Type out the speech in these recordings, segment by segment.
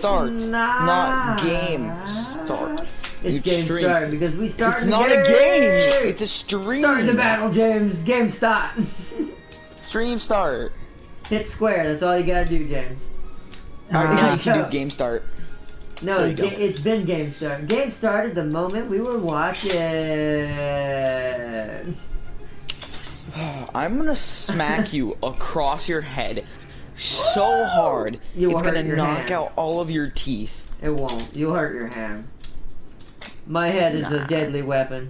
start, not game start. It's game stream. start because we start. It's not a game. It's a stream. Start the battle, James. Game start. Stream start. Hit square. That's all you gotta do, James. Alright, now you can do game start. No, it's been game start. Game started the moment we were watching. I'm gonna smack you across your head so hard it's gonna knock out all of your teeth. It won't. You'll hurt your hand. My head is a deadly weapon.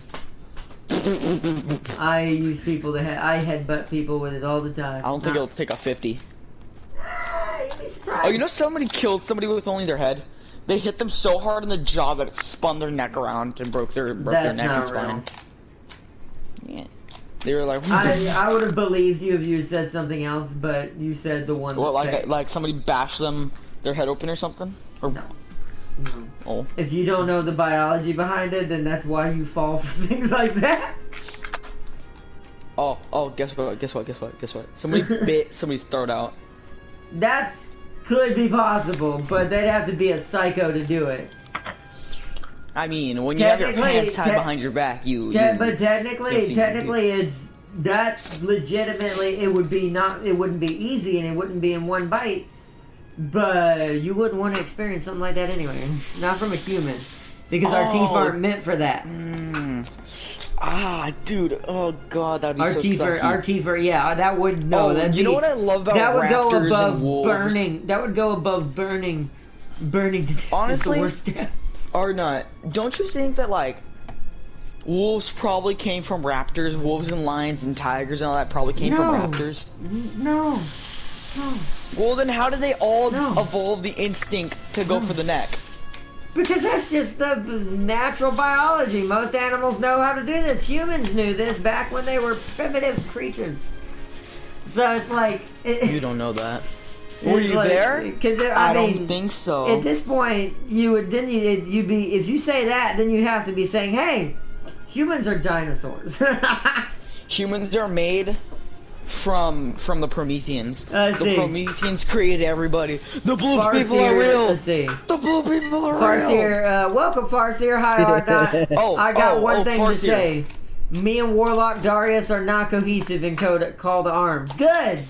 I use people to I headbutt people with it all the time. I don't think it'll take a 50. You'd be surprised. Oh, you know somebody killed somebody with only their head? They hit them so hard in the jaw that it spun their neck around and broke their neck and spine. Yeah. They were like, I would have believed you if you had said something else, but you said the one. What, like somebody bashed them their head open or something? Or... No. No. Oh. If you don't know the biology behind it, then that's why you fall for things like that. Oh, guess what? Somebody bit somebody's throat out. That's could be possible, but they'd have to be a psycho to do it. I mean, when you have your hands tied behind your back, but technically, that's legitimately it wouldn't be easy and it wouldn't be in one bite. But you wouldn't want to experience something like that anyway. Not from a human, because our teeth aren't meant for that. Dude, oh god, that'd be so sucky. Our teeth are, yeah, that would, you know what I love about raptors and wolves? That would go above burning to death. Honestly, is the worst death. Or not, don't you think that, like, wolves probably came from raptors, wolves and lions and tigers and all that probably came from raptors? No. Well, then how did they all evolve the instinct to go for the neck? Because that's just the natural biology. Most animals know how to do this. Humans knew this back when they were primitive creatures. So it's like... You don't know that. Were you there? I don't think so. At this point, you'd be... If you say that, then you have to be saying, hey, humans are dinosaurs. Humans are made... from the Prometheans. The Prometheans created everybody. The blue people are real. Let's see. The blue people are Farseer, real. Welcome, Farseer. Hi, I got one thing to say. Me and Warlock Darius are not cohesive in Call to Arms. Good.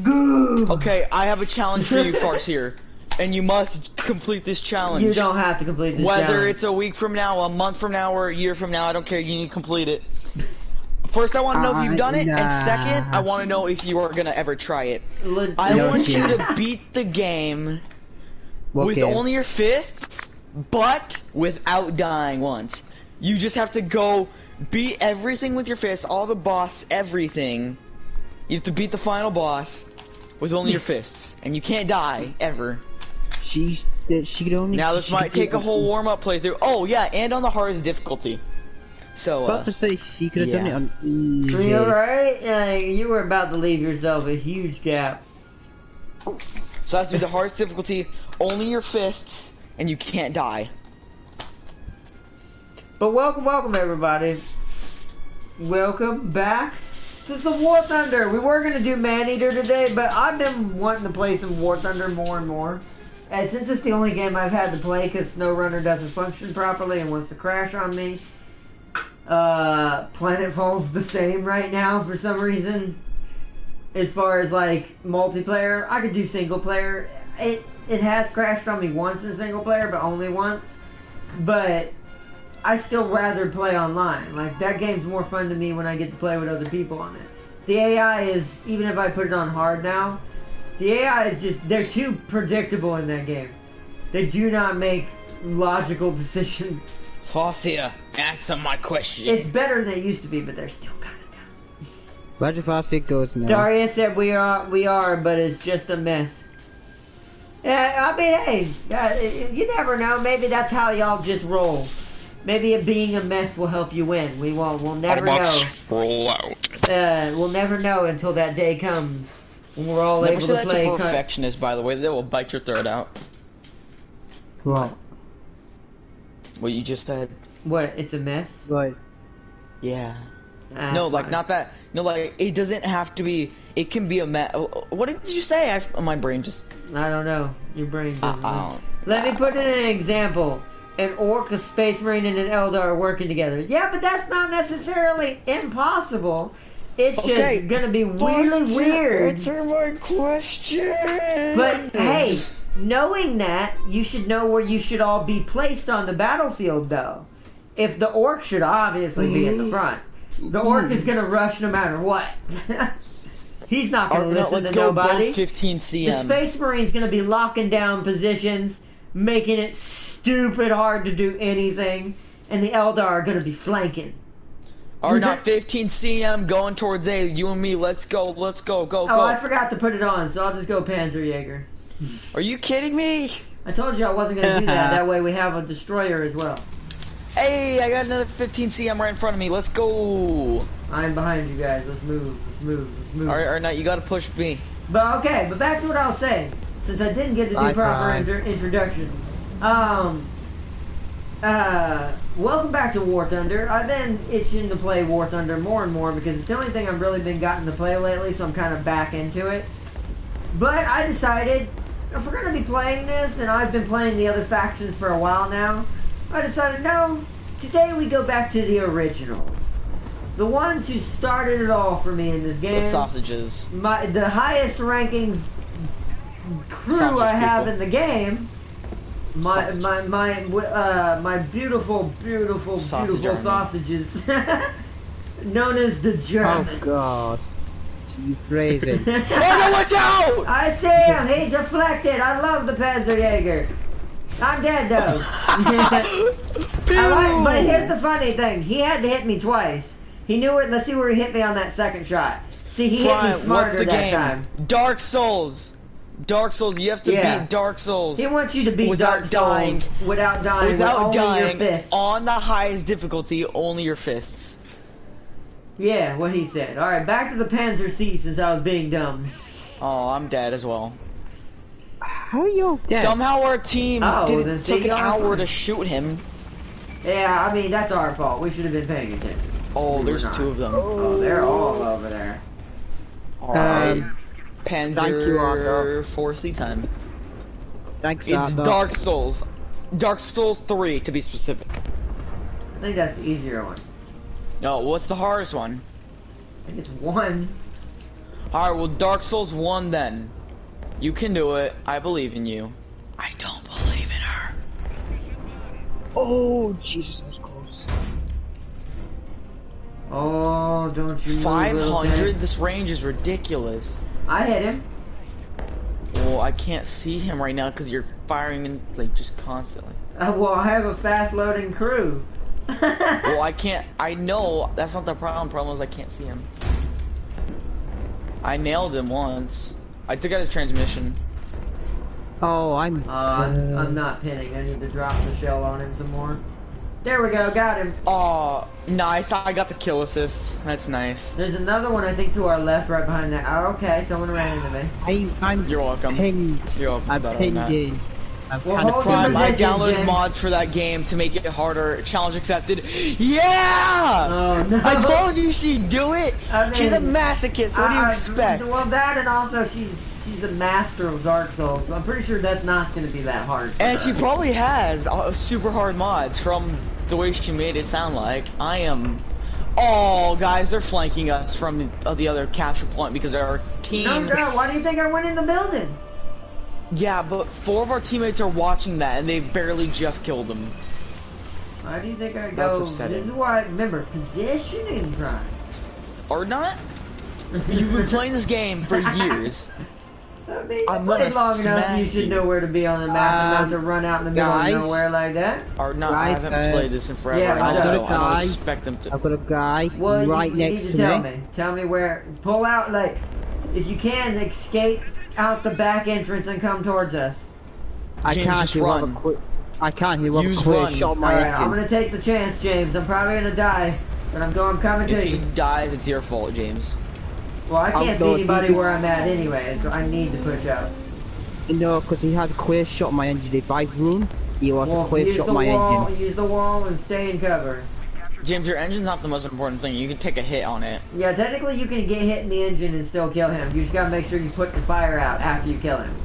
Okay, I have a challenge for you, Farseer. And you must complete this challenge. You don't have to complete this challenge. Whether it's a week from now, a month from now, or a year from now, I don't care. You need to complete it. First, I want to know if you've done it, and second, I want to know if you are going to ever try it. I want you to beat the game with only your fists, but without dying once. You just have to go beat everything with your fists, all the boss, everything. You have to beat the final boss with only your fists, and you can't die, ever. She could only... Now, this might take a whole warm-up playthrough. Oh, yeah, and on the hardest difficulty. So, about to say she could have done it on easy. You're right. You were about to leave yourself a huge gap. So that's the hardest difficulty. Only your fists, and you can't die. But welcome everybody. Welcome back to some War Thunder. We were gonna do Maneater today, but I've been wanting to play some War Thunder more and more. And since it's the only game I've had to play because SnowRunner doesn't function properly and wants to crash on me. Planetfall's the same right now for some reason. As far as like multiplayer, I could do single player. It has crashed on me once in single player, but only once. But I still rather play online. Like that game's more fun to me when I get to play with other people on it. The AI is, even if I put it on hard now, the AI is just, they're too predictable in that game. They do not make logical decisions. Farseer, answer my question. It's better than it used to be, but they're still kind of dumb. Roger Farseer goes now. Daria said we are, but it's just a mess. Yeah, I mean, hey, you never know. Maybe that's how y'all just roll. Maybe it being a mess will help you win. We'll never know. Roll out. We'll never know until that day comes when we're all able to play. Never say that to perfectionists, by the way. They will bite your throat out. What? What you just said. What? It's a mess? What? Yeah. No, like, not that. No, like, it doesn't have to be. It can be a What did you say? My brain just. I don't know. Your brain doesn't. Let me put in an example. An orc, a space marine, and an Eldar are working together. Yeah, but that's not necessarily impossible. It's just gonna be really weird. Answer my question. But hey, knowing that, you should know where you should all be placed on the battlefield, though. If the orc should obviously be at the front. The orc is gonna rush no matter what. He's not gonna listen to nobody. Both 15 cm. The Space Marine's gonna be locking down positions, making it stupid hard to do anything, and the Eldar are gonna be flanking. Or not 15 cm going towards A. You and me, let's go, go. Oh, I forgot to put it on, so I'll just go Panzerjäger. Are you kidding me? I told you I wasn't gonna do that. That way we have a destroyer as well. Hey, I got another 15 cm right in front of me. Let's go. I'm behind you guys. Let's move. Alright, now you gotta push me. But okay, but back to what I was saying. Since I didn't get to do proper introduction. Welcome back to War Thunder. I've been itching to play War Thunder more and more because it's the only thing I've really been gotten to play lately, so I'm kind of back into it. But I decided, if we're going to be playing this, and I've been playing the other factions for a while now, I decided, no, today we go back to the originals. The ones who started it all for me in this game. The sausages. The highest ranking crew I have in the game. My beautiful sausages. Known as the Germans. Oh god. You crazy. Oh no, watch out! I see him, he deflected. I love the Panzerjäger. I'm dead though. But here's the funny thing. He had to hit me twice. He knew it. Let's see where he hit me on that second shot. See, he hit me smarter that time. Dark Souls. Dark Souls, you have to beat Dark Souls. He wants you to beat Dark Souls without dying. Without dying, your fists. On the highest difficulty, only your fists. Yeah, what he said. Alright, back to the Panzer C since I was being dumb. Oh, I'm dead as well. How are you dead? Somehow our team didn't take an hour to shoot him. Yeah, I mean, that's our fault. We should have been paying attention. Oh, there's two of them. Oh, they're all over there. Alright. Panzer 4C time. Thanks, It's Dark Souls. Dark Souls 3 to be specific. I think that's the easier one. No, what's the hardest one? I think it's 1. Alright, well Dark Souls 1 then. You can do it. I believe in you. I don't believe in her. Oh, Jesus, that was close. Oh, don't you 500? This range is ridiculous. I hit him. Well, I can't see him right now because you're firing in, like, just constantly. Well, I have a fast-loading crew. Well, I can't. I know that's not the problem. Problem is I can't see him. I nailed him once. I took out his transmission. Oh, I'm not pinning. I need to drop the shell on him some more. There we go, got him. Oh, nice. I got the kill assist. That's nice. There's another one, I think, to our left, right behind that. Oh, okay, someone ran into me. You're welcome. Pinged. You're welcome. I'm pinged in. I downloaded mods for that game to make it harder. Challenge accepted. Yeah! Oh, no. I told you she'd do it. I mean, she's a masochist. What do you expect? Well, that and also she's a master of Dark Souls, so I'm pretty sure that's not going to be that hard. And she probably has super hard mods from the way she made it sound like. I am. Oh, guys, they're flanking us from the other capture point because our team. No, why do you think I went in the building? Yeah, but 4 of our teammates are watching that, and they barely just killed them. Why do you think I go? That's upsetting. This is why, remember, positioning crime. Or not? You've been playing this game for years. I mean, I'm played long enough, you should know where to be on the map and not to run out in the middle of nowhere like that. Or not, I haven't played this in forever, and also I don't expect them to. I've got a guy right next to me. Tell me. Tell me where. Pull out, like, if you can, escape out the back entrance and come towards us. I James, can't just do run. I can't hear what Use a quick run. shot my Alright, I'm gonna take the chance, James. I'm probably gonna die, but I'm coming to If you. he dies, it's your fault, James. Well, I can't see anybody where I'm at anyway, so I need to push out. No, because he had a quick shot my engine. If I run, he was a quick shot my engine. Use the wall and stay in cover. James, your engine's not the most important thing. You can take a hit on it. Yeah, technically you can get hit in the engine and still kill him. You just gotta make sure you put the fire out after you kill him.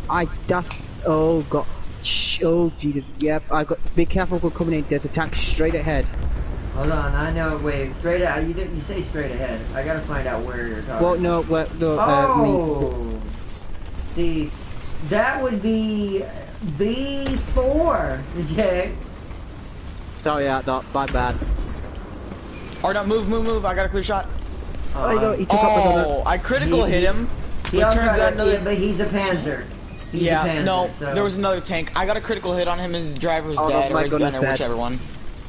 Oh god. Oh Jesus. Yep. I got. Be careful for coming in. There's a tank straight ahead. Hold on. I know. Wait. Straight out. You didn't. You say straight ahead. I gotta find out where you're talking. Well, no. Well, no. Oh. See, that would be B4, Jake. Sorry, my bad. Or not, move, I got a clear shot. I critical hit him. He also but he's a Panzer. He's a Panzer, no, so. there was another tank. I got a critical hit on him, his driver was dead, or his gunner, whichever one.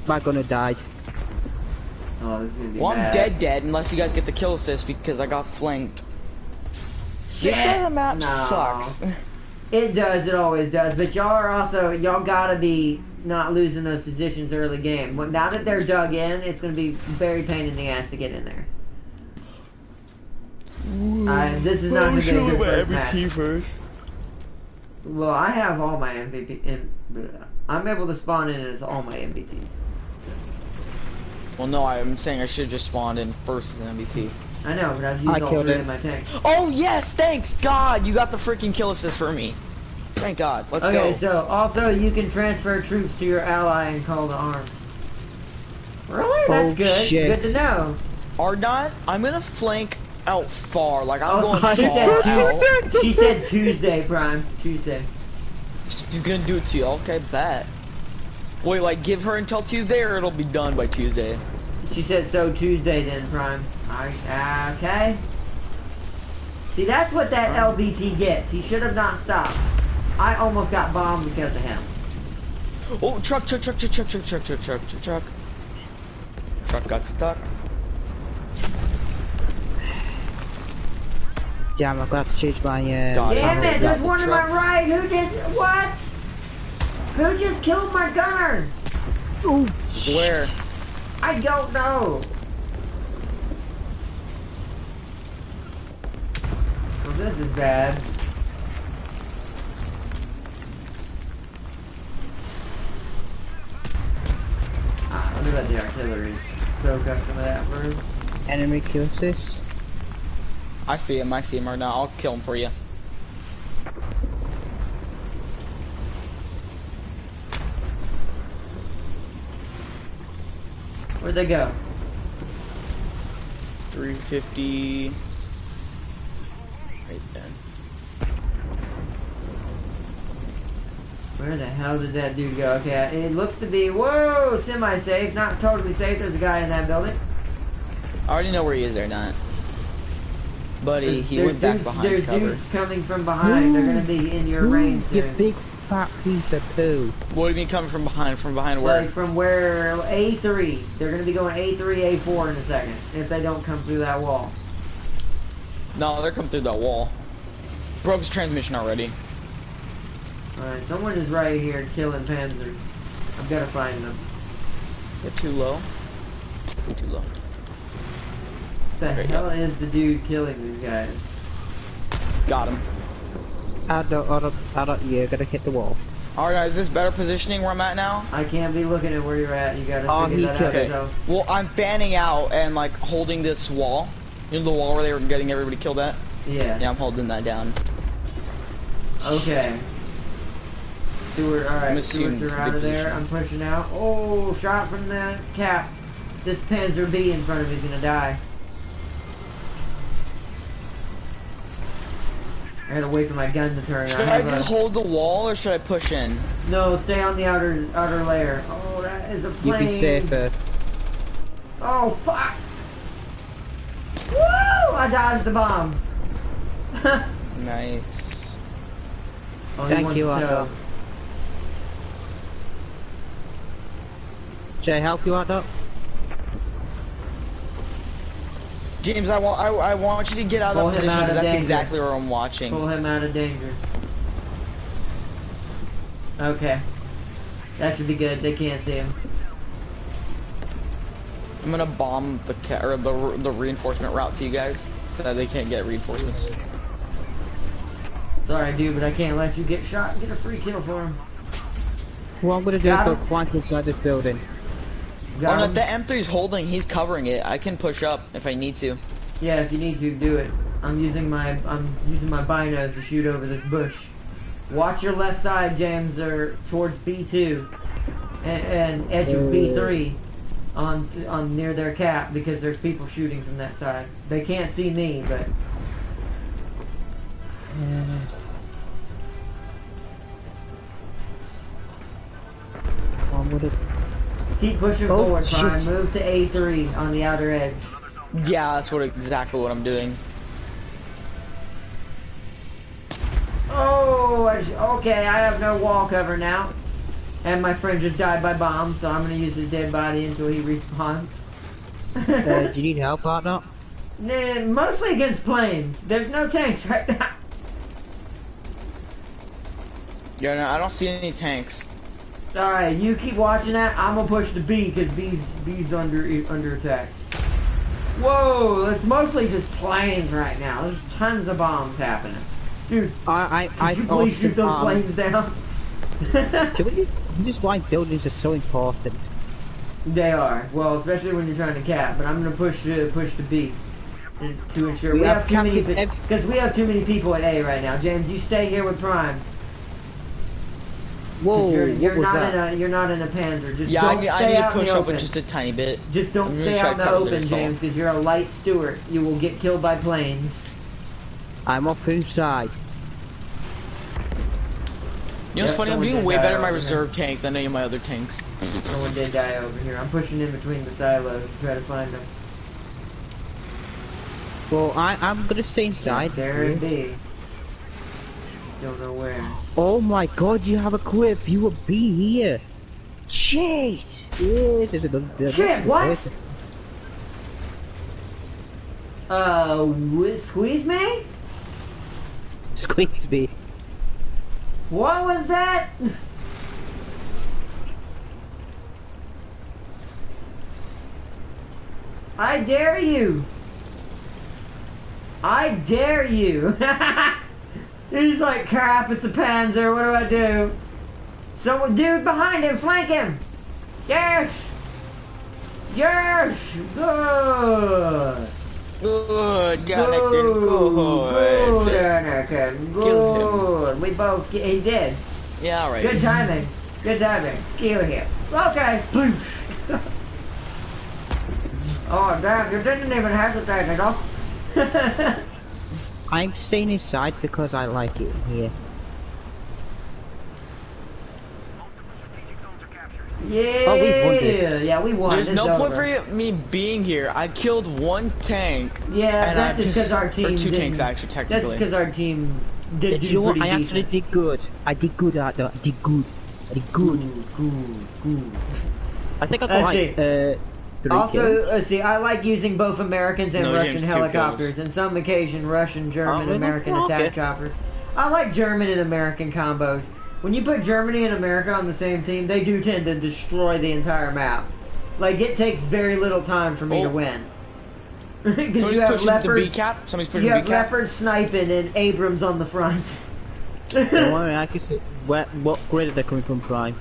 My gunner died. Oh, this is gonna be Well, bad. I'm dead, unless you guys get the kill assist, because I got flanked. This side of the map sucks. It does, it always does, but y'all gotta be not losing those positions early game. Now that they're dug in, it's gonna be very pain in the ass to get in there. This is not gonna be a good first match. First. Well, I have all my MVP, I'm able to spawn in as all my MVPs. Well, no, I'm saying I should just spawned in first as an MVP. I know, but I've used all three in my tank. Oh, yes, thanks, God, you got the freaking kill assist for me. Thank God, let's go. Okay, so, also, you can transfer troops to your ally and call to arms. Really? That's good. Shit. Good to know. Ardot, I'm gonna flank out far, like I'm going she far said out. She said Tuesday, Prime. Tuesday. She's gonna do it to you, okay, bet. Wait, like, give her until Tuesday, or it'll be done by Tuesday? She said so Tuesday then, Prime. Okay. See, that's what that LBT gets. He should have not stopped. I almost got bombed because of him. Oh, truck. Truck got stuck. Damn, I've got to change my, Damn it, there's one to my right! Who did, what? Who just killed my gunner? Ooh. Where? I don't know. Well, this is bad. What about the artillery? Soak up some of that first. Enemy kill assist. I see him right now. I'll kill him for you. Where'd they go? 350. Right there. Where the hell did that dude go? Okay, it looks to be, whoa, semi-safe, not totally safe. There's a guy in that building. I already know where he is there, not. Buddy, he went back behind There's cover. dudes coming from behind. They're gonna be in your range soon. You big fat piece of poo. What do you mean coming from behind? From behind where? Like from where A3. They're gonna be going A3, A4 in a second. If they don't come through that wall. No, they're coming through that wall. Broke his transmission already. Alright, someone is right here killing panzers. I've gotta find them. They're too low. They're too low. What the hell is the dude killing these guys? Got him. I don't, yeah, gotta hit the wall. Alright, is this better positioning where I'm at now? I can't be looking at where you're at. You gotta figure that out yourself. Well, I'm fanning out and like holding this wall. You know the wall where they were getting everybody killed at? Yeah. Yeah, I'm holding that down. Okay. Stewart, alright, Stewart's out of there. I'm pushing out. Oh, shot from the cap. This Panzer B in front of me is gonna die. I gotta wait for my gun to turn. Should I just hold the wall or should I push in? No, stay on the outer layer. Oh, that is a plane. You be safer. Oh, fuck! Woo! I dodged the bombs. Nice. Oh, Thank you, Otto. Should I help you, Otto? James, I want you to get out of that position because that's exactly where I'm watching. Pull him out of danger. Okay. That should be good. They can't see him. I'm gonna bomb the reinforcement route to you guys so that they can't get reinforcements. Sorry, dude, but I can't let you get shot and get a free kill for him. What I'm gonna do is go climb inside this building. Oh no, the M3's holding. He's covering it. I can push up if I need to. Yeah, if you need to, do it. I'm using my binos to shoot over this bush. Watch your left side, James, or towards B2 and edge of B3 on near their cap, because there's people shooting from that side. They can't see me, but. Keep pushing forward, Prime. Move to A3 on the outer edge. Yeah, that's exactly what I'm doing. Oh, okay, I have no wall cover now. And my friend just died by bomb, so I'm gonna use his dead body until he respawns. Do you need help, partner? Nah, mostly against planes. There's no tanks right now. Yeah, no, I don't see any tanks. Alright, you keep watching that. I'm gonna push the B, because B's under attack. Whoa, it's mostly just planes right now. There's tons of bombs happening. Dude, could you please shoot those planes down? This is why buildings are so important. They are. Well, especially when you're trying to cap. But I'm gonna push the B to ensure we have too many, because we have too many people at A right now. James, you stay here with Prime. Whoa, you're not in a Panzer. Just yeah, don't I stay need to out push in the open open. just a tiny bit. Just don't stay out in the open, James, because you're a light Stewart. You will get killed by planes. I'm up inside. You know what's funny? I'm doing way better in my reserve tank than any of my other tanks. Someone did die over here. I'm pushing in between the silos to try to find them. Well, I'm gonna stay inside. There it be. Don't know where. Oh my god, you have a clear view of B here. Shit! Yeah, there's a good. Shit, what? Squeeze me? Squeeze me. What was that? I dare you. I dare you. He's like, crap, it's a Panzer, what do I do? Someone, dude behind him, flank him! Yes! Yes! Good! Good, Anakin, good. Good, Anakin, good. We both, he did. Yeah, alright. Good timing. Good timing. Kill him. Okay. Oh, damn, you didn't even hesitate at all. I'm staying inside because I like it here. Yeah, oh, we won it. Yeah, we won. There's no point for me being here. I killed one tank. Yeah, and that's just because our team or two tanks actually, technically. That's because our team did you know what? pretty I decent. actually did good. I did good at that. I did good. Good. I think I got like, also, let's see, I like using both Americans and Russian helicopters, and some occasion Russian, German, American attack choppers. I like German and American combos. When you put Germany and America on the same team, they do tend to destroy the entire map. Like, it takes very little time for me to win. Somebody's pushing the B cap. Somebody's pushing the B cap. You have Leopard sniping and Abrams on the front. Don't worry, I can see what grade are they coming from, Prime?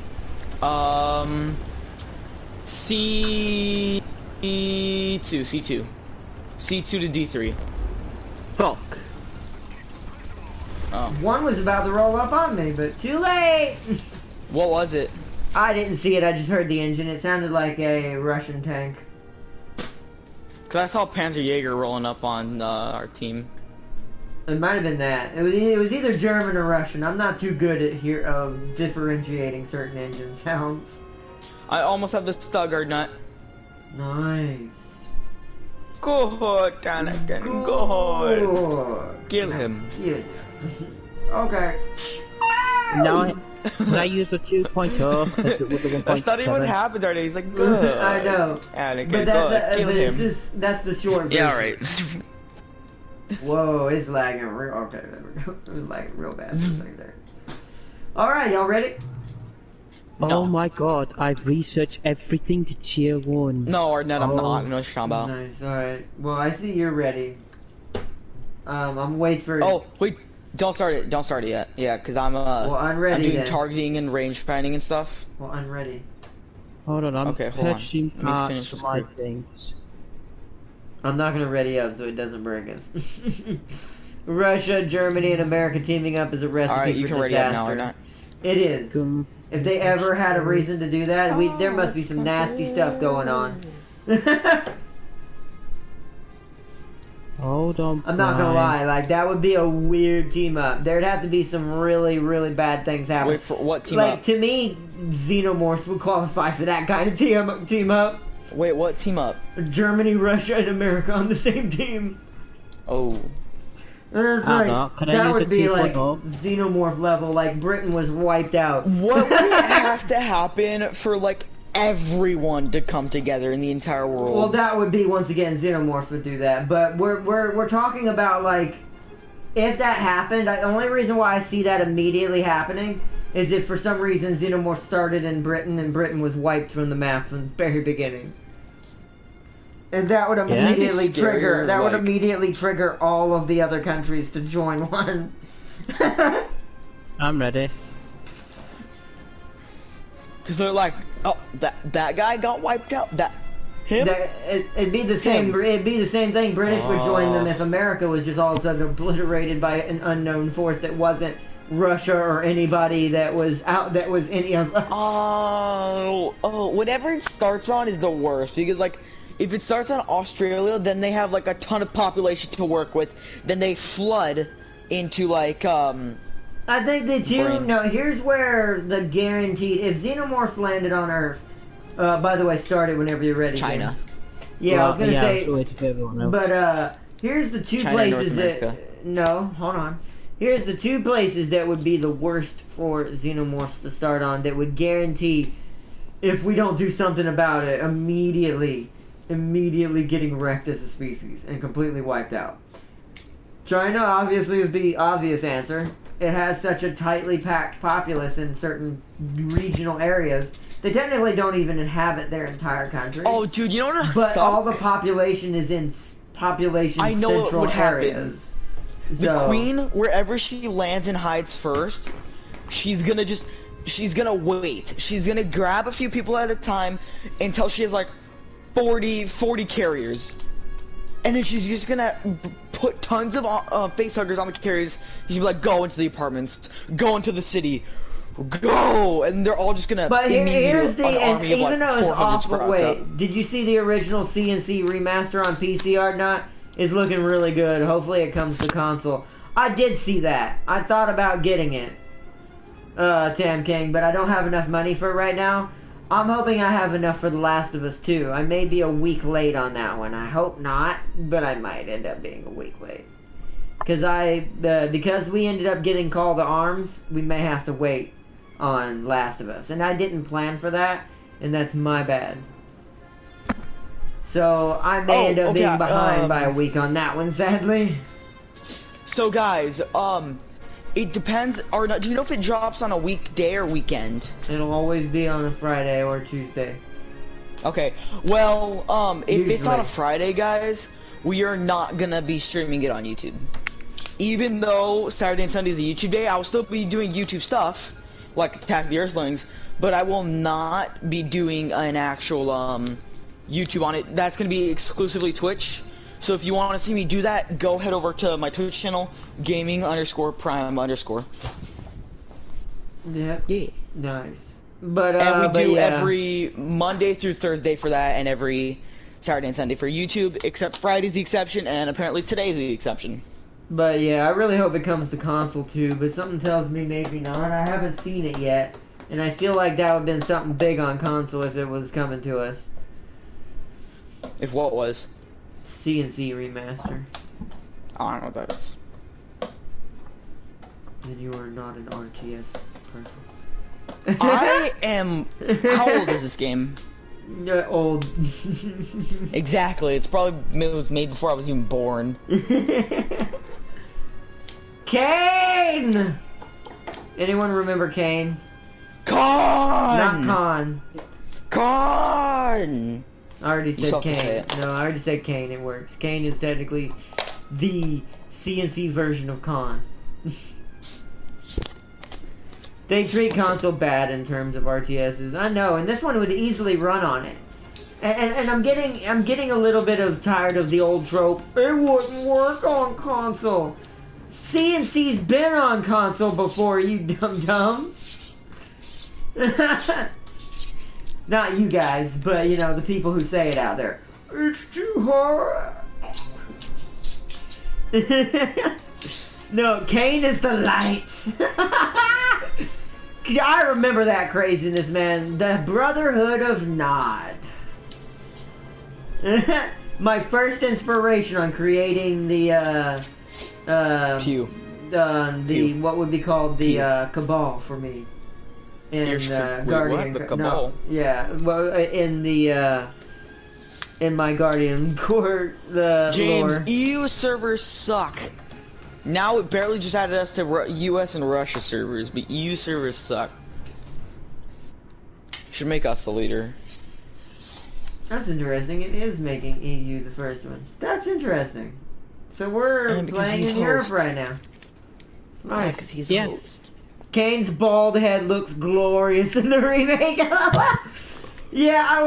C2 to D3. Fuck. Oh. One was about to roll up on me, but too late! What was it? I didn't see it, I just heard the engine. It sounded like a Russian tank. Cause I saw Panzer Jaeger rolling up on our team. It might have been that. It was either German or Russian. I'm not too good at differentiating certain engine sounds. I almost have the Stuttgart nut. Nice. Good, Anakin, good. Kill him. Yeah. Okay. Now when I use the 2.0, that's not even what happened already. He's like, good. I know. Anakin, but that's kill him. That's the short version. Yeah, alright. Whoa, it's lagging real. Okay, there we go. It was lagging real bad for a second there. Alright, y'all ready? No. Oh my god, I've researched everything to tier 1. No, Arnett, I'm not. I know what you're talking about. Nice, alright. Well, I see you're ready. I'm waiting for... Oh, wait. Don't start it. Don't start it yet. Yeah, because I'm well, I'm ready I'm doing then. targeting and range finding and stuff. Well, I'm ready. Hold on, I'm purchasing Let me finish parts for this my quick. things. I'm not gonna ready up so it doesn't break us. Russia, Germany, and America teaming up is a recipe Alright, for you can disaster. ready up now or not? It is. If they ever had a reason to do that, there must be some nasty stuff going on. Hold on, I'm not gonna lie, like that would be a weird team up. There'd have to be some really, really bad things happen. Wait, for what team up? Like to me, Xenomorphs would qualify for that kind of team up. Wait, what team up? Germany, Russia, and America on the same team. Oh. That would be like Xenomorph level, like Britain was wiped out. What would have to happen for like everyone to come together in the entire world? Well, that would be once again Xenomorphs would do that, but we're talking about like if that happened. The only reason why I see that immediately happening is if for some reason Xenomorphs started in Britain and Britain was wiped from the map from the very beginning. And that would immediately trigger. That would immediately trigger all of the other countries to join one. I'm ready. Because they're like, oh, that guy got wiped out. It'd be the same. It'd be the same thing. British would join them if America was just all of a sudden obliterated by an unknown force that wasn't Russia or anybody that was out. That was any of us. Whatever it starts on is the worst because like. If it starts on Australia, then they have like a ton of population to work with. Then they flood into like I think the two. No, here's where the guaranteed. If Xenomorphs landed on Earth, by the way, start it whenever you're ready. China. James. Yeah, I was gonna say. But here's the two China, places North America. that. No, hold on. Here's the two places that would be the worst for Xenomorphs to start on. That would guarantee, if we don't do something about it immediately getting wrecked as a species and completely wiped out. China obviously is the obvious answer. It has such a tightly packed populace in certain regional areas. They technically don't even inhabit their entire country. Oh, dude, you know what? But all the population is in central areas. The queen, wherever she lands and hides first, she's gonna wait. She's gonna grab a few people at a time until she has like 40 carriers, and then she's just gonna put tons of facehuggers on the carriers. She's gonna be like, go into the apartments, go into the city, go, and they're all just gonna. But here's the, and even though it's awful. Wait, up. did you see the original CNC remaster on PC art? Not is looking really good. Hopefully it comes to console. I did see that. I thought about getting it, Tam King, but I don't have enough money for it right now. I'm hoping I have enough for The Last of Us 2. I may be a week late on that one. I hope not, but I might end up being a week late. Because we ended up getting Call to Arms, we may have to wait on Last of Us. And I didn't plan for that, and that's my bad. So I may end up being behind by a week on that one, sadly. So guys, it depends, do you know if it drops on a weekday or weekend? It'll always be on a Friday or Tuesday. Okay, well, if it's on a Friday, guys, we are not gonna be streaming it on YouTube. Even though Saturday and Sunday is a YouTube day, I'll still be doing YouTube stuff, like Attack of the Earthlings, but I will not be doing an actual, YouTube on it. That's gonna be exclusively Twitch. So if you want to see me do that, go head over to my Twitch channel, gaming_prime_. Yep. Yeah. Nice. But and we do every Monday through Thursday for that, and every Saturday and Sunday for YouTube, except Friday's the exception, and apparently today's the exception. But yeah, I really hope it comes to console too, but something tells me maybe not. I haven't seen it yet, and I feel like that would have been something big on console if it was coming to us. If what was? CNC remaster. I don't know what that is. Then you are not an RTS person. I am. How old is this game? Old. Exactly. It was made before I was even born. Kane! Anyone remember Kane? Con! Not Con. Con! I already said Kane. No, I already said Kane. It works. Kane is technically the CNC version of Con. They treat console bad in terms of RTSs. I know, and this one would easily run on it. And I'm getting a little bit of tired of the old trope. It wouldn't work on console. CNC's been on console before, you dum-dums. Not you guys, but you know, the people who say it out there. It's too hard. No, Kane is the light. I remember that craziness, man. The Brotherhood of Nod. My first inspiration on creating the what would be called the Cabal for me. In Guardian. What? The Cabal? No, yeah. Well, in my Guardian Core, the James, lore. EU servers suck. Now it barely just added us to US and Russia servers, but EU servers suck. Should make us the leader. That's interesting. It is making EU the first one. That's interesting. So we're playing in Europe right now. Nice. Because he's the host. Kane's bald head looks glorious in the remake. Yeah, I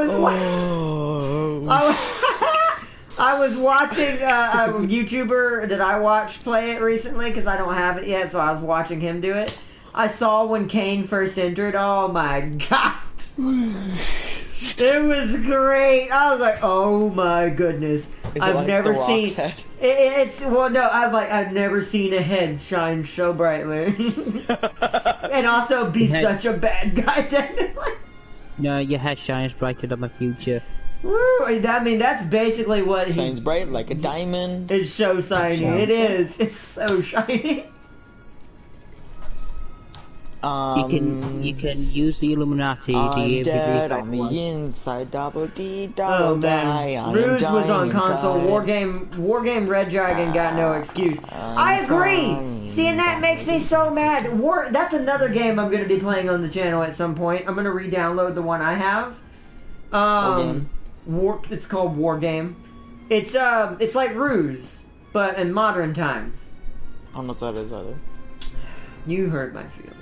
was watching a YouTuber that I watched play it recently because I don't have it yet, so I was watching him do it. I saw when Kane first entered. Oh my god. It was great. I was like, oh my goodness. I've never seen it's well no, I've never seen a head shine so brightly. And also be such a bad guy technically. No, your head shines brighter than the future. Woo! I mean, that's basically what he shines bright like a diamond. It's so shiny. It is. It's so shiny. You can use the Illuminati. I'm dead on the inside, double D, double die. Ruse was on console. Wargame Red Dragon got no excuse. I agree. See, and that makes me so mad. That's another game I'm going to be playing on the channel at some point. I'm going to re-download the one I have. It's called Wargame. It's like Ruse, but in modern times. I don't know what that is either. You hurt my feelings.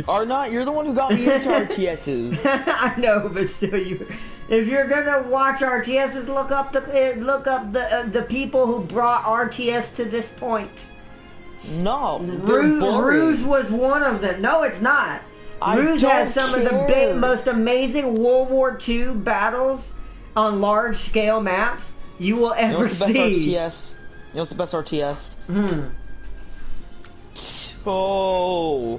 Or not, you're the one who got me into RTSs. I know, but still, if you're gonna watch RTSs, look up the people who brought RTS to this point. No, Ruse was one of them. No, it's not. Ruse has some of the most amazing World War II battles on large scale maps you will ever see. You know what's the best RTS? Yeah,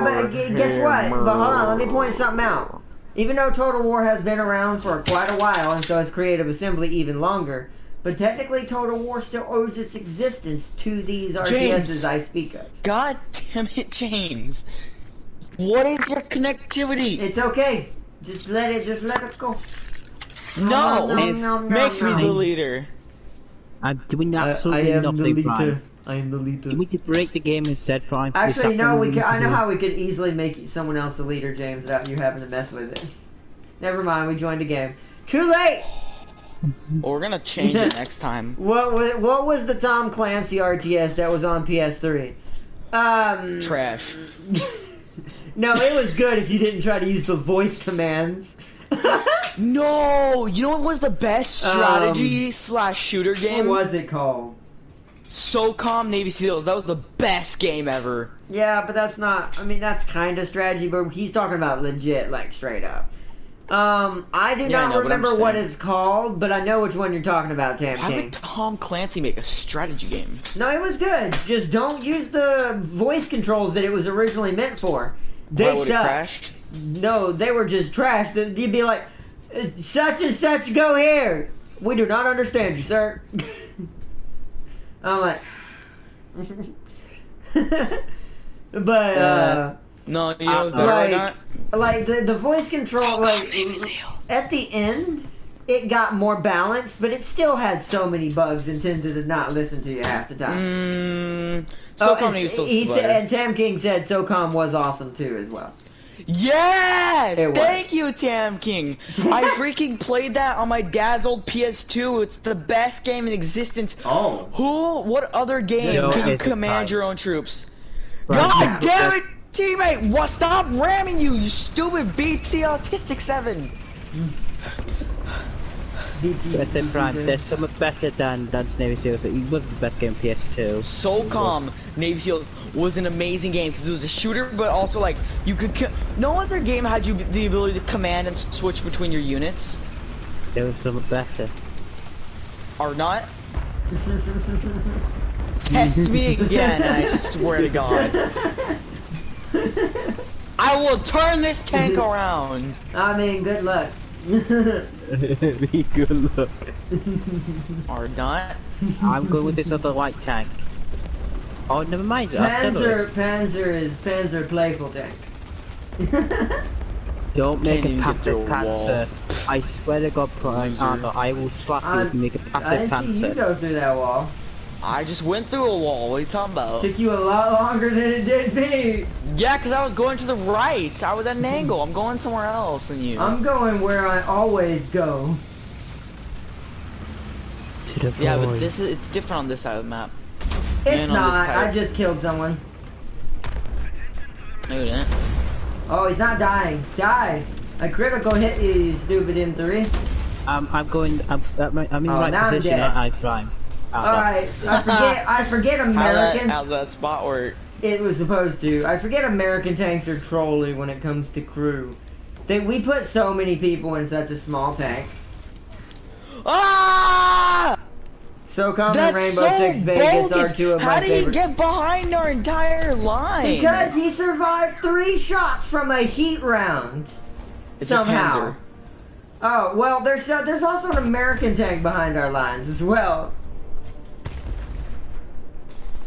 but guess what? But hold on, let me point something out. Even though Total War has been around for quite a while, and so has Creative Assembly even longer, but technically Total War still owes its existence to these RTSs James, I speak of. God damn it, James. What is your connectivity? It's okay. Just let it go. No! Make me the leader. I'm doing absolutely nothing, Prime. I am the leader. You need to break the game instead, Prime. Actually, no, I know how we could easily make someone else the leader, James, without you having to mess with it. Never mind, we joined a game. Too late! Well, we're gonna change it next time. What was the Tom Clancy RTS that was on PS3? Trash. No, it was good if you didn't try to use the voice commands. No! You know what was the best strategy / shooter game? What was it called? SOCOM Navy SEALs. That was the best game ever. Yeah, but that's not... I mean, that's kind of strategy, but he's talking about legit, like, straight up. I do not remember what it's called, but I know which one you're talking about, Tam King. Why would Tom Clancy make a strategy game? No, it was good. Just don't use the voice controls that it was originally meant for. They sucked. No, they were just trash. You'd be like, such and such, go here. We do not understand you, sir. I'm like... but, no, you know better like the voice control, like, at the end, it got more balanced, but it still had so many bugs and tended to not listen to you half the time. SOCOM Navy SEALs he said, and Tam King said SOCOM was awesome too as well. Yes! Thank you, Tam King. I freaking played that on my dad's old PS2. It's the best game in existence. Oh. What other game can you command your own troops? God damn it, teammate! What? Stop ramming you stupid BT autistic 7. Listen, Brian, there's something better than Navy Seals. It wasn't the best game on PS2. SOCOM Navy Seals was an amazing game because it was a shooter, but also like you could. No other game had you the ability to command and switch between your units. There was something better. Or not? Test me again, and I swear to God, I will turn this tank around. I mean, good luck. Good luck. Or not? I'm good with this other white tank. Oh, never mind. Panzer playful tank. Don't make a passive Panzer. I swear to God, Brian, I will slap you if you make a passive Panzer. I didn't see you go through that wall. I just went through a wall. What are you talking about? Took you a lot longer than it did me. Yeah, because I was going to the right. I was at an angle. I'm going somewhere else than you. I'm going where I always go. Yeah, but it's different on this side of the map. It's not. I just killed someone. No, you didn't. Oh, he's not dying. Die. A critical hit you, stupid M3. I'm in the right position. I prime. Alright, I forget Americans. How'd that spot work? It was supposed to. I forget American tanks are trolly when it comes to crew. We put so many people in such a small tank. Ah! So common Rainbow Six Vegas are two of my favorites. How did he get behind our entire line? Because he survived 3 shots from a heat round. It's somehow. A Panzer. Oh, well, there's also an American tank behind our lines as well.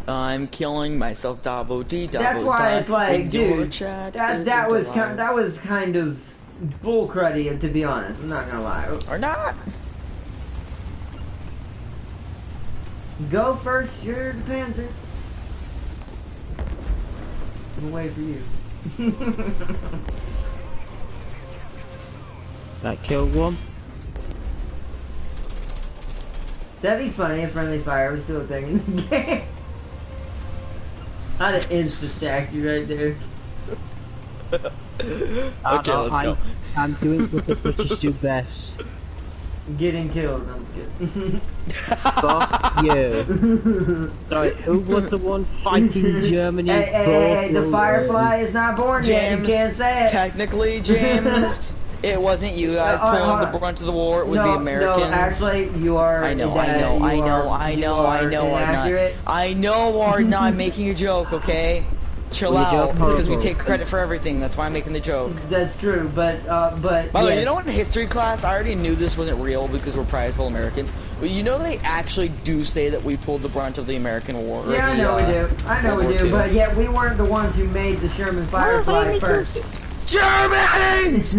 I'm killing myself, double D, double. That's why it's like, dude, that was kind of bull cruddy, to be honest. I'm not gonna lie. Or not. Go first. You're the Panzer. I'm waiting for you. That killed one. That'd be funny if friendly fire was still a thing in the game. I'd have insta-stacked you right there. Okay, let's go. I'm doing what the British do best. Getting killed, I'm kidding. Fuck you. Sorry, who was the one fighting Germany? Hey, the Firefly is not born yet, you can't say it. Technically, James, it wasn't you guys pulling the brunt of the war, it was the Americans. No, actually, you are I know, or not. I'm making a joke, okay? Chill out, because we take credit for everything. That's why I'm making the joke. That's true, but by the way, you know, in history class, I already knew this wasn't real because we're prideful Americans. But you know, they actually do say that we pulled the brunt of the American war. Yeah, I know we do. I know we do. But yet we weren't the ones who made the Sherman Firefly first. Germans!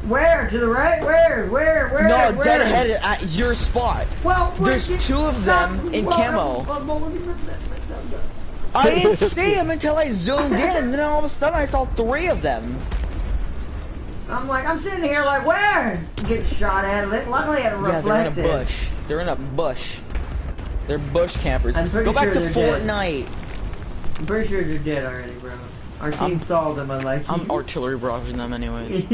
Where? To the right? Where? No, dead ahead at your spot. Well, there's 2 of them in camo. I didn't see him until I zoomed in, and then all of a sudden I saw 3 of them. I'm like, I'm sitting here like, where? Get shot at it. Luckily it reflected. They're in a bush. They're in a bush. They're bush campers. Go back to Fortnite. I'm pretty sure they're dead already, bro. Our team saw them, unlike you. I'm artillery barraging them anyways.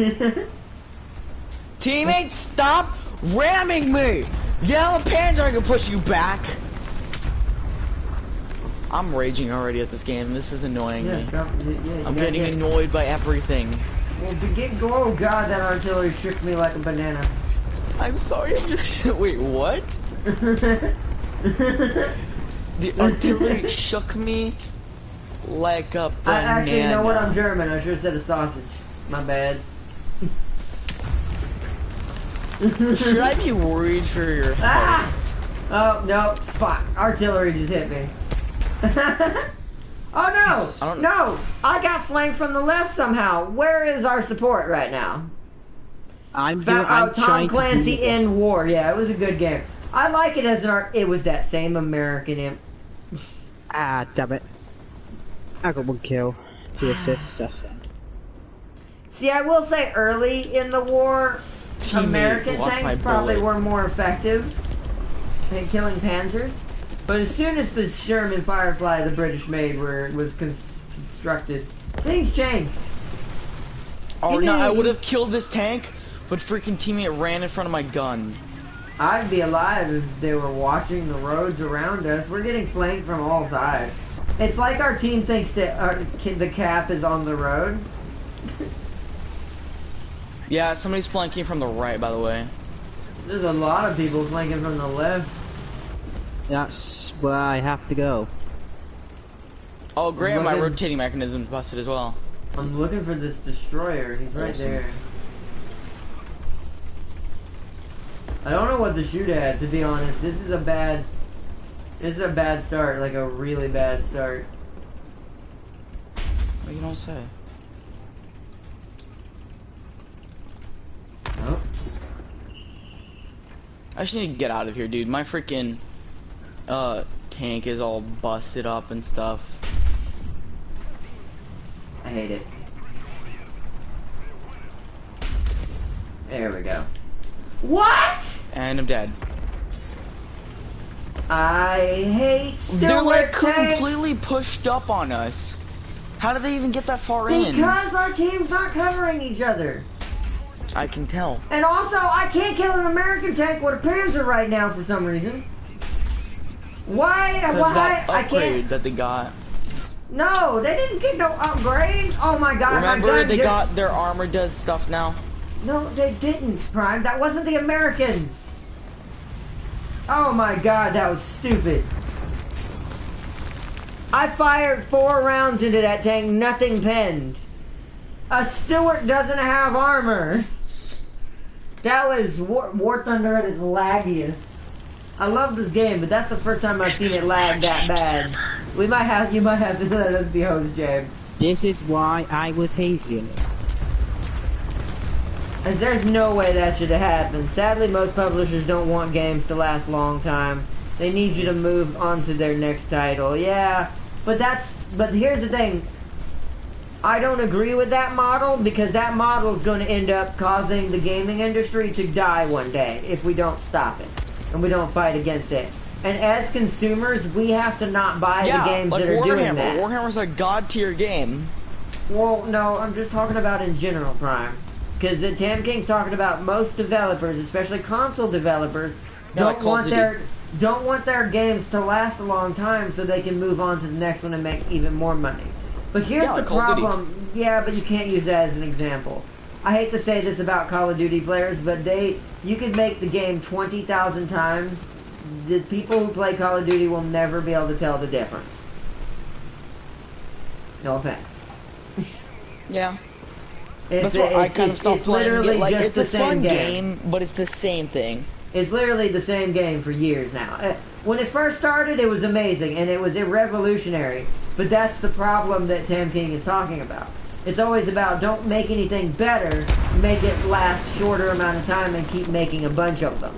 Teammates, stop ramming me! Yeah, the Panzer, I can push you back. I'm raging already at this game. This is annoying me. I'm getting annoyed by everything. Well, oh god, that artillery shook me like a banana. I'm sorry. Wait, what? The artillery shook me like a banana. Actually, you know what? I'm German. I should have said a sausage. My bad. Should I be worried for your health? Oh, no. Fuck. Artillery just hit me. Oh, no. No. I got flanked from the left somehow. Where is our support right now? I'm Tom Clancy in War. Yeah, it was a good game. I like it as it was that same American imp. Ah, damn it. I got 1 kill. 2 assists, that's it. See, I will say early in the war, American tanks probably were more effective at killing panzers. But as soon as the Sherman Firefly the British made was constructed, things changed. Oh no, I would have killed this tank, but freaking teammate ran in front of my gun. I'd be alive if they were watching the roads around us. We're getting flanked from all sides. It's like our team thinks that the cap is on the road. Yeah, somebody's flanking from the right, by the way. There's a lot of people flanking from the left. That's where I have to go. Oh great, my rotating mechanism's busted as well. I'm looking for this destroyer. He's right there. I don't know what to shoot at, to be honest. This is a bad start, like a really bad start. What you don't say? Oh. I just need to get out of here, dude. My freaking tank is all busted up and stuff. I hate it. There we go. What? And I'm dead. I hate Stewart They're like tanks. completely pushed up on us. How did they even get that far in? Because our team's not covering each other. I can tell. And also, I can't kill an American tank with a Panzer right now for some reason. Why? That I upgrade can't. that they got. No, they didn't get no upgrade. Oh my god, Remember, my gun they got their armor does stuff now. No, they didn't, Prime. That wasn't the Americans. Oh my god, that was stupid. I fired 4 rounds into that tank, nothing penned. A Stewart doesn't have armor. That was War Thunder at its laggiest. I love this game, but that's the first time I've seen it lag that bad. You might have to let us be host, James. This is why I was hazing. As there's no way that should have happened. Sadly, most publishers don't want games to last a long time. They need you to move on to their next title. Yeah, but here's the thing. I don't agree with that model because that model is going to end up causing the gaming industry to die one day if we don't stop it and we don't fight against it. And as consumers, we have to not buy the games that are doing that. Warhammer's a god tier game. Well, no, I'm just talking about in general, Prime. Because the Tam King's talking about most developers, especially console developers, don't want their games to last a long time so they can move on to the next one and make even more money. But here's the problem. Yeah, but you can't use that as an example. I hate to say this about Call of Duty players, but you could make the game 20,000 times. The people who play Call of Duty will never be able to tell the difference. No offense. Yeah. That's why I kind of stopped playing it. Like, it's a fun game, but it's the same thing. It's literally the same game for years now. When it first started, it was amazing, and it was revolutionary. But that's the problem that Tam King is talking about. It's always about don't make anything better, make it last shorter amount of time, and keep making a bunch of them.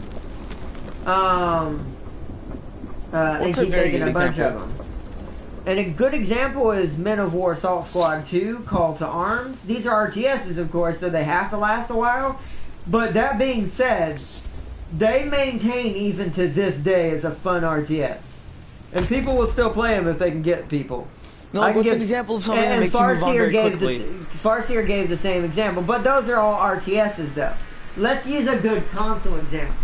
And keep making a bunch of them. And a good example is Men of War Assault Squad 2, Call to Arms. These are RTSs, of course, so they have to last a while. But that being said, they maintain even to this day as a fun RTS. And people will still play them if they can get people. No, what's an example of something that makes you move on very quickly? Farseer gave the same example, but those are all RTSs though. Let's use a good console example.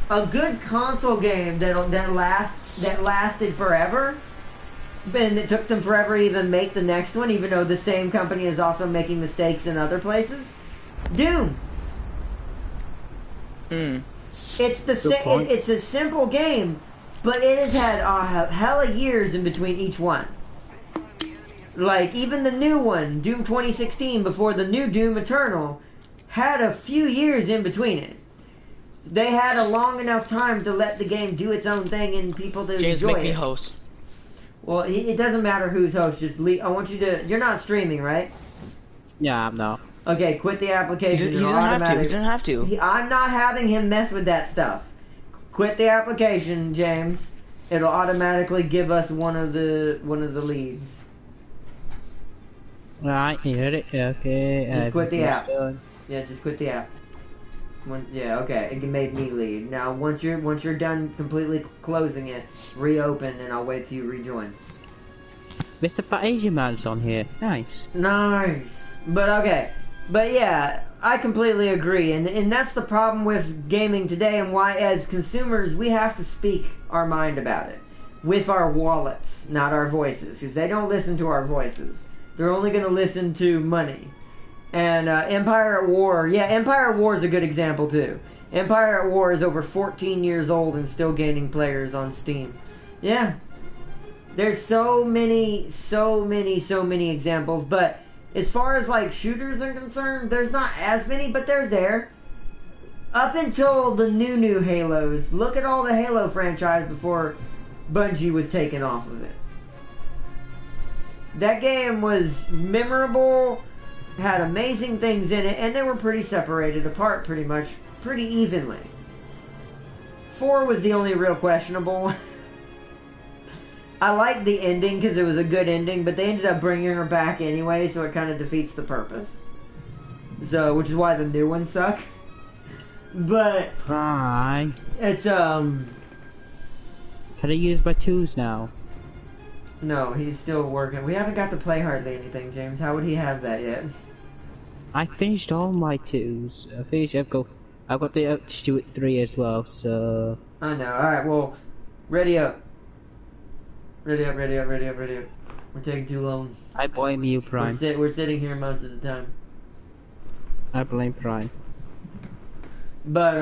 A good console game that lasted forever, and it took them forever to even make the next one, even though the same company is also making mistakes in other places. Doom. It's it's a simple game, but it has had a hella years in between each one. Like, even the new one, Doom 2016, before the new Doom Eternal, had a few years in between it. They had a long enough time to let the game do its own thing and people to James, enjoy make me it. host. Well, it doesn't matter who's host, just leave. I want you to... You're not streaming, right? Yeah, I'm not. Okay, quit the application. He doesn't have to. I'm not having him mess with that stuff. Quit the application, James. It'll automatically give us one of the leads. Right, you heard it. Okay. Just quit the app. Yeah, just quit the app. Yeah, okay. It made me leave. Now, once you're done completely closing it, reopen, and I'll wait till you rejoin. Mr. Fat Asian Man's on here. Nice. Nice. But okay. But yeah, I completely agree, and that's the problem with gaming today, and why, as consumers, we have to speak our mind about it with our wallets, not our voices, because they don't listen to our voices. They're only going to listen to money. And Empire at War, yeah, Empire at War is a good example too. Empire at War is over 14 years old and still gaining players on Steam. Yeah. There's so many examples, but as far as like shooters are concerned, there's not as many, but they're there. Up until the new Halos, look at all the Halo franchise before Bungie was taken off of it. That game was memorable, had amazing things in it, and they were pretty separated apart pretty evenly. 4 was the only real questionable one. I liked the ending because it was a good ending, but they ended up bringing her back anyway, so it kind of defeats the purpose. So, which is why the new ones suck. But Hi. It's Can I use my tools now? No, he's still working. We haven't got to play hardly anything, James. How would he have that yet? I finished all my twos. I've got the Stuart 3 as well, so I know. Alright, well, ready up. Ready up. We're taking too long. I blame you, Prime. We're sitting here most of the time. I blame Prime. But,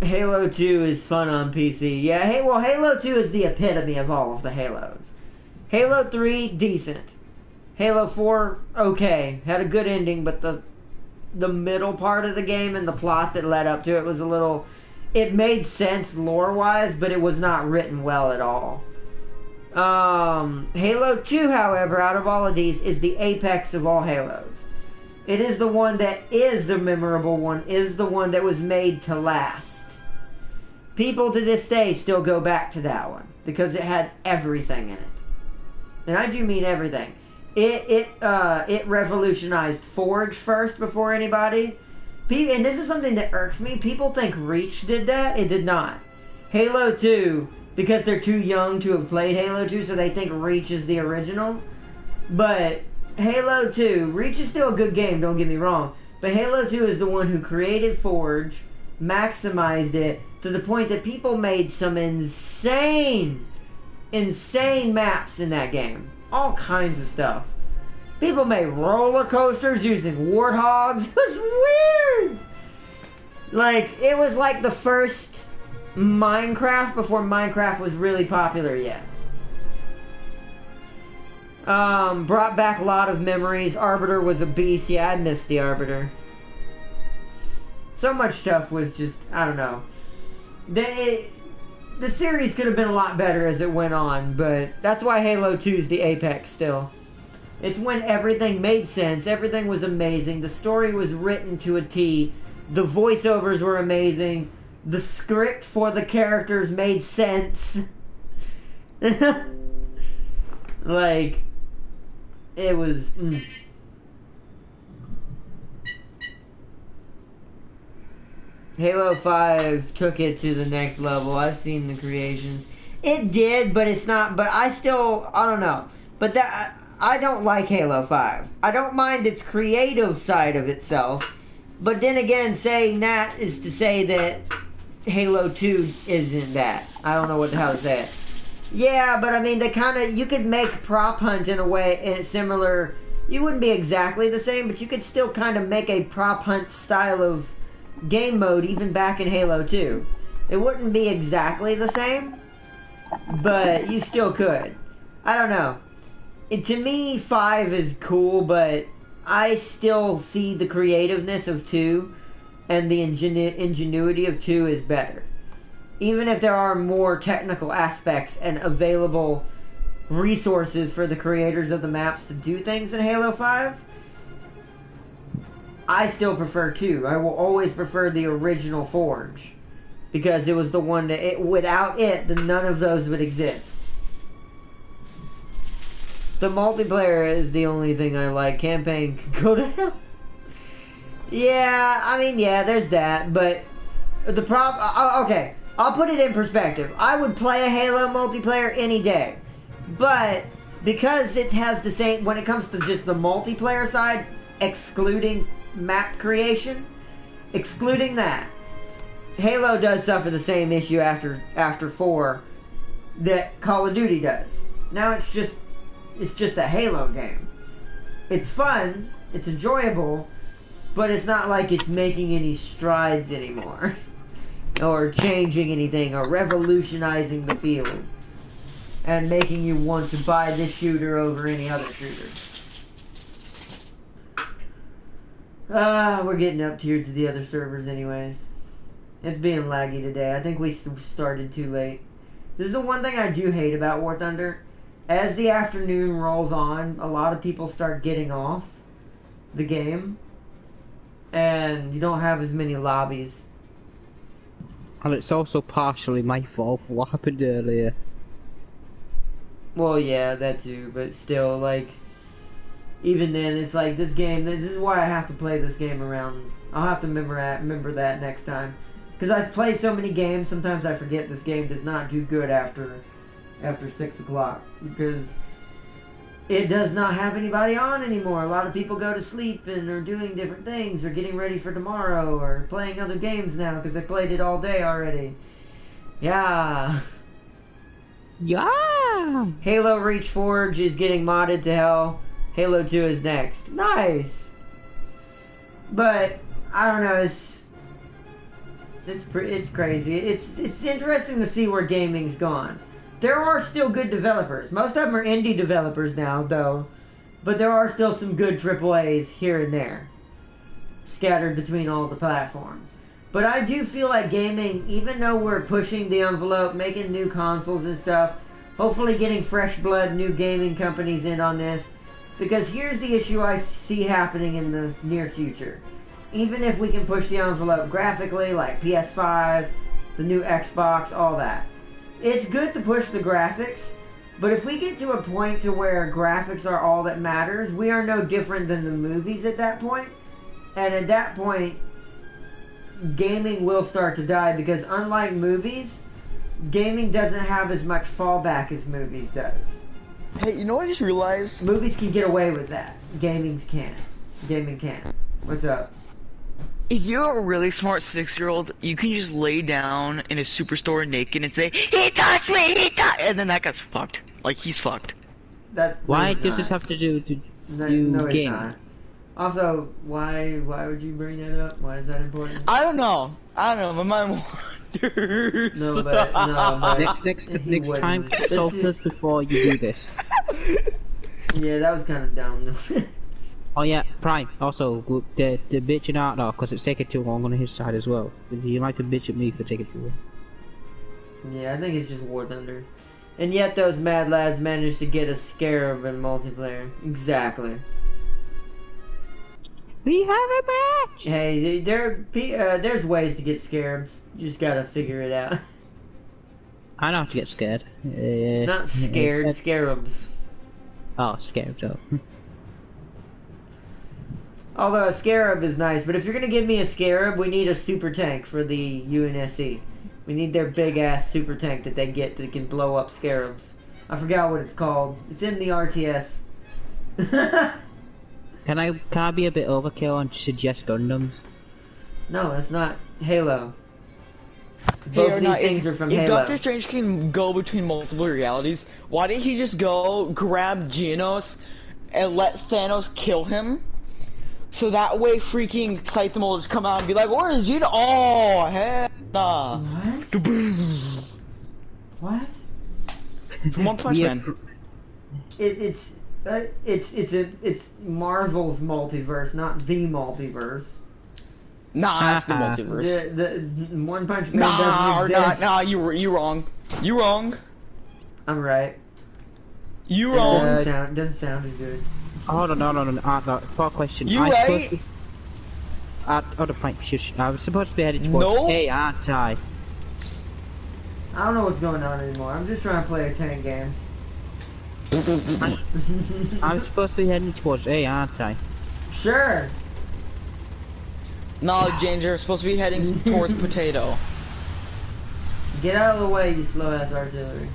Halo 2 is fun on PC. Yeah, Halo 2 is the epitome of all of the Halos. Halo 3, decent. Halo 4, okay. Had a good ending, but the middle part of the game and the plot that led up to it was a little... It made sense lore-wise, but it was not written well at all. Halo 2, however, out of all of these, is the apex of all Halos. It is the one that is the memorable one, is the one that was made to last. People to this day still go back to that one, because it had everything in it. And I do mean everything. It revolutionized Forge first before anybody. And this is something that irks me. People think Reach did that. It did not. Halo 2... because they're too young to have played Halo 2, so they think Reach is the original. But Halo 2, Reach is still a good game, don't get me wrong. But Halo 2 is the one who created Forge, maximized it, to the point that people made some insane maps in that game. All kinds of stuff. People made roller coasters using warthogs. It was weird! Like, it was like the first... Minecraft before Minecraft was really popular yet. Brought back a lot of memories. Arbiter was a beast. Yeah, I missed the Arbiter. So much stuff was just, I don't know. The series could have been a lot better as it went on, but that's why Halo 2 is the apex still. It's when everything made sense, everything was amazing, the story was written to a T, the voiceovers were amazing, the script for the characters made sense. Like, it was... Halo 5 took it to the next level. I've seen the creations. It did, but it's not... But I still... I don't know. But that... I don't like Halo 5. I don't mind its creative side of itself. But then again, saying that is to say that Halo 2 isn't that. I don't know what the hell to say it. Yeah, but I mean, they kind of... You could make Prop Hunt in a way... in similar... You wouldn't be exactly the same, but you could still kind of make a Prop Hunt style of game mode even back in Halo 2. It wouldn't be exactly the same, but you still could. I don't know. To me, 5 is cool, but I still see the creativeness of 2 and the ingenuity of 2 is better. Even if there are more technical aspects and available resources for the creators of the maps to do things in Halo 5, I still prefer 2. I will always prefer the original Forge, because it was the one that... without it, then none of those would exist. The multiplayer is the only thing I like. Campaign can go to hell. Yeah, I mean, yeah, there's that, but the problem... okay, I'll put it in perspective. I would play a Halo multiplayer any day, but because it has the same... when it comes to just the multiplayer side, excluding map creation, excluding that, Halo does suffer the same issue after 4 that Call of Duty does. Now it's just a Halo game. It's fun, it's enjoyable, but it's not like it's making any strides anymore. Or changing anything, or revolutionizing the field. And making you want to buy this shooter over any other shooter. We're getting up here to the other servers anyways. It's being laggy today. I think we started too late. This is the one thing I do hate about War Thunder. As the afternoon rolls on, a lot of people start getting off the game. And you don't have as many lobbies. And it's also partially my fault for what happened earlier. Well, yeah, that too. But still, like... even then, it's like, this game... this is why I have to play this game around... I'll have to remember that next time. Because I play so many games, sometimes I forget this game does not do good after 6 o'clock. Because it does not have anybody on anymore. A lot of people go to sleep and are doing different things, or getting ready for tomorrow, or playing other games now because they played it all day already. Yeah. Yeah! Halo Reach Forge is getting modded to hell. Halo 2 is next. Nice! But, I don't know, it's crazy. It's interesting to see where gaming's gone. There are still good developers. Most of them are indie developers now, though. But there are still some good AAAs here and there. Scattered between all the platforms. But I do feel like gaming, even though we're pushing the envelope, making new consoles and stuff, hopefully getting fresh blood, new gaming companies in on this. Because here's the issue I see happening in the near future. Even if we can push the envelope graphically, like PS5, the new Xbox, all that. It's good to push the graphics, but if we get to a point to where graphics are all that matters, we are no different than the movies at that point. And at that point, gaming will start to die, because unlike movies, gaming doesn't have as much fallback as movies does. Hey, you know what I just realized? Movies can get away with that. Gaming can't. Gaming can't. What's up? If you're a really smart 6-year-old, you can just lay down in a superstore naked and say, "He touched me! He touched!" And then that guy's fucked. Like, he's fucked. Why does this have to do game? Not. Also, why would you bring that up? Why is that important? I don't know. My mind wanders. No, but next time, consult us before you do this. Yeah, that was kind of dumb. Oh yeah, Prime. Also, the bitching out though, because it's taking too long on his side as well. You like to bitch at me for taking too long. Yeah, I think it's just War Thunder. And yet those mad lads managed to get a Scarab in multiplayer. Exactly. We have a match! Hey, there's ways to get Scarabs. You just gotta figure it out. I know how to get scared. Not scared, Scarabs. Oh, scared, oh. Although a Scarab is nice, but if you're gonna give me a Scarab, we need a super tank for the UNSC. We need their big ass super tank that they get that can blow up Scarabs. I forgot what it's called. It's in the RTS. Can I be a bit overkill and suggest Gundams? No, that's not Halo. Hey, Both of these things are from Halo. If Doctor Strange can go between multiple realities, why didn't he just go grab Genos and let Thanos kill him? So that way freaking Scythe will just come out and be like, "Where is Gino?" Oh, hell nah. What? From One Punch Man. It's Marvel's multiverse, not the multiverse. Nah, it's the multiverse. The One Punch Man doesn't exist. Nah, you wrong. You wrong. I'm right. You wrong. It doesn't sound as good. Hold on, no. For a question. You right? The point. I was supposed to be headed towards A, aren't I? I don't know what's going on anymore. I'm just trying to play a tank game. I'm supposed to be heading towards A, aren't I? Sure. No, James, you're supposed to be heading towards potato. Get out of the way, you slow ass artillery.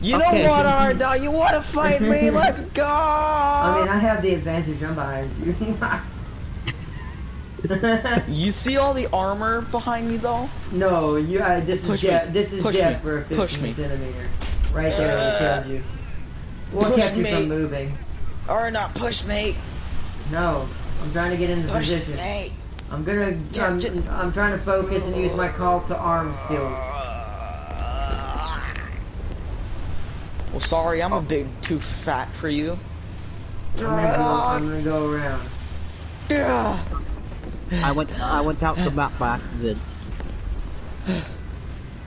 You know what, Arda? You want to fight me? Let's go! I mean, I have the advantage. I'm behind you. You see all the armor behind me, though? No, you. This is death. This is death for a 15 Push me. centimeter. Right there, it killed you. What kept you from moving? Or not push me. No, I'm trying to get into Push position. me. I'm trying to focus and use my call to arms skills. Well, sorry, I'm a big too fat for you. I'm gonna go around. I went out the map by accident.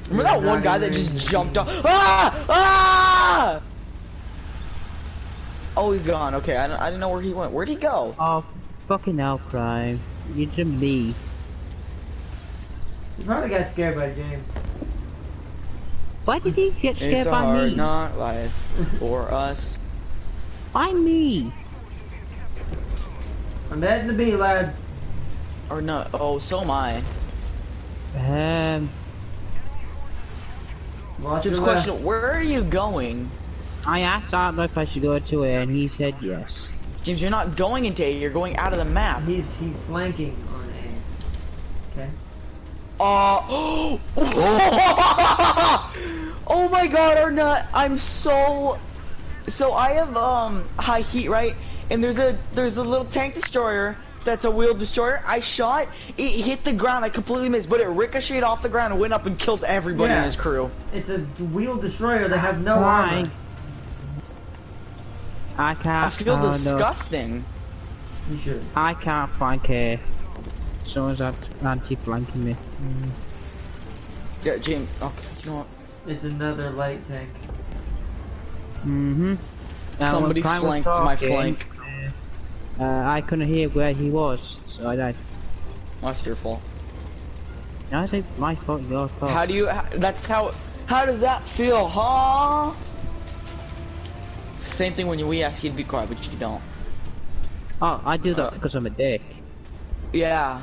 Remember that one guy that just jumped up? Ah! Ah! Oh, he's gone. Okay, I didn't know where he went. Where'd he go? Oh, fucking hell, Prime. You did me. You probably got scared by James. Why did he get scared by me? It's a hard knock life for us. Why me? I'm heading to B, lads. Or no? Oh, so am I. Watch Jim's your question: left. where are you going? I asked Arthur if I should go to A, and he said yes. James, you're not going into A. You're going out of the map. He's flanking on A. Okay. Oh my God, Arnett! I'm so I have high heat, right? And there's a little tank destroyer that's a wheeled destroyer. I shot, it hit the ground, I completely missed, but it ricocheted off the ground and went up and killed everybody in his crew. It's a wheeled destroyer that have no armor. I can't. I feel disgusting. You should. I can't flank A. Someone's anti-flanking me. Yeah, James. Okay, you know what? It's another light tank. Somebody flanked my flank. I couldn't hear where he was, so I died. That's your fault. No, it's not my fault, your fault. How does that feel, huh? Same thing when we ask you to be quiet, but you don't. Oh, I do that because I'm a dick. Yeah,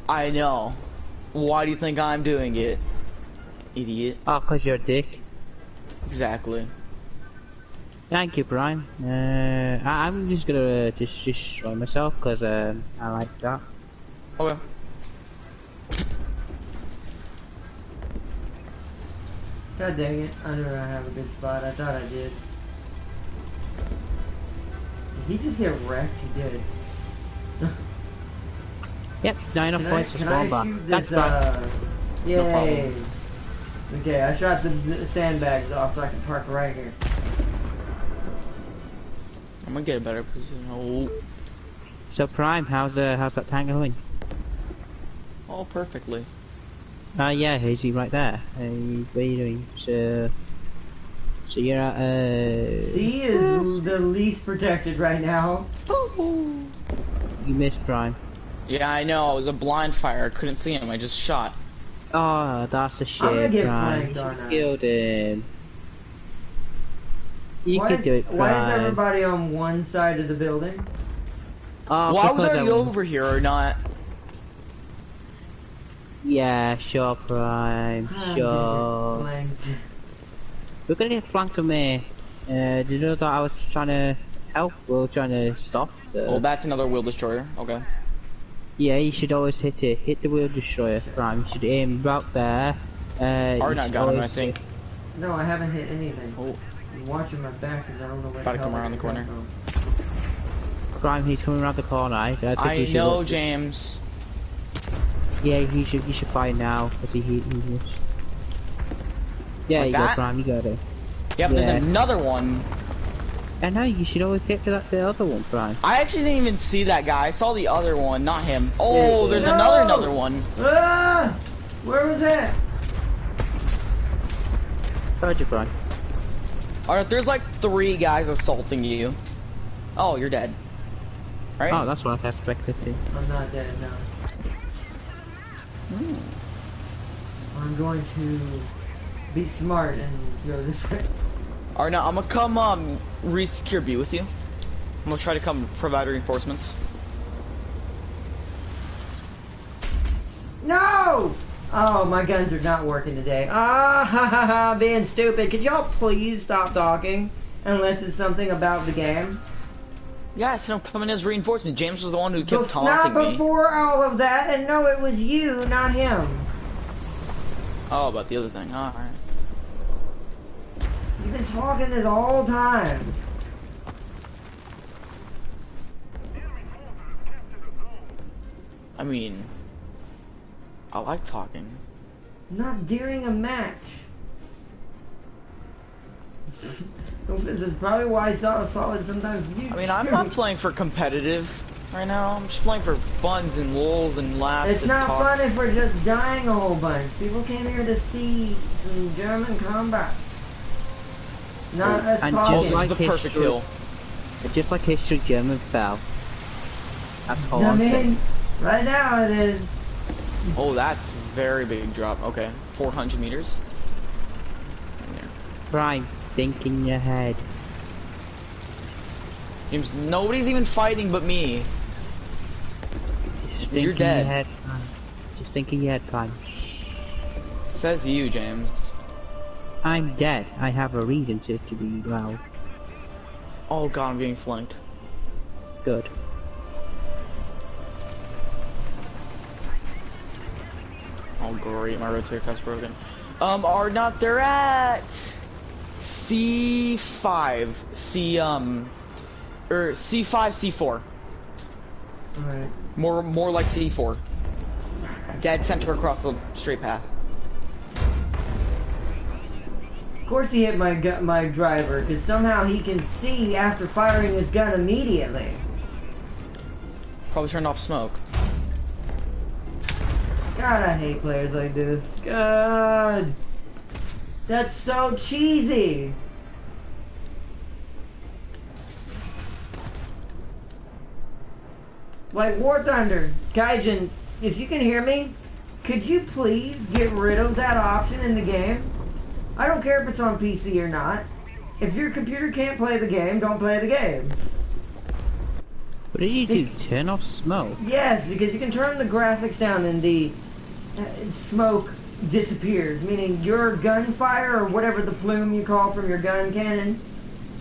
I know. Why do you think I'm doing it, idiot? Oh, because you're a dick. Exactly. Thank you, Brian. I'm just gonna just destroy myself because I like that. Okay. God dang it! I don't have a good spot. I thought I did. Did he just get wrecked? He did. Yep, 9 points to spawn back. That's yay! No, okay, I shot the sandbags off so I can park right here. I'm gonna get a better position. Oh. So Prime, how's that tank going? Oh, perfectly. Yeah, Hazy, right there. Hey, what are you doing? So you're at C is the least protected right now. You missed Prime. Yeah, I know. It was a blind fire. I couldn't see him. I just shot. Oh, that's a shame. I'm gonna get Prime. flanked on that. Killed him. You Why could do it, Prime. Why is everybody on one side of the building? Oh, Well, I was already over here or not. Yeah, sure, Prime. Sure. We're gonna get flanked on me. Did you know that I was trying to help? We were trying to stop. So. Oh, that's another wheel destroyer. Okay. Yeah, you should always hit it. Hit the wheel destroyer, Prime. You should aim about there. Arnott got him, I think. No, I haven't hit anything. Oh. I'm watching my back because I don't know where About to the come hell around the corner. Prime, he's coming around the corner. I know, James. Yeah, you should fire now because he missed. Yeah, Like you that? go, Prime. You got it. Yep, Yeah. there's another one. I know. You should always get to the other one, Prime. I actually didn't even see that guy. I saw the other one, not him. Oh, there's another one. Ah! Where was that? Told you, Prime. Alright, there's like 3 guys assaulting you. Oh, you're dead. Right? Oh, that's what I expected to. I'm not dead, no. I'm going to be smart and go this way. Alright, now I'm gonna come re-secure B with you. I'm gonna try to come provide reinforcements. No! Oh, my guns are not working today. Ah, ha ha ha, being stupid. Could y'all please stop talking? Unless it's something about the game. Yeah, I said I'm coming as reinforcement. James was the one who kept taunting me. Not before all of that, and no, it was you, not him. Oh, about the other thing. Alright. You've been talking this whole time. I mean, I like talking. Not during a match. This is probably why Solid sometimes mutes. I mean, I'm not playing for competitive right now. I'm just playing for funs and lulz and laughs. It's not fun if we're just dying a whole bunch. People came here to see some German combat. Not us talking. This is the perfect hill. Just like history, German fell. That's all I'm saying. Right now it is. Oh, that's very big drop. Okay, 400 meters. Prime, think in your head. James, nobody's even fighting but me. You're dead. Just think in your head, Prime. Says you, James. I'm dead. I have a reason to be loud. Oh god, I'm getting flanked. Good. Oh great, my rotator cuff's broken. Are not they're at C5, or C5, C4. Alright. More like C4. Dead center across the straight path. Of course he hit my driver, because somehow he can see after firing his gun immediately. Probably turned off smoke. God, I hate players like this. God. That's so cheesy. Like War Thunder, Gaijin, if you can hear me, could you please get rid of that option in the game? I don't care if it's on PC or not. If your computer can't play the game, don't play the game. What do you do? Turn off smoke? Yes, because you can turn the graphics down and the smoke disappears, meaning your gunfire or whatever the plume you call from your gun cannon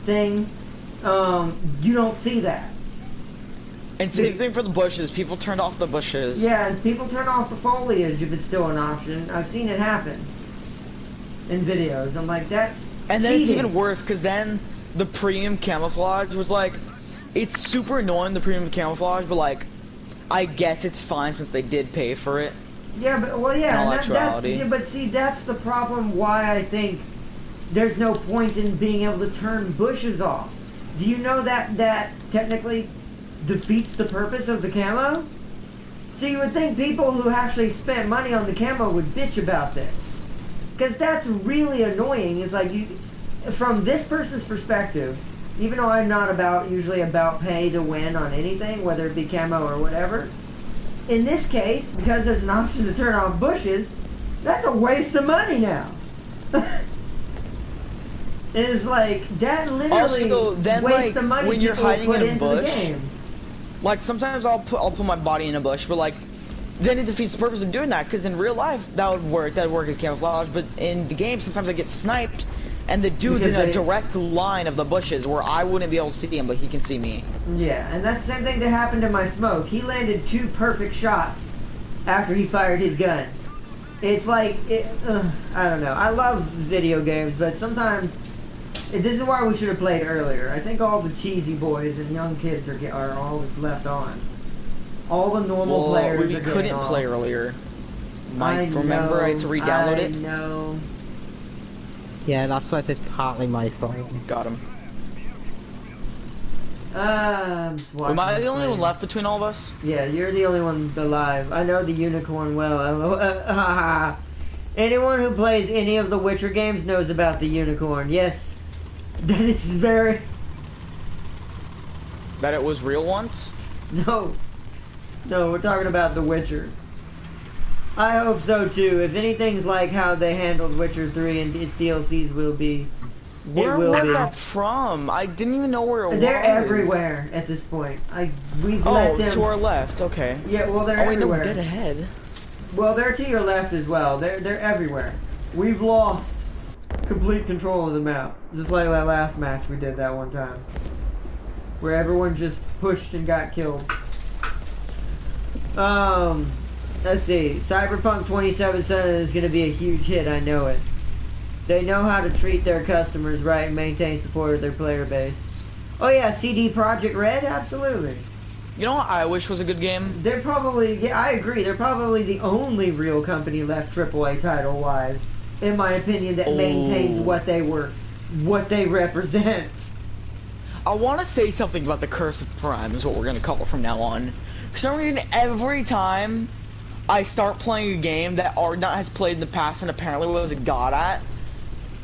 thing, you don't see that. And same thing for the bushes. People turned off the bushes. Yeah, and people turn off the foliage if it's still an option. I've seen it happen in videos. I'm like, that's And then cheating. it's even worse, because then the premium camouflage was like, it's super annoying, the premium camouflage, but like, I guess it's fine since they did pay for it. Yeah, but well, yeah, actuality. but see, that's the problem. Why I think there's no point in being able to turn bushes off. Do you know that technically defeats the purpose of the camo? So you would think people who actually spent money on the camo would bitch about this, because that's really annoying. It's like from this person's perspective, even though I'm not usually about pay to win on anything, whether it be camo or whatever. In this case, because there's an option to turn off bushes, that's a waste of money now. It's like, that literally Also, then, wastes like, the money when you're people hiding put in a into bush, the game. Like, sometimes I'll put my body in a bush, but like, then it defeats the purpose of doing that, because in real life, that would work as camouflage, but in the game, sometimes I get sniped, and the dude's in a direct line of the bushes, where I wouldn't be able to see him, but he can see me. Yeah, and that's the same thing that happened to my smoke. He landed 2 perfect shots after he fired his gun. It's like, I don't know. I love video games, but sometimes, this is why we should have played earlier. I think all the cheesy boys and young kids are all that's left on. All the normal players are getting couldn't off. play earlier. Remember, I had to re-download it? I know. Yeah, that's why it's partly my fault. Got him. I'm just watching. Am I the only one left between all of us? Yeah, you're the only one alive. I know the unicorn well. Anyone who plays any of the Witcher games knows about the unicorn. Yes. That it's very... That it was real once? No. No, we're talking about the Witcher. I hope so too. If anything's like how they handled Witcher 3 and its DLCs will be, Where was that from? I didn't even know where it was. They're everywhere at this point. We've let them... to our left, okay. Yeah, well, they're everywhere. Oh, wait, no, dead ahead. Well, they're to your left as well. They're everywhere. We've lost complete control of the map. Just like that last match we did that one time. Where everyone just pushed and got killed. Let's see. Cyberpunk 2077 is going to be a huge hit, I know it. They know how to treat their customers right and maintain support of their player base. Oh yeah, CD Projekt Red? Absolutely. You know what I wish was a good game? They're probably, yeah, I agree, they're probably the only real company left AAA title-wise, in my opinion, that maintains what they represent. I want to say something about the Curse of Prime, is what we're going to call it from now on. For some reason, every time I start playing a game that Ardnot has played in the past and apparently was a god at,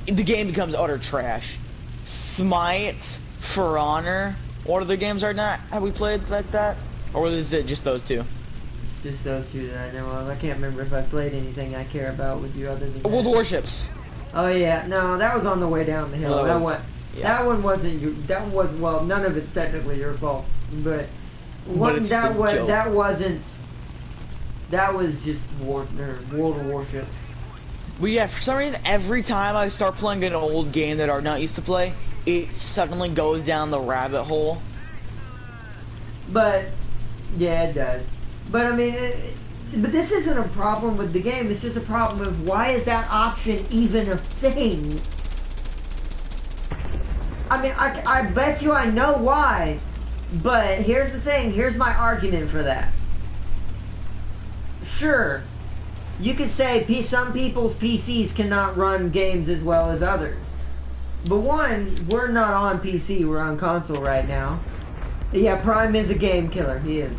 the game becomes utter trash. Smite, For Honor, what other games Ardnot have we played like that? Or is it just those two? It's just those two that I know of. I can't remember if I played anything I care about with you other than World Warships. Oh yeah, no, that was on the way down the hill. Well, that one wasn't well, none of it's technically your fault, but that was just World of Warships. But yeah, for some reason, every time I start playing an old game that Ardnot used to play, it suddenly goes down the rabbit hole. But yeah, it does. But I mean, but this isn't a problem with the game. It's just a problem of why is that option even a thing? I mean, I bet you I know why. But here's the thing. Here's my argument for that. Sure, you could say some people's PCs cannot run games as well as others. But one, we're not on PC. We're on console right now. Yeah, Prime is a game killer. He is.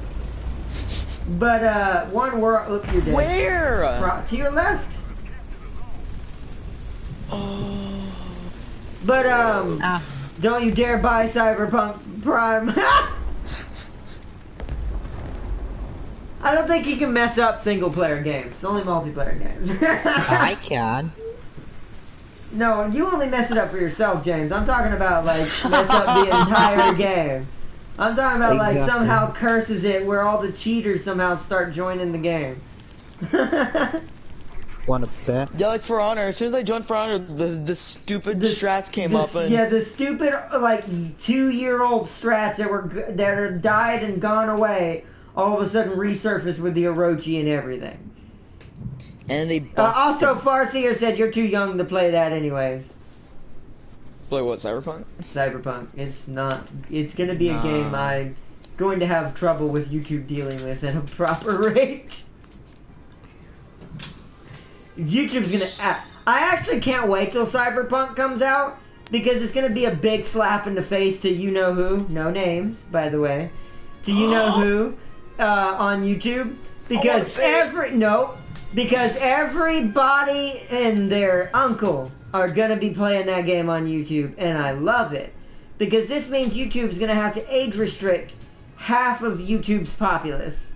But one, you're dead. Where? To your left. Oh. But don't you dare buy Cyberpunk Prime. I don't think you can mess up single-player games. It's only multiplayer games. I can. No, you only mess it up for yourself, James. I'm talking about, like, mess up the entire game. I'm talking about, like, somehow curses it where all the cheaters somehow start joining the game. Wanna bet? Yeah, like For Honor. As soon as I joined For Honor, the stupid strats came up. And... Yeah, the stupid, like, 2-year-old strats that are died and gone away all of a sudden resurface with the Orochi and everything. And they also, Farseer said you're too young to play that anyways. Play what, Cyberpunk? Cyberpunk. It's not... It's gonna be a game I'm going to have trouble with YouTube dealing with at a proper rate. YouTube's gonna... I actually can't wait till Cyberpunk comes out, because it's gonna be a big slap in the face to you-know-who. No names, by the way. To you-know-who. On YouTube, because because everybody and their uncle are gonna be playing that game on YouTube, and I love it, because this means YouTube's gonna have to age restrict half of YouTube's populace.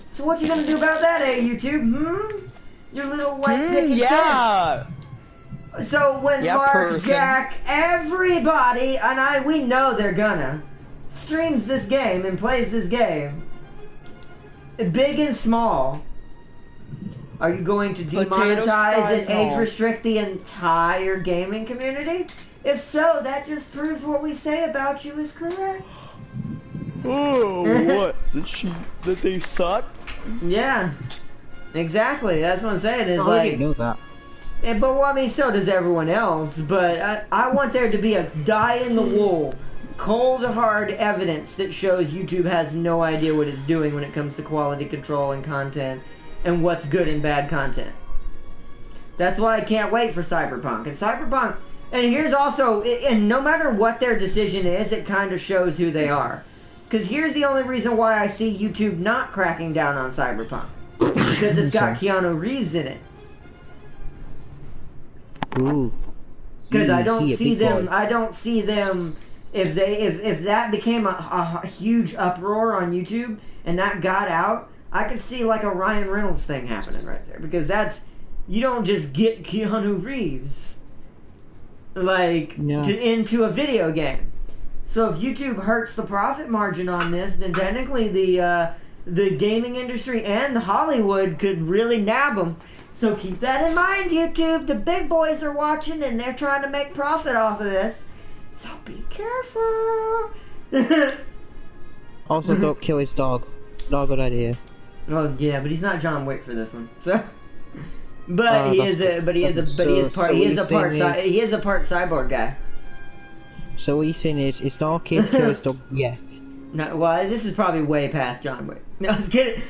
So what you gonna do about that, YouTube? Your little white picket fence. So when Mark, Jack, everybody, and we know they're gonna streams this game and plays this game. Big and small. Are you going to demonetize and age restrict the entire gaming community? If so, that just proves what we say about you is correct. Oh, what? That they suck? Yeah. Exactly. That's what I'm saying. It's I didn't know that. But well, I mean, so does everyone else. But I want there to be a die-in-the-wool, cold hard evidence that shows YouTube has no idea what it's doing when it comes to quality control and content and what's good and bad content. That's why I can't wait for Cyberpunk. And here's also, and no matter what their decision is, it kind of shows who they are. Because here's the only reason why I see YouTube not cracking down on Cyberpunk. Because it's got Keanu Reeves in it. Ooh. Because I don't see them if that became a huge uproar on YouTube and that got out, I could see like a Ryan Reynolds thing happening right there, because you don't just get Keanu Reeves. into a video game. So if YouTube hurts the profit margin on this, then technically the gaming industry and Hollywood could really nab them. So keep that in mind, YouTube. The big boys are watching and they're trying to make profit off of this. So be careful. Also, don't kill his dog. Not a good idea. Oh yeah, but he's not John Wick for this one. So, but he is a part cyborg guy. So what you're saying is, it's not okay to kill his dog yet. No, well, this is probably way past John Wick. No, I was kidding.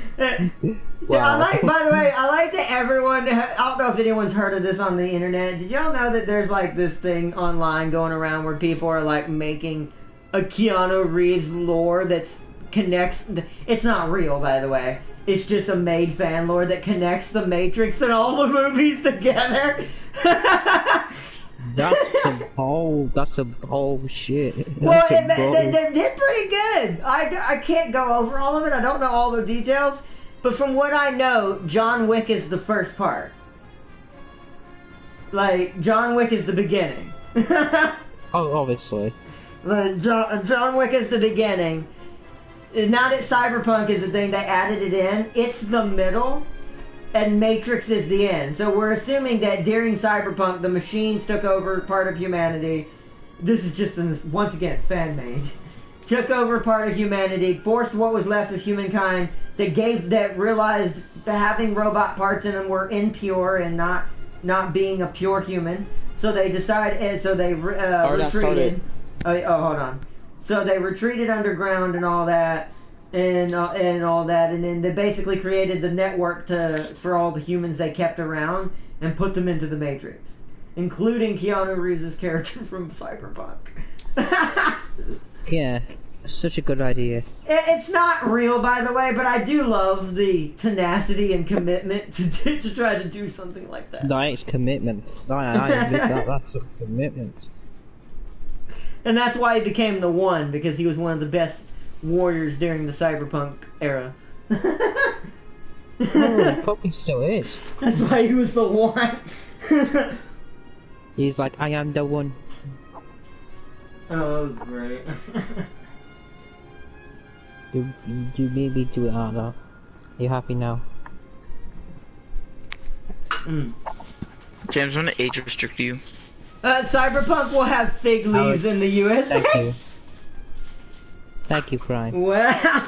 Wow. By the way, I like that everyone, I don't know if anyone's heard of this on the internet. Did y'all know that there's like this thing online going around where people are like making a Keanu Reeves lore that's connects, it's not real, by the way. It's just a made fan lore that connects the Matrix and all the movies together. That's some whole shit. Well, they did pretty good. I can't go over all of it. I don't know all the details. But from what I know, John Wick is the first part. Like, John Wick is the beginning. Oh, obviously. John Wick is the beginning. Now that Cyberpunk is the thing, they added it in. It's the middle. And Matrix is the end. So we're assuming that during Cyberpunk, the machines took over part of humanity. This is just, once again, fan-made. Took over part of humanity, forced what was left of humankind, that realized that having robot parts in them were impure and not being a pure human. So they decided, retreated. Oh, hold on. So they retreated underground and all that. And then they basically created the network for all the humans they kept around and put them into the Matrix, including Keanu Reeves' character from Cyberpunk. Yeah, such a good idea. It's not real, by the way, but I do love the tenacity and commitment to try to do something like that. No, it's commitment. No, I admit that. That's a commitment. And that's why he became the One, because he was one of the best warriors during the Cyberpunk era. Oh, he probably still is. That's why he was the One. He's like, I am the one. Oh, great. You made me do it, Arno. You happy now? James, I'm gonna age restrict you. Cyberpunk will have fig leaves in the US. Thank you. Thank you, Brian. Well,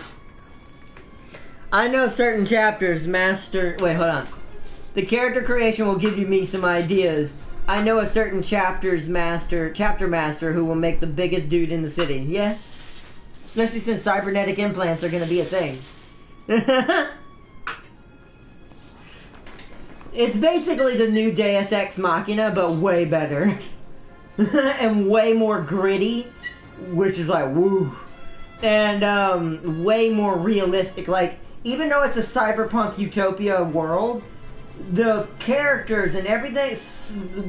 I know certain chapters master. Wait, hold on. The character creation will give me some ideas. I know a certain chapter master who will make the biggest dude in the city. Yeah, especially since cybernetic implants are going to be a thing. It's basically the new Deus Ex Machina, but way better and way more gritty, which is like woo. And way more realistic. Like, even though it's a cyberpunk utopia world, the characters and everything,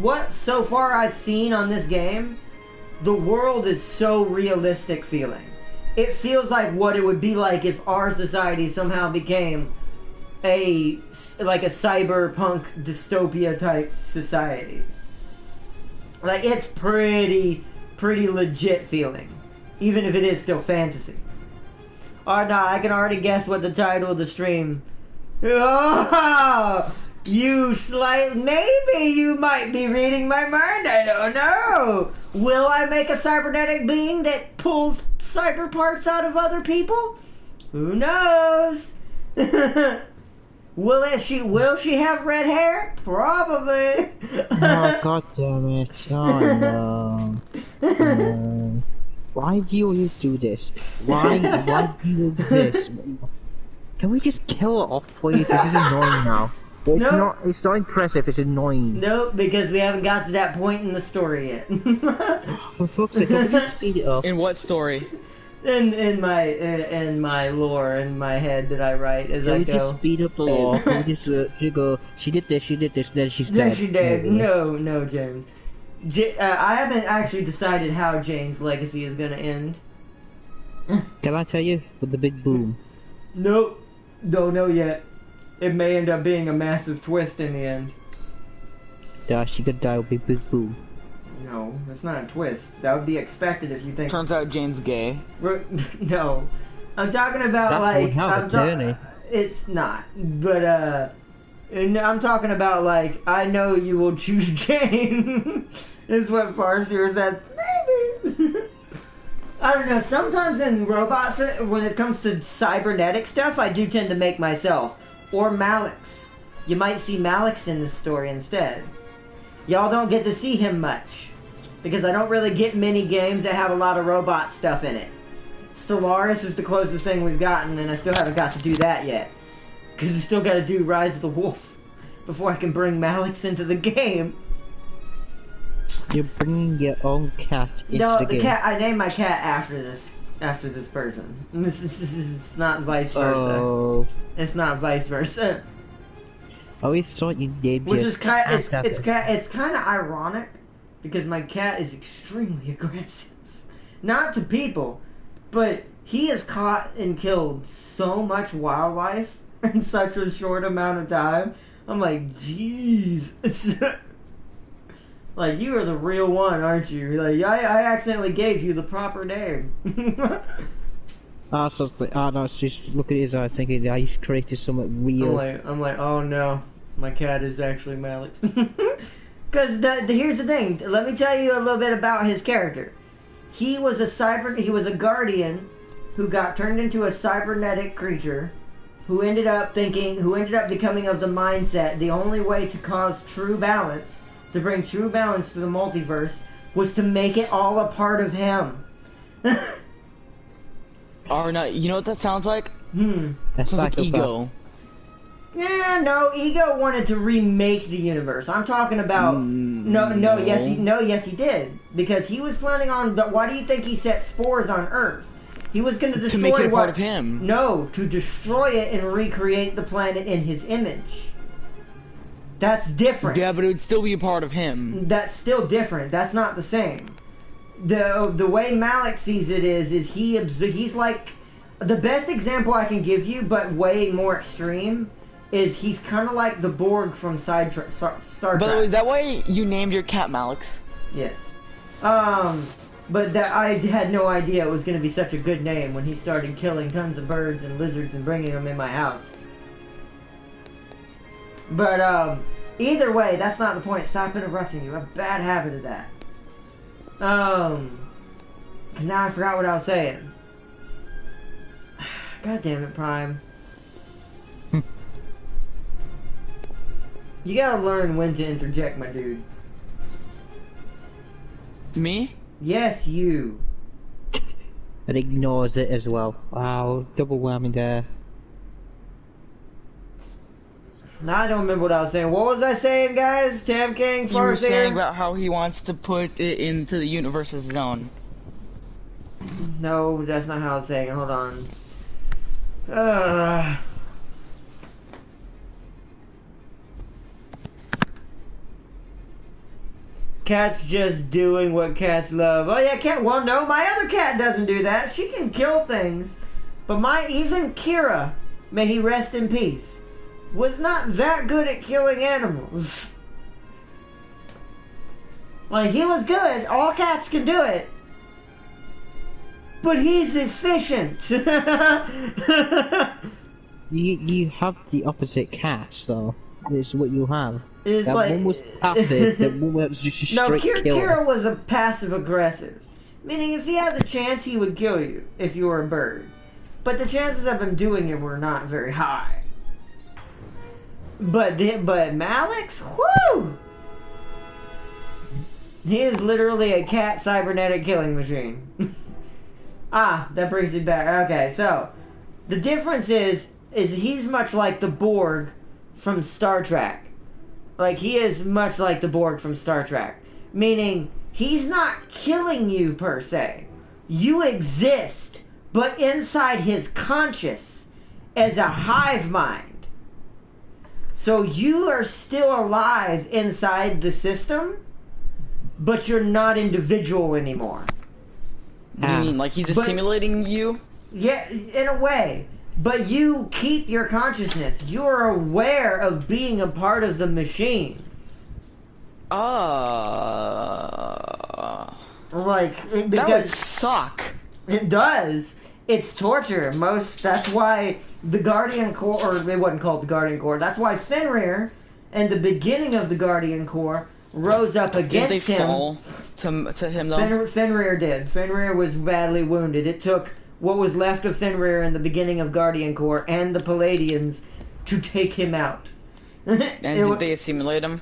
what so far I've seen on this game, the world is so realistic feeling. It feels like what it would be like if our society somehow became a cyberpunk dystopia type society. Like, it's pretty legit feeling. Even if it is still fantasy. Oh no, I can already guess what the title of the stream. Oh, maybe you might be reading my mind, I don't know. Will I make a cybernetic being that pulls cyber parts out of other people? Who knows? Will she have red hair? Probably. Oh, god damn it. Oh no. Why do you always do this? Why do you do this? Can we just kill it off, please? This is annoying now. It's not impressive, it's annoying. No, because we haven't got to that point in the story yet. For fuck's sake, can we just speed it up? In what story? In my lore in my head that I write as I go. Just speed up the lore. Can we just go, she did this, then she's dead. Then she dead. No, James. I haven't actually decided how Jane's legacy is gonna end. Can I tell you? With the big boom. Nope. Don't know yet. It may end up being a massive twist in the end. Yeah, she could die with a big boom. No, that's not a twist. That would be expected if you think. Turns out Jane's gay. No, I'm talking about That's it's not, but and I'm talking about like I know you will choose Jane. Is what Farseer said. Maybe. I don't know. Sometimes in robots, when it comes to cybernetic stuff, I do tend to make myself or Malix. You might see Malix in this story instead. Y'all don't get to see him much because I don't really get many games that have a lot of robot stuff in it. Stellaris is the closest thing we've gotten, and I still haven't got to do that yet. Because we still got to do Rise of the Wolf before I can bring Malix into the game. You bring your own cat into the game. Cat. I named my cat after this person. This is not vice versa. It's not vice versa. I always thought you named Which is it's kind of ironic because my cat is extremely aggressive. Not to people, but he has caught and killed so much wildlife in such a short amount of time. I'm like, jeez. Like, you are the real one, aren't you? Like, I accidentally gave you the proper name. No, it's just look at his eyes thinking that he's created something real. I'm like, oh no, my cat is actually Malix. Because here's the thing. Let me tell you a little bit about his character. He was a guardian who got turned into a cybernetic creature who ended up becoming of the mindset the only way to cause true balance, to bring true balance to the multiverse, was to make it all a part of him. Or not, you know what that sounds like? That's like Ego. Yeah, no, Ego wanted to remake the universe. I'm talking about yes he did, because he was planning on. Why do you think he set spores on Earth? He was going to destroy to make it a part of him. No, to destroy it and recreate the planet in his image. That's different. Yeah, but it would still be a part of him. That's still different. That's not the same. The way Malix sees it is he's like, the best example I can give you, but way more extreme, is he's kind of like the Borg from Star Trek. By the way, is that why you named your cat Malix? Yes. But I had no idea it was going to be such a good name when he started killing tons of birds and lizards and bringing them in my house. But either way, that's not the point. Stop interrupting. You have a bad habit of that. 'Cause now I forgot what I was saying. God damn it, Prime. You gotta learn when to interject, my dude. Me? Yes, you. And ignores it as well. Wow, double whammy there. Now I don't remember what I was saying. What was I saying, guys? Tam King, Farseer? You were saying about how he wants to put it into the universe's zone. No, that's not how I was saying it. Hold on. Cat's just doing what cats love. Oh yeah, cat. Well, no, my other cat doesn't do that. She can kill things, but even Kira, may he rest in peace, was not that good at killing animals. Like, he was good. All cats can do it. But he's efficient. You have the opposite cats, though. It's what you have. It's that like, one was passive, that one was just a straight kill. Kira was a passive aggressive. Meaning, if he had the chance, he would kill you if you were a bird. But the chances of him doing it were not very high. But Malix, whoo! He is literally a cat cybernetic killing machine. That brings me back. Okay, so the difference is he's much like the Borg from Star Trek. Like, he is much like the Borg from Star Trek. Meaning, he's not killing you per se. You exist, but inside his conscious as a hive mind. So you are still alive inside the system, but you're not individual anymore. You mean like he's assimilating you? Yeah, in a way. But you keep your consciousness. You are aware of being a part of the machine. I Like, that would suck. It does. It's torture. That's why the Guardian Corps, or it wasn't called the Guardian Corps, that's why Fenrir, and the beginning of the Guardian Corps, rose up against him. Did they fall to him, though? Fenrir did. Fenrir was badly wounded. It took what was left of Fenrir in the beginning of Guardian Corps and the Palladians to take him out. And did they assimilate him?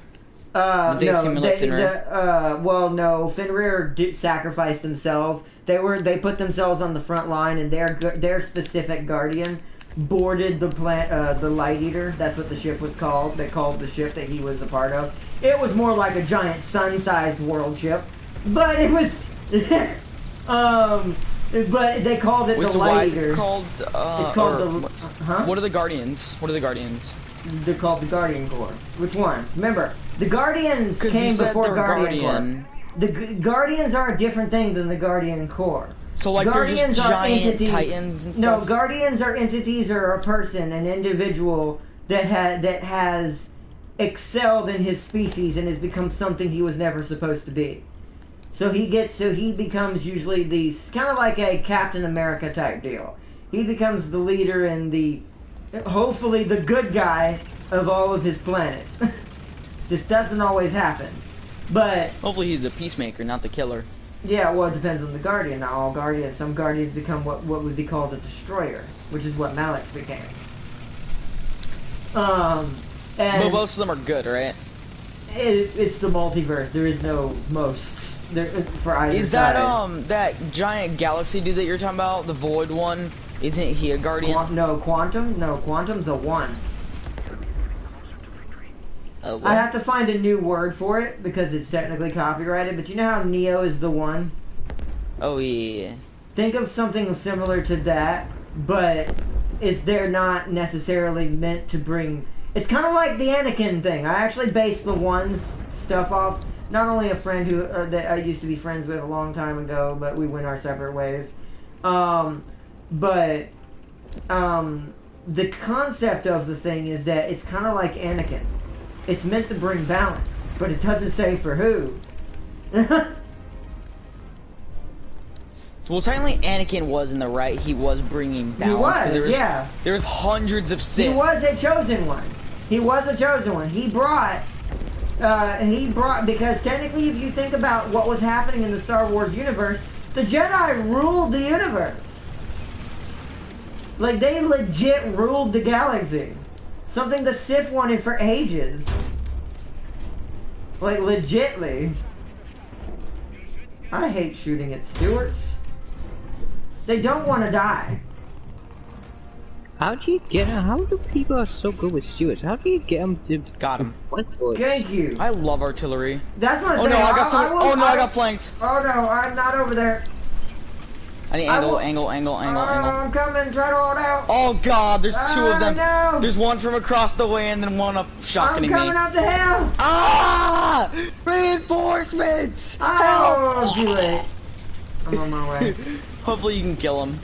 Did they assimilate Fenrir? Well, no. Fenrir sacrificed themselves. They put themselves on the front line, and their specific guardian boarded the Light Eater. That's what the ship was called. They called the ship that he was a part of. It was more like a giant sun-sized world ship, but it was. But they called it the Light Eater. It's called. It's called the. Huh? What are the Guardians? What are the Guardians? They're called the Guardian Corps. Which ones? Remember, the Guardians came before Guardian Corps. The Guardians are a different thing than the Guardian Corps. So, like, Guardians they're just giant titans and stuff? No, Guardians are entities or a person, an individual that has excelled in his species and has become something he was never supposed to be. So he becomes usually kind of like a Captain America type deal. He becomes the leader and hopefully the good guy of all of his planets. This doesn't always happen, but hopefully he's the peacemaker, not the killer. Yeah, well, it depends on the Guardian. Not all Guardians. Some Guardians become what would be called a destroyer, which is what Malek's became. But most of them are good, right? It's the multiverse. There is no most. For either is that side. That giant galaxy dude that you're talking about, the Void one? Isn't he a Guardian? No, Quantum. No, Quantum's a one. I have to find a new word for it because it's technically copyrighted. But you know how Neo is the one? Oh yeah. Think of something similar to that, but they're not necessarily meant to bring. It's kind of like the Anakin thing. I actually based the one's stuff off. Not only a friend that I used to be friends with a long time ago, but we went our separate ways. The concept of the thing is that it's kind of like Anakin. It's meant to bring balance, but it doesn't say for who. Well, technically, Anakin was in the right. He was bringing balance. He was, There was hundreds of Sith. He was a chosen one. He was a chosen one. He brought, because technically if you think about what was happening in the Star Wars universe, the Jedi ruled the universe. Like, they legit ruled the galaxy. Something the Sith wanted for ages. Like, legitly. I hate shooting at Stewards. They don't want to die. How do people are so good with Stewards? How do you get them to... Got him. Thank you. I love artillery. That's what I'm saying. No, I got flanked. Oh no, I'm not over there. I need angle. I'm coming, try to hold out. Oh god, there's two of them. No. There's one from across the way and then one up shotgunning me. I'm coming up the hill. Ah! Reinforcements! Help! Too late. I'm on my way. Hopefully you can kill him.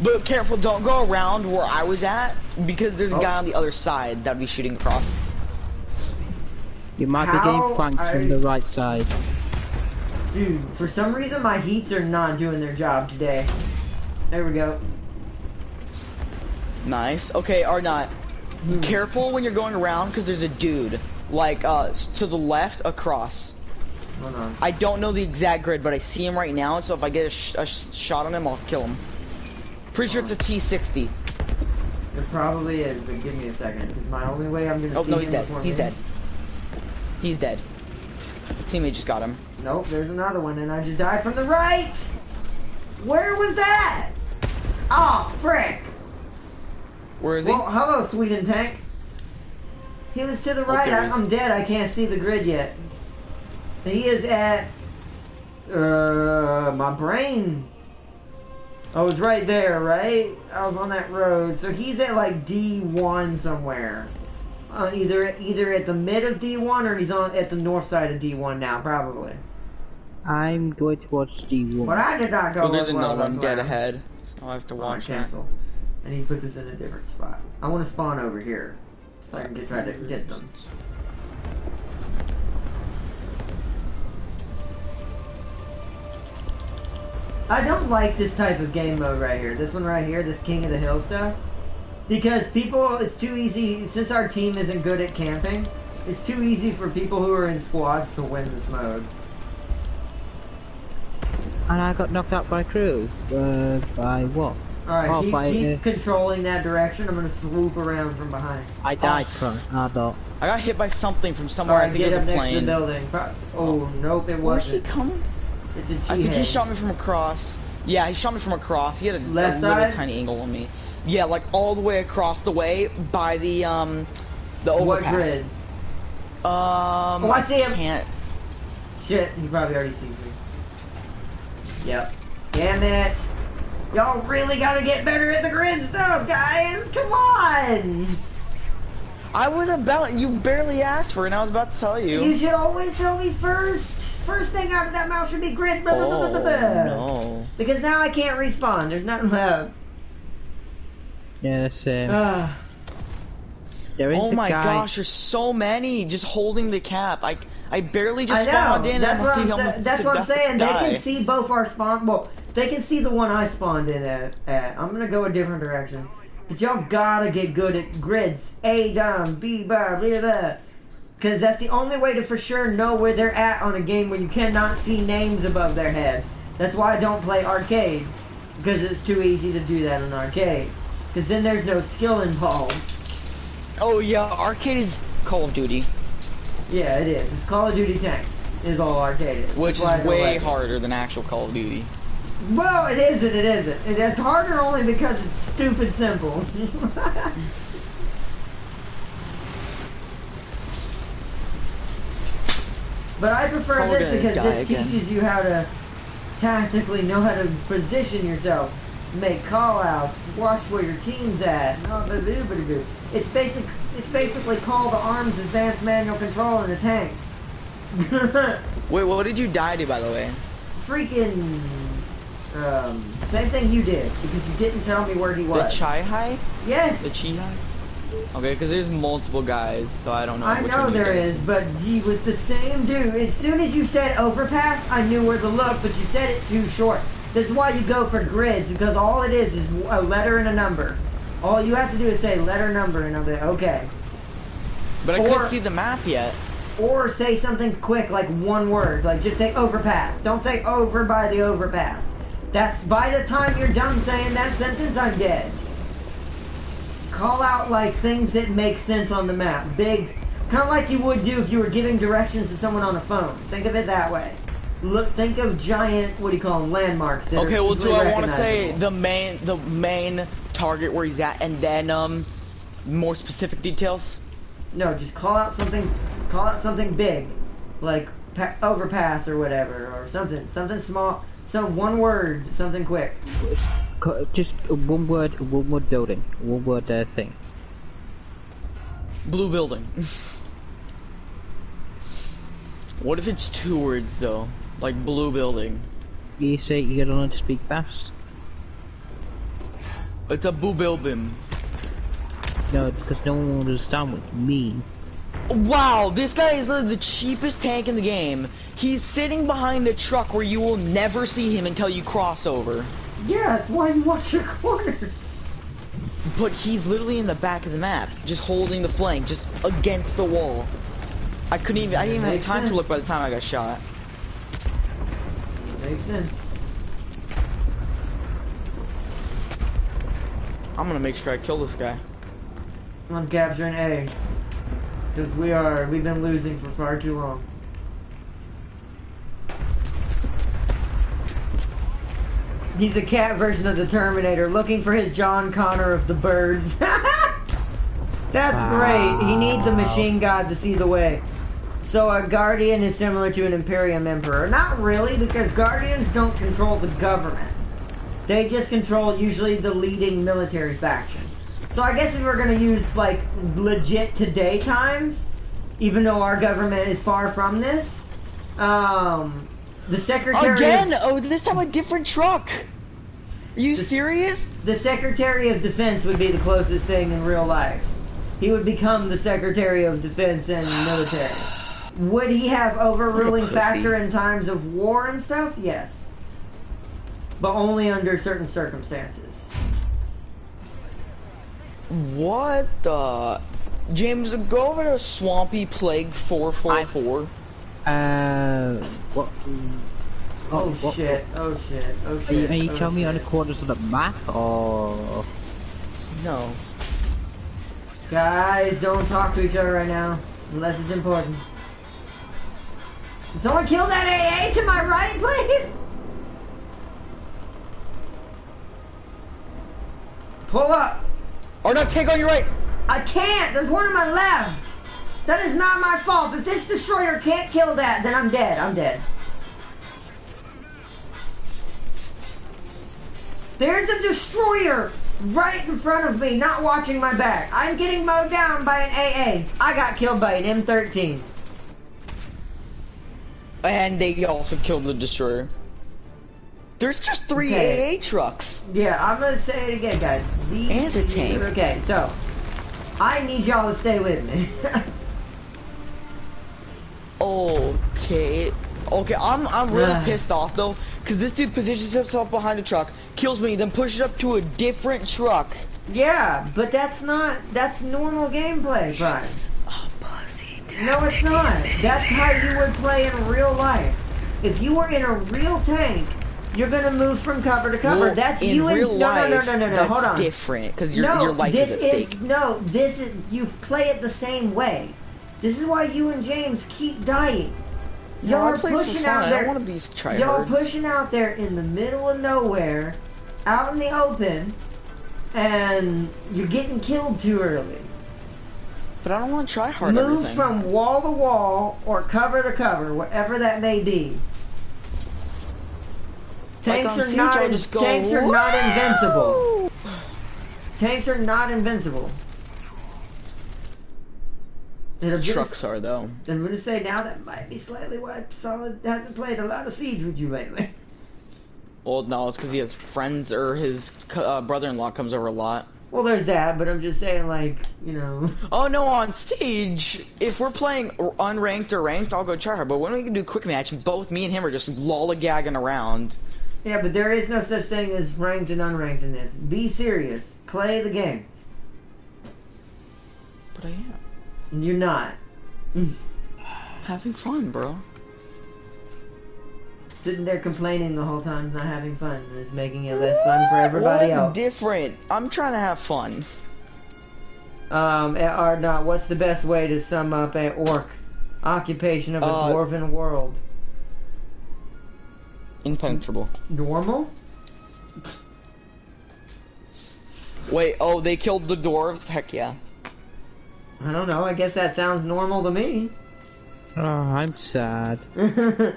But careful, don't go around where I was at, because there's a guy on the other side that would be shooting across. You might be getting flanked from the right side. Dude, for some reason my heats are not doing their job today. There we go. Nice. Okay, or not. Careful when you're going around, because there's a dude, like, to the left, across. Hold on. I don't know the exact grid, but I see him right now, so if I get a shot on him, I'll kill him. Pretty sure it's a T-60. It probably is, but give me a second, because my only way I'm gonna see him. Oh, no, he's dead. He's dead. He's dead. Teammate just got him. Nope, there's another one, and I just died from the right! Where was that? Oh, frick! Where is he? Well, hello, Sweden Tank. He was to the right. I'm dead. I can't see the grid yet. He is at... my brain. I was right there, right? I was on that road. So he's at, like, D1 somewhere. Either at the mid of D1 or he's at the north side of D1 now, probably. I'm going to watch D1. But I did not go. Well, there's another one dead ahead. So I'll have to watch that. Cancel. I need to put this in a different spot. I want to spawn over here so I can try to get them. I don't like this type of game mode right here. This one right here, this King of the Hill stuff. Because people, it's too easy, since our team isn't good at camping, it's too easy for people who are in squads to win this mode. And I got knocked out by crew. By what? Alright, keep controlling that direction. I'm gonna swoop around from behind. I died from I got hit by something from somewhere. I think it was a plane. Next to the building. Oh, nope, it wasn't. Where'd he come? It's a G-head. I think he shot me from across. Yeah, he shot me from across. He had a little tiny angle on me. Yeah, like all the way across the way by the overpass. What grid? Oh, I see him. Can't. Shit, he probably already sees me. Yep. Damn it. Y'all really gotta get better at the grid stuff, guys! Come on! I was about, you barely asked for it and I was about to tell you. You should always tell me first! First thing out of that mouth should be grid. No. Because now I can't respawn, there's nothing left. Yeah, same. There is oh my gosh, there's so many just holding the cap. I barely just spawned in. That's what I'm saying. They can see both our spawn. Well, they can see the one I spawned in at. I'm gonna go a different direction. But y'all gotta get good at grids. A down, B bar, blah blah. Because that's the only way to for sure know where they're at on a game when you cannot see names above their head. That's why I don't play arcade. Because it's too easy to do that in arcade. Because then there's no skill involved. Oh yeah, arcade is Call of Duty. Yeah, it is. It's Call of Duty Tanks is all arcade is. Which is way harder than actual Call of Duty. Well, it isn't, it isn't. It's harder only because it's stupid simple. But I prefer this because this teaches you how to tactically know how to position yourself, make call-outs, watch where your team's at. It's basically call the arms advanced manual control in a tank. Wait, what did you die to, by the way? Freaking same thing you did, because you didn't tell me where he was. The Chai High? Yes. The Chi High? Okay, because there's multiple guys, so I don't know. I know there is, but he was the same dude. As soon as you said overpass, I knew where to look, but you said it too short. This is why you go for grids, because all it is a letter and a number. All you have to do is say letter, number, and I'll be okay. But I couldn't see the map yet. Or say something quick, like one word. Like, just say overpass. Don't say over by the overpass. That's, by the time you're done saying that sentence, I'm dead. Call out, like, things that make sense on the map. Big, kind of like you would do if you were giving directions to someone on a phone. Think of it that way. Look, think of giant, what do you call them, landmarks. Okay, well, do I want to say the main target where he's at, and then, more specific details? No, just call out something big, like overpass or whatever, or something small. So one word, something quick. Just one word building, one word thing. Blue building. What if it's 2 words though, like blue building? You say you gotta learn to speak fast. It's a blue building. No, because no one will understand what you mean. Wow, this guy is the cheapest tank in the game. He's sitting behind a truck where you will never see him until you cross over. Yeah, that's why you watch your corners. But he's literally in the back of the map, just holding the flank, just against the wall. I didn't even have time to look by the time I got shot. Makes sense. I'm gonna make sure I kill this guy. I'm capturing A. Because we've been losing for far too long. He's a cat version of the Terminator, looking for his John Connor of the birds. That's great. He needs the machine god to see the way. So a Guardian is similar to an Imperium Emperor. Not really, because Guardians don't control the government. They just control usually the leading military faction. So I guess if we're going to use, like, legit today times, even though our government is far from this, the Secretary... Again! Oh, this time a different truck! Are you serious? The Secretary of Defense would be the closest thing in real life. He would become the Secretary of Defense and military. Would he have overruling factor in times of war and stuff? Yes. but only under certain circumstances. What the... James, go over to Swampy Plague 444. What? Oh shit, oh shit, oh shit. Are you telling me on the corners of the map, or...? No. Guys, don't talk to each other right now, unless it's important. Can someone kill that AA to my right, please? Pull up! Or no, take on your right! I can't! There's one on my left! That is not my fault. If this destroyer can't kill that, then I'm dead. I'm dead. There's a destroyer right in front of me, not watching my back. I'm getting mowed down by an AA. I got killed by an M13. And they also killed the destroyer. There's just 3 AA trucks. Yeah, I'm gonna say it again, guys. And a tank. Okay, so I need y'all to stay with me. Okay, I'm really pissed off though, because this dude positions himself behind a truck, kills me, then pushes up to a different truck. Yeah, but that's normal gameplay, Brian. It's a pussy tactic. No, it's not. That's how you would play in real life. If you were in a real tank, you're gonna move from cover to cover. Well, that's in you. Real life, no. That's Hold on. different because your life is at stake. No, this is you play it the same way. This is why you and James keep dying. Y'all are pushing out there. I want to be tryhards. Y'all pushing out there in the middle of nowhere, out in the open, and you're getting killed too early. But I don't want to try hard. Move from wall to wall or cover to cover, whatever that may be. Tanks are not invincible. Tanks are not invincible. Trucks are though. I'm gonna say now that might be slightly why Solid hasn't played a lot of Siege with you lately. Well, no, it's because he has friends or his brother-in-law comes over a lot. Well, there's that, but I'm just saying, like, you know. Oh no, on Siege, if we're playing unranked or ranked, I'll go try hard. But when we can do quick match, both me and him are just lollygagging around. Yeah, but there is no such thing as ranked and unranked in this. Be serious. Play the game. But I am. You're not. Having fun, bro. Sitting there complaining the whole time is not having fun. And it's making it less fun for everybody else. What's different? I'm trying to have fun. What's the best way to sum up a orc occupation of a dwarven world? Impenetrable. Normal? Wait, oh, they killed the dwarves? Heck yeah. I don't know, I guess that sounds normal to me. Oh, I'm sad. I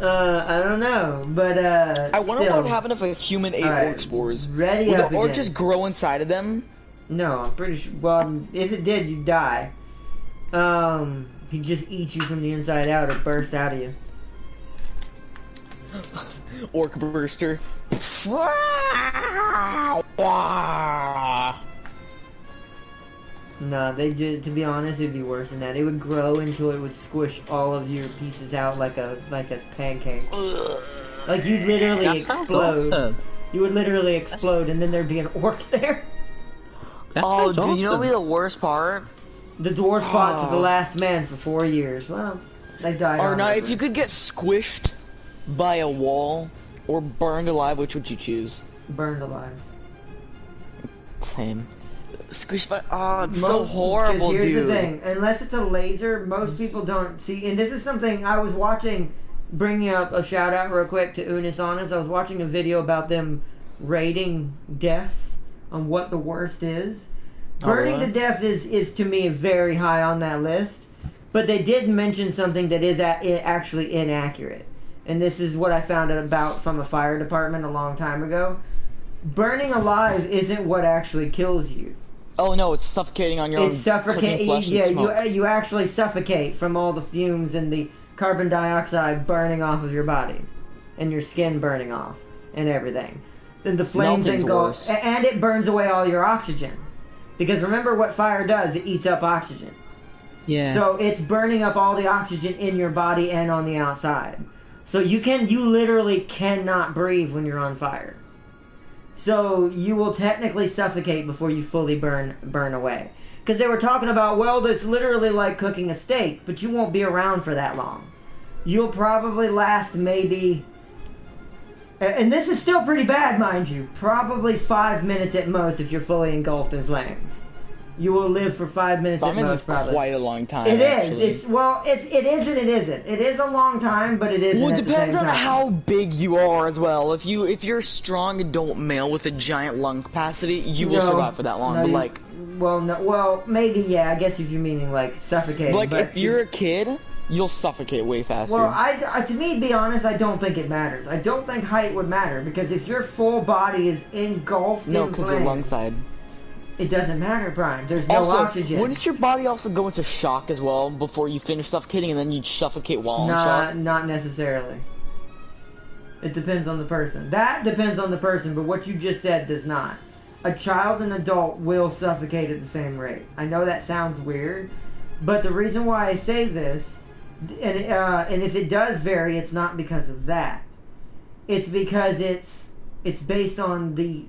don't know, but I wonder still. what would happen if a human ate orc spores. Ready would up the orc again. just grow inside of them? No, I'm pretty sure. Well, if it did, you'd die. He'd just eat you from the inside out or burst out of you. Orc burster. No, to be honest, it'd be worse than that. It would grow until it would squish all of your pieces out like a pancake. Like you'd literally explode. Awesome. You would literally explode, and then there'd be an orc there. Oh, do you know what would be the worst part? The dwarves fought to the last man for 4 years. Well, they died. Or no, if you could get squished by a wall or burned alive, which would you choose? Burned alive. Same. Squished by it's so horrible, here's dude. Here's the thing: unless it's a laser, most people don't see. And this is something I was watching. Bringing up a shout out real quick to Unis Honest. I was watching a video about them rating deaths on what the worst is. Burning to death is to me very high on that list. But they did mention something that is actually inaccurate. And this is what I found out about from a fire department a long time ago. Burning alive isn't what actually kills you. Oh no, it's suffocating on your own. It's suffocating. Yeah, you actually suffocate from all the fumes and the carbon dioxide burning off of your body, and your skin burning off, and everything. Then the flames engulf, and it burns away all your oxygen. Because remember what fire does? It eats up oxygen. Yeah. So it's burning up all the oxygen in your body and on the outside. So you literally cannot breathe when you're on fire. So you will technically suffocate before you fully burn away. Because they were talking about, well, that's literally like cooking a steak, but you won't be around for that long. You'll probably last maybe, and this is still pretty bad, mind you, probably 5 minutes at most if you're fully engulfed in flames. You will live for 5 minutes at most, probably. Quite a long time. It actually. is. It is and it isn't. It is a long time, but it isn't. Well, it at the depends same on time. how big you are as well. If you're a strong adult male with a giant lung capacity, you will survive for that long. But maybe yeah. I guess if you're meaning like suffocating. But if you're a kid, you'll suffocate way faster. Well, to me, to be honest, I don't think it matters. I don't think height would matter because if your full body is engulfed in flames, because your lung side. It doesn't matter, Brian. There's no also, oxygen. Wouldn't your body also go into shock as well before you finish suffocating, and then you'd suffocate while in shock? Not necessarily. It depends on the person. That depends on the person, but what you just said does not. A child and adult will suffocate at the same rate. I know that sounds weird, but the reason why I say this, and if it does vary, it's not because of that. It's because it's based on the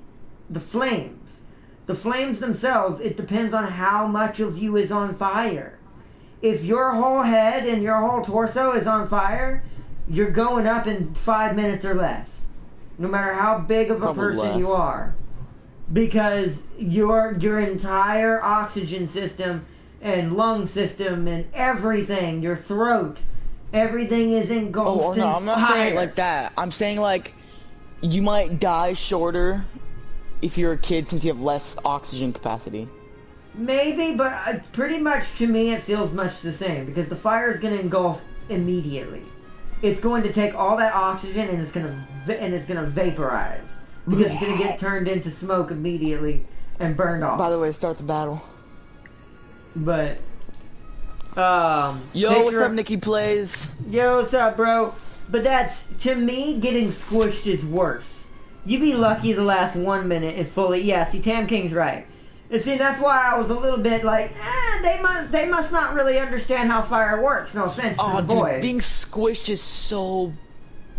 flames. The flames themselves, it depends on how much of you is on fire. If your whole head and your whole torso is on fire, you're going up in 5 minutes or less. No matter how big of a person you are. Because your entire oxygen system and lung system and everything, your throat, everything is engulfed in fire. I'm not saying it like that. I'm saying like, you might die shorter if you're a kid, since you have less oxygen capacity. Maybe, but pretty much to me it feels much the same because the fire is going to engulf immediately. It's going to take all that oxygen and it's going to vaporize because it's going to get turned into smoke immediately and burned off. By the way, start the battle. But yo, what's up, Nikki Plays? Yo, what's up, bro? But that's, to me, getting squished is worse. You'd be lucky the last 1 minute if fully... Yeah, see, Tam King's right. And see, that's why I was a little bit like, they must not really understand how fire works. No offense to the boys. Dude, being squished is so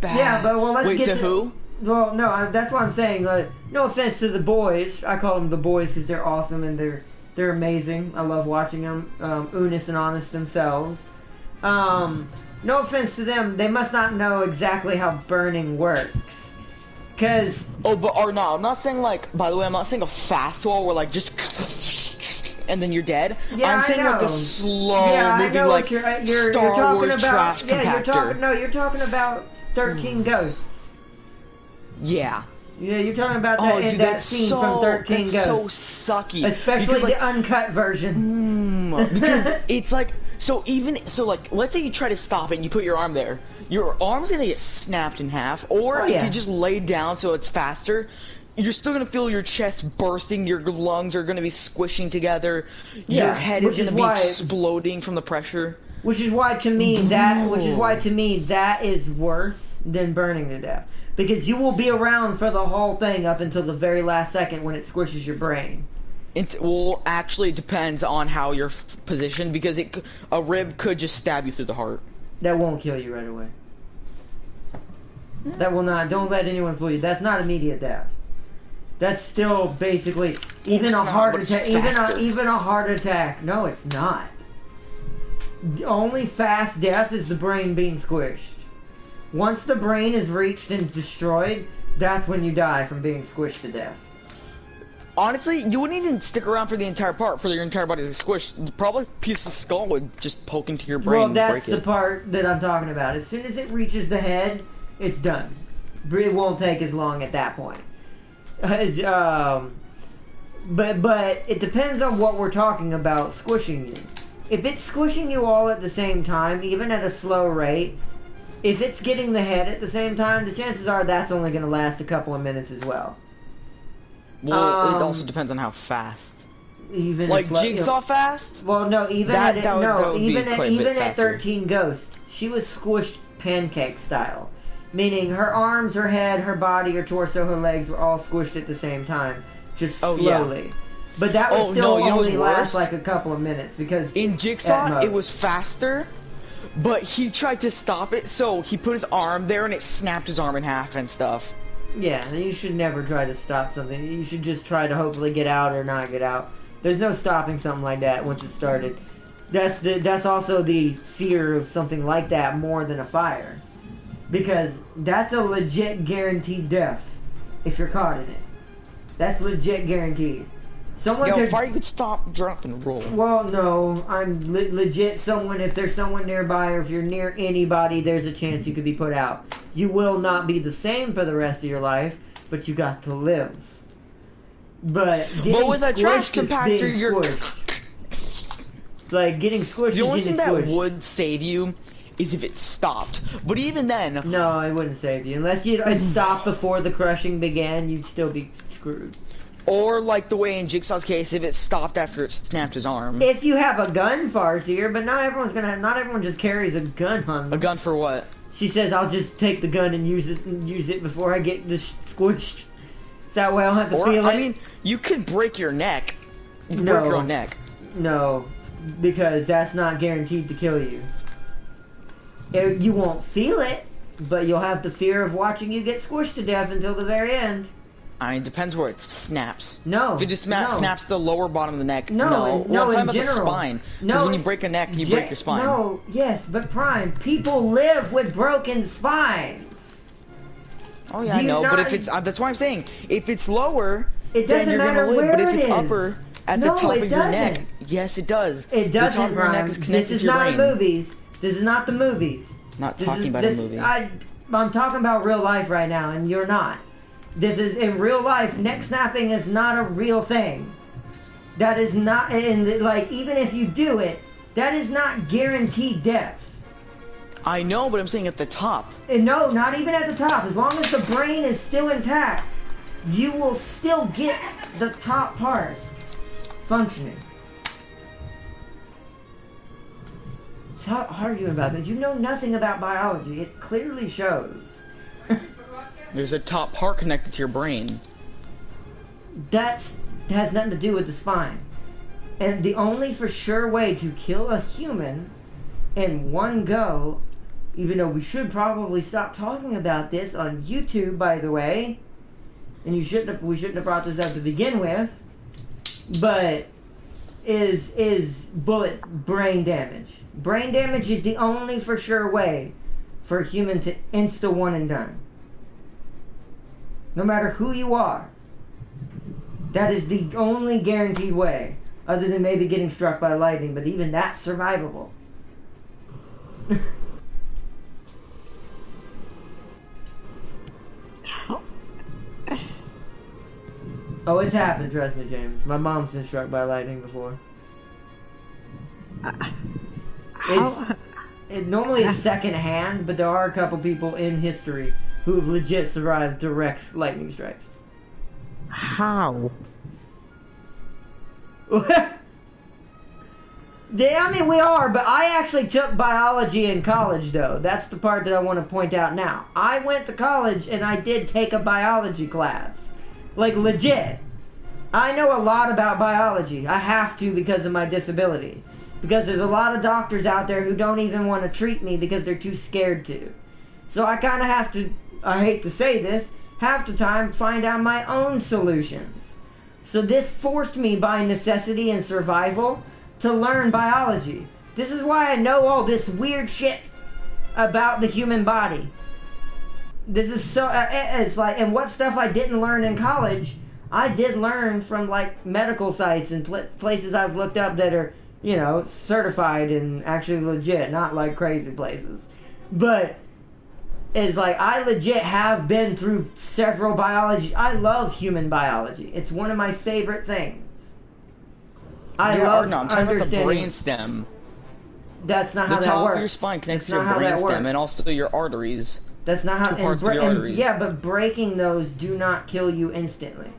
bad. Yeah, but well, let's get to who? Well, no, that's what I'm saying. No offense to the boys. I call them the boys because they're awesome and they're amazing. I love watching them. Honest and honest themselves. No offense to them. They must not know exactly how burning works. Cause I'm not saying like, by the way, I'm not saying a fast wall where like just and then you're dead. Yeah, I'm saying like a slow moving like Star Wars trash compactor. You're talking about 13 Ghosts. Yeah. Yeah, you're talking about that scene from 13 Ghosts. So sucky. Especially the uncut version. Because it's like, let's say you try to stop it and you put your arm there. Your arm's gonna get snapped in half, or if you just lay down so it's faster, you're still gonna feel your chest bursting, your lungs are gonna be squishing together, your head is gonna be exploding from the pressure. Which is why to me that is worse than burning to death. Because you will be around for the whole thing up until the very last second when it squishes your brain. Actually, it depends on how you're positioned, because a rib could just stab you through the heart. That won't kill you right away. That will not. Don't let anyone fool you. That's not immediate death. That's still basically even a heart attack. Even a heart attack. No, it's not. The only fast death is the brain being squished. Once the brain is reached and destroyed, that's when you die from being squished to death. Honestly, you wouldn't even stick around for your entire body to get squished. Probably a piece of skull would just poke into your brain and break it. Well, that's the part that I'm talking about. As soon as it reaches the head, it's done. It won't take as long at that point. But it depends on what we're talking about squishing you. If it's squishing you all at the same time, even at a slow rate, if it's getting the head at the same time, the chances are that's only going to last a couple of minutes as well. Well, it also depends on how fast. Even like Jigsaw fast? Well, no, even at 13 Ghosts, she was squished pancake style, meaning her arms, her head, her body, her torso, her legs were all squished at the same time, just slowly. Yeah. But that would still only last like a couple of minutes because in Jigsaw it was faster, But he tried to stop it, so he put his arm there and it snapped his arm in half and stuff. Yeah, you should never try to stop something. You should just try to hopefully get out or not get out. There's no stopping something like that once it started. That's also the fear of something like that more than a fire. Because that's a legit guaranteed death if you're caught in it. That's legit guaranteed. Fire you could stop, drop, and roll. Well, no, I'm legit someone, if there's someone nearby or if you're near anybody, there's a chance you could be put out. You will not be the same for the rest of your life, but you got to live. But with a trash compactor, you're... Like, getting squished The only thing that would save you is if it stopped. But even then... No, it wouldn't save you. Unless it stopped before the crushing began, you'd still be screwed. Or, like the way in Jigsaw's case, if it stopped after it snapped his arm. If you have a gun, Farseer, but not everyone just carries a gun on them. A gun for what? She says, I'll just take the gun and use it before I get squished. Is that way I'll have to feel it? I mean, you could break your neck. You could break your own neck. No, because that's not guaranteed to kill you. You won't feel it, but you'll have the fear of watching you get squished to death until the very end. I mean, it depends where it snaps. No. If it just snaps the lower bottom of the neck, no. Well, I'm talking about general. the spine. Because when you break a neck, you break your spine. No, yes, but Prime, people live with broken spines. Oh yeah, I know, but if it's that's why I'm saying if it's lower, then you're gonna live. But if it's upper at the top of your neck, yes, it does. It doesn't. The top of your neck is connected to your brain. This is not the movies. Not talking about a movie. I'm talking about real life right now, and you're not. This is in real life. Neck snapping is not a real thing. That is not, and like even if you do it, that is not guaranteed death. I know, but I'm saying at the top. No, not even at the top. As long as the brain is still intact, you will still get the top part functioning. Stop arguing about this. You know nothing about biology. It clearly shows. There's a top part connected to your brain. That has nothing to do with the spine. And the only for sure way to kill a human in one go, even though we should probably stop talking about this on YouTube, by the way, and we shouldn't have brought this up to begin with, but is bullet brain damage. Brain damage is the only for sure way for a human to insta one and done. No matter who you are, that is the only guaranteed way, other than maybe getting struck by lightning, but even that's survivable. Oh, it's happened, trust me, James. My mom's been struck by lightning before. Normally it's second hand, but there are a couple people in history who have legit survived direct lightning strikes. How? Yeah, I mean, we are, but I actually took biology in college, though. That's the part that I want to point out now. I went to college, and I did take a biology class. Like, legit. I know a lot about biology. I have to because of my disability. Because there's a lot of doctors out there who don't even want to treat me because they're too scared to. So I kind of have to, I hate to say this, half the time find out my own solutions. So this forced me by necessity and survival to learn biology. This is why I know all this weird shit about the human body. This is so, it's like, and what stuff I didn't learn in college, I did learn from like medical sites and places I've looked up that are, you know, certified and actually legit, not like crazy places. But it's like, I legit have been through several biology. I love human biology. It's one of my favorite things. I love I'm talking about the brainstem. That's not how that works. The top of your spine connects to your brainstem and also your arteries. That's not how. Two parts of your arteries. Yeah, but breaking those do not kill you instantly.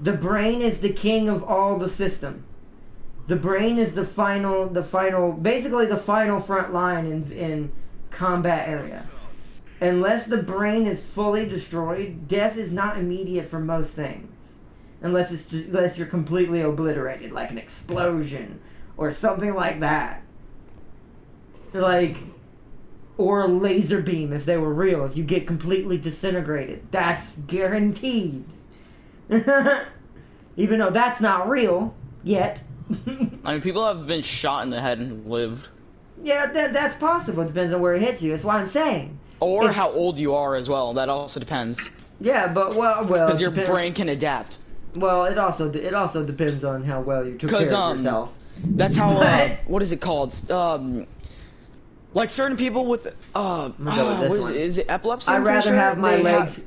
The brain is the king of all the system. The brain is the final, basically the final front line in combat area. Unless the brain is fully destroyed, death is not immediate for most things. Unless you're completely obliterated, like an explosion or something like that. Like, or a laser beam if they were real. You get completely disintegrated. That's guaranteed. Even though that's not real yet. I mean, people have been shot in the head and lived. Yeah, that's possible. It depends on where it hits you. That's what I'm saying. Or how old you are as well. That also depends. Yeah, but well, because your brain can adapt. Well, it also depends on how well you took care of yourself. That's how. What is it called? Like certain people with is it epilepsy? I'd rather have my legs.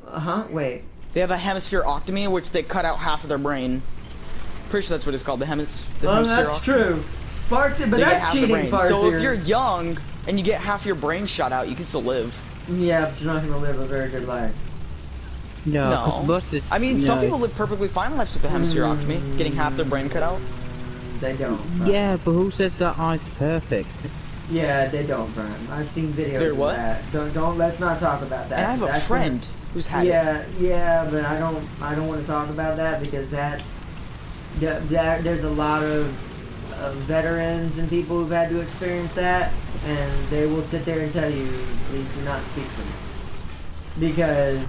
Wait. They have a hemispherectomy, which they cut out half of their brain. Pretty sure that's what it's called. The hemisphere. That's true. Farseer, but that's cheating, Farseer. So if you're young and you get half your brain shot out, you can still live. Yeah, but you're not gonna live a very good life. No. I mean, some people live perfectly fine lives with the hemispherectomy, getting half their brain cut out. They don't. Yeah, but who says that it's perfect? Yeah, they don't, Brian. I've seen videos of that. Don't. Let's not talk about that. And I have a friend who's had it. Yeah, but I don't want to talk about that because there's a lot of veterans and people who've had to experience that, and they will sit there and tell you, please do not speak for me, because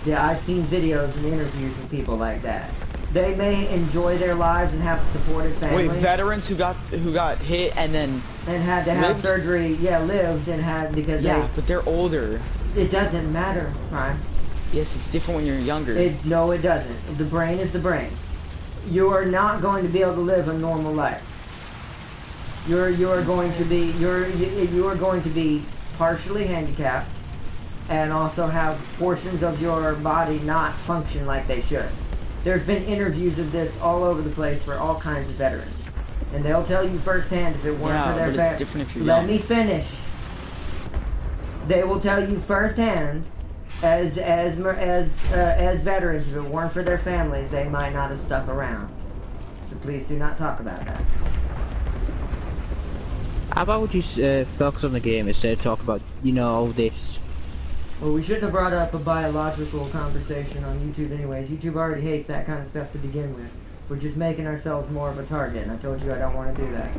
I've seen videos and interviews of people like that. They may enjoy their lives and have a supportive family. Wait, veterans who got hit and then had to have surgery, lived and had because but they're older. It doesn't matter, Prime. Yes, it's different when you're younger. No, it doesn't. The brain is the brain. You are not going to be able to live a normal life. You are going to be partially handicapped, and also have portions of your body not function like they should. There's been interviews of this all over the place for all kinds of veterans, and they'll tell you firsthand if it weren't for their family. Let me finish. They will tell you firsthand, as veterans, if it weren't for their families, they might not have stuck around. So please do not talk about that. How about would you focus on the game instead of talk about all this? Well, we shouldn't have brought up a biological conversation on YouTube anyways. YouTube already hates that kind of stuff to begin with. We're just making ourselves more of a target, and I told you I don't want to do that.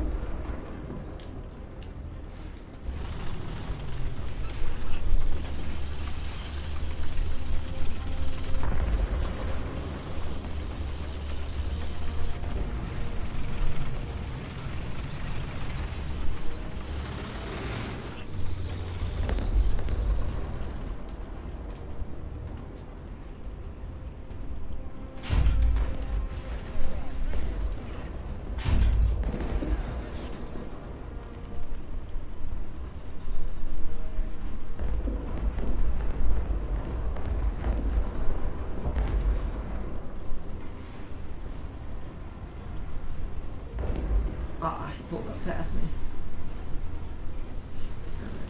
He pulled up past me.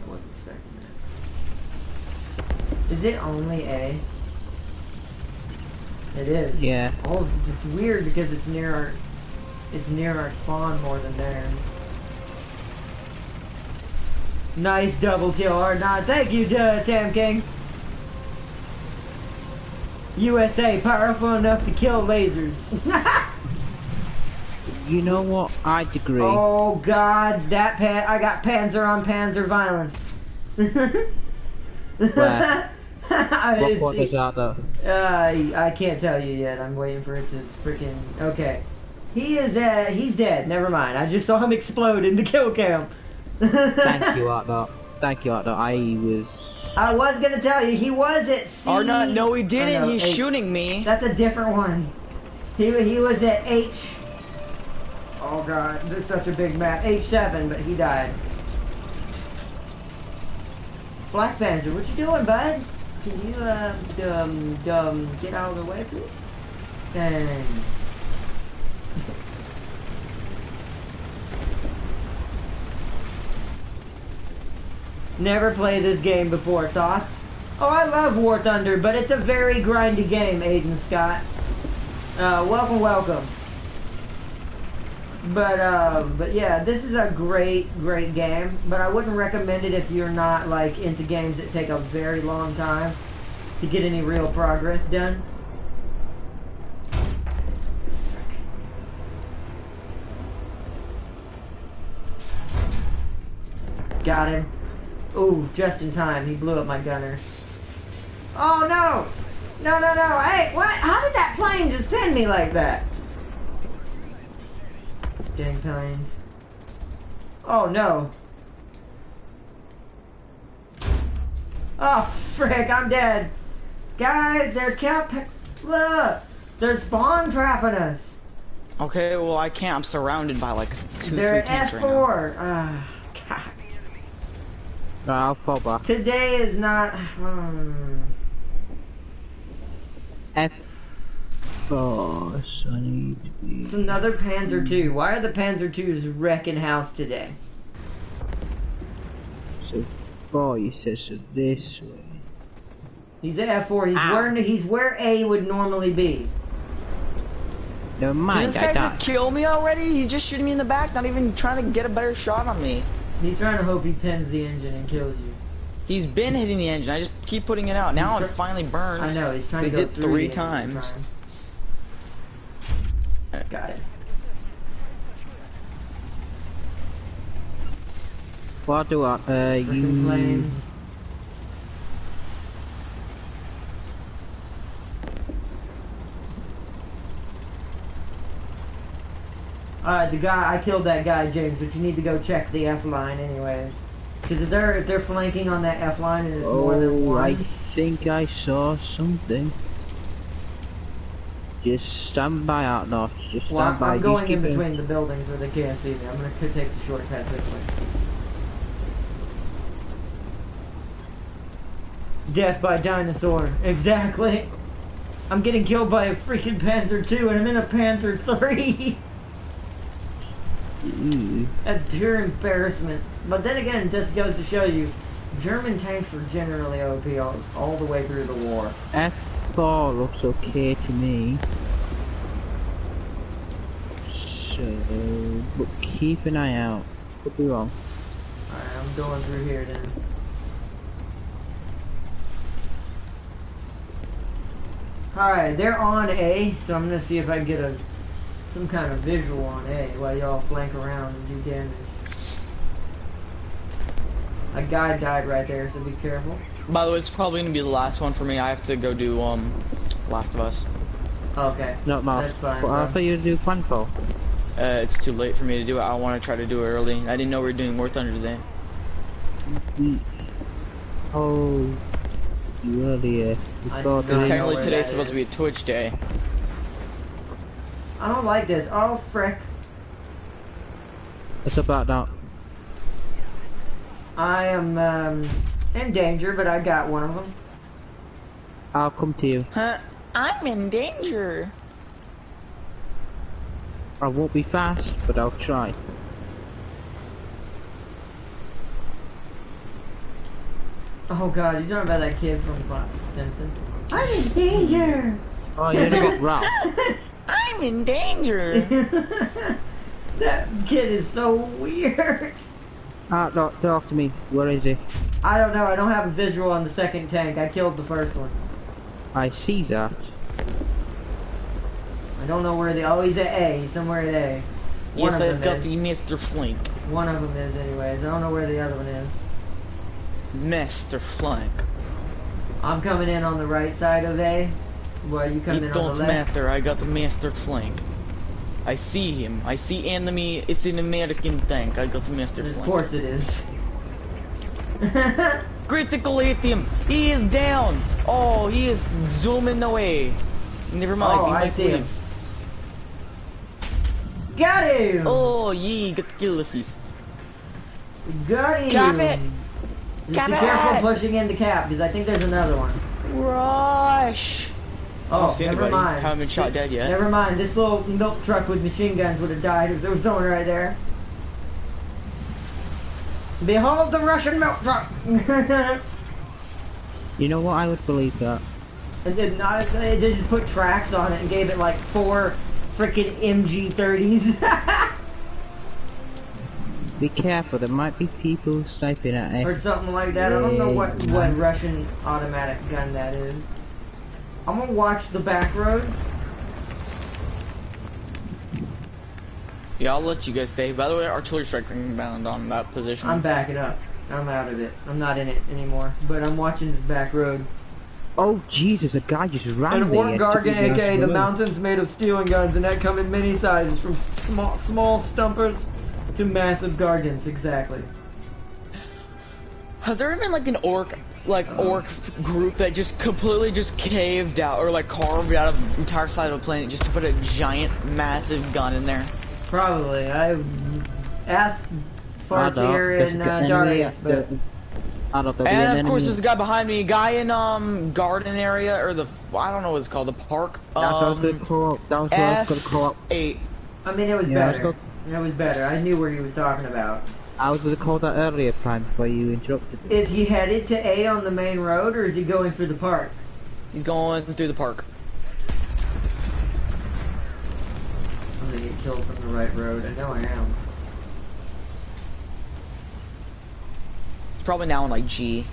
I wasn't expecting that. Is it only A? It is. Yeah. Oh, it's weird because it's near our spawn more than theirs. Nice double kill, R9. Thank you, Tam King. USA, powerful enough to kill lasers. You know what? I agree. Oh God, I got Panzer on Panzer violence. Where? What is that though? I can't tell you yet. I'm waiting for it to freaking. Okay, he's dead. Never mind. I just saw him explode into kill cam. Thank you, Arthur. Thank you, Arthur. I was gonna tell you he was at C. Arnott, no, he didn't. He's H. shooting me. That's a different one. He was at H. Oh God, this is such a big map. H7, but he died. Flak Panzer, what you doing, bud? Can you get out of the way, please? Dang. Never played this game before. Thoughts? Oh, I love War Thunder, but it's a very grindy game, Aiden Scott. Welcome. But yeah, this is a great game, but I wouldn't recommend it if you're not like into games that take a very long time to get any real progress done. Got him. Ooh, just in time. He blew up my gunner. Oh no! No, no, no! Hey, what? How did that plane just pin me like that? Dang planes. Oh no. Oh frick, I'm dead. Guys, they're spawn trapping us. Okay, well I can't. I'm surrounded by like 2, they're 3 tanks right F4. now. God. I'll fall back. Today is not. F. Oh, I need to be. It's another Panzer II. Why are the Panzer IIs wrecking house today? So far, you said so this way. He's at F4. He's where A would normally be. Never mind, Did this guy just kill me already? He's just shooting me in the back, not even trying to get a better shot on me. He's trying to hope he pins the engine and kills you. He's been hitting the engine. I just keep putting it out. Now it finally burns. I know, he's trying to go did through 3 the times. Got it. What do I, Freaking planes. Alright, I killed that guy, James, but you need to go check the F line anyways. Because if they're flanking on that F line and it's more than one. I think I saw something. Just stand by out north. Just stand by. I'm going in between the buildings where they can't see me. I'm going to take the shortcut this way. Death by dinosaur. Exactly. I'm getting killed by a freaking Panzer II and I'm in a Panzer III. That's pure embarrassment. But then again, it just goes to show you, German tanks were generally OP all the way through the war. F4 looks okay to me. So, but keep an eye out. Could be wrong. Alright, I'm going through here then. Alright, they're on A, so I'm gonna see if I can get some kind of visual on A while y'all flank around and do damage. A guy died right there, so be careful. By the way, it's probably gonna be the last one for me. I have to go do Last of Us. Okay. Not Mark. That's fine. Well, I thought you'd do Planfall. It's too late for me to do it. I want to try to do it early. I didn't know we were doing War Thunder today. Oh, you earlier. Because technically today's supposed to be a Twitch day. I don't like this. Oh, frick. What's about that? I am in danger, but I got one of them. I'll come to you. Huh? I'm in danger. I won't be fast, but I'll try. Oh god, you talking about that kid from Simpsons? I'm in danger! Oh, you only got Ralph. I'm in danger! That kid is so weird. No, talk to me. Where is he? I don't know, I don't have a visual on the second tank. I killed the first one. I see that. I don't know where oh, he's at A. He's somewhere at A. Yes, I've got the Mr. Flank. One of them is anyways. I don't know where the other one is. Mr. Flank. I'm coming in on the right side of A. While you come in on the left. It don't matter, I got the Master Flank. I see him. I see enemy. It's an American tank. I got the Master Flank. Of course it is. Critical hit him. He is down. Oh, he is zooming away. Never mind. Oh, he I might see live. him. Got him! Oh, yeah, got the kill assist. Got him! Cap it! Just Cap be it! careful pushing into cap, because I think there's another one. Rush! Oh, never mind. Haven't been shot dead yet. Never mind. This little milk truck with machine guns would have died if there was someone right there. Behold the Russian milk truck! You know what? I would believe that. And then they just put tracks on it and gave it like 4 freaking MG30s. Be careful, there might be people sniping at it. Or something like that. I don't know what Russian automatic gun that is. I'm gonna watch the back road. Yeah, I'll let you guys stay. By the way, artillery strike inbound on that position. I'm backing up. I'm out of it. I'm not in it anymore. But I'm watching this back road. Oh Jesus! A guy just ran An orc gargan, aka the mountain's made of steel and guns, and that come in many sizes, from small stumpers to massive gargants. Exactly. Has there been like an orc group that just completely just caved out or like carved out of the entire side of a planet just to put a giant, massive gun in there? Probably. I asked Farseer and Darius, but. And of course, there's a guy behind me, a guy in garden area or I don't know what it's called, the park. F8. I mean, it was better. It was better. I knew where he was talking about. I was going to call that earlier, Prime, before you interrupted me. Is he headed to A on the main road, or is he going through the park? He's going through the park. I'm gonna get killed from the right road. I know I am. It's probably now in like G.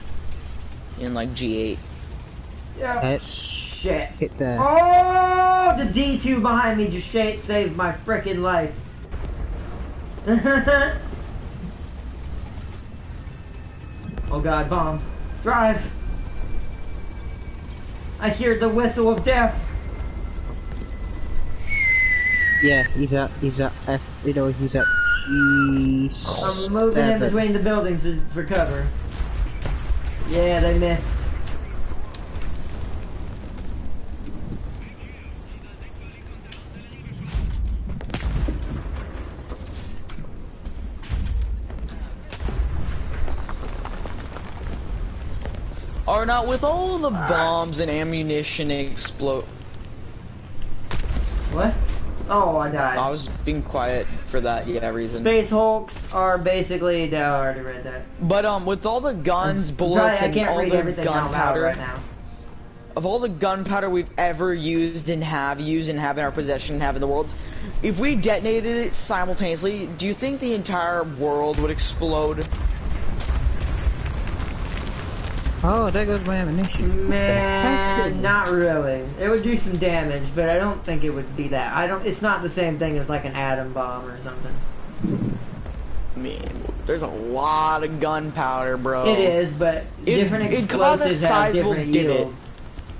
In like G8. Yeah. Shit. Hit there. Oh, the D2 behind me just saved my frickin' life. Oh god, bombs. Drive! I hear the whistle of death. Yeah, he's at F, he's at G. I'm moving in between the buildings for cover. Yeah, they missed. Or not with all the bombs and ammunition explode. What? Oh, I died. I was being quiet for that, reason. Space Hulks are basically. I already read that. But with all the guns, bullets, and all the gunpowder right now. Of all the gunpowder we've ever used and have in our possession and have in the world, if we detonated it simultaneously, do you think the entire world would explode? Oh, there goes my ammunition. Man, not really. It would do some damage, but I don't think it would be that. It's not the same thing as like an atom bomb or something. Man, there's a lot of gunpowder, bro. It is, but different explosives have different yields.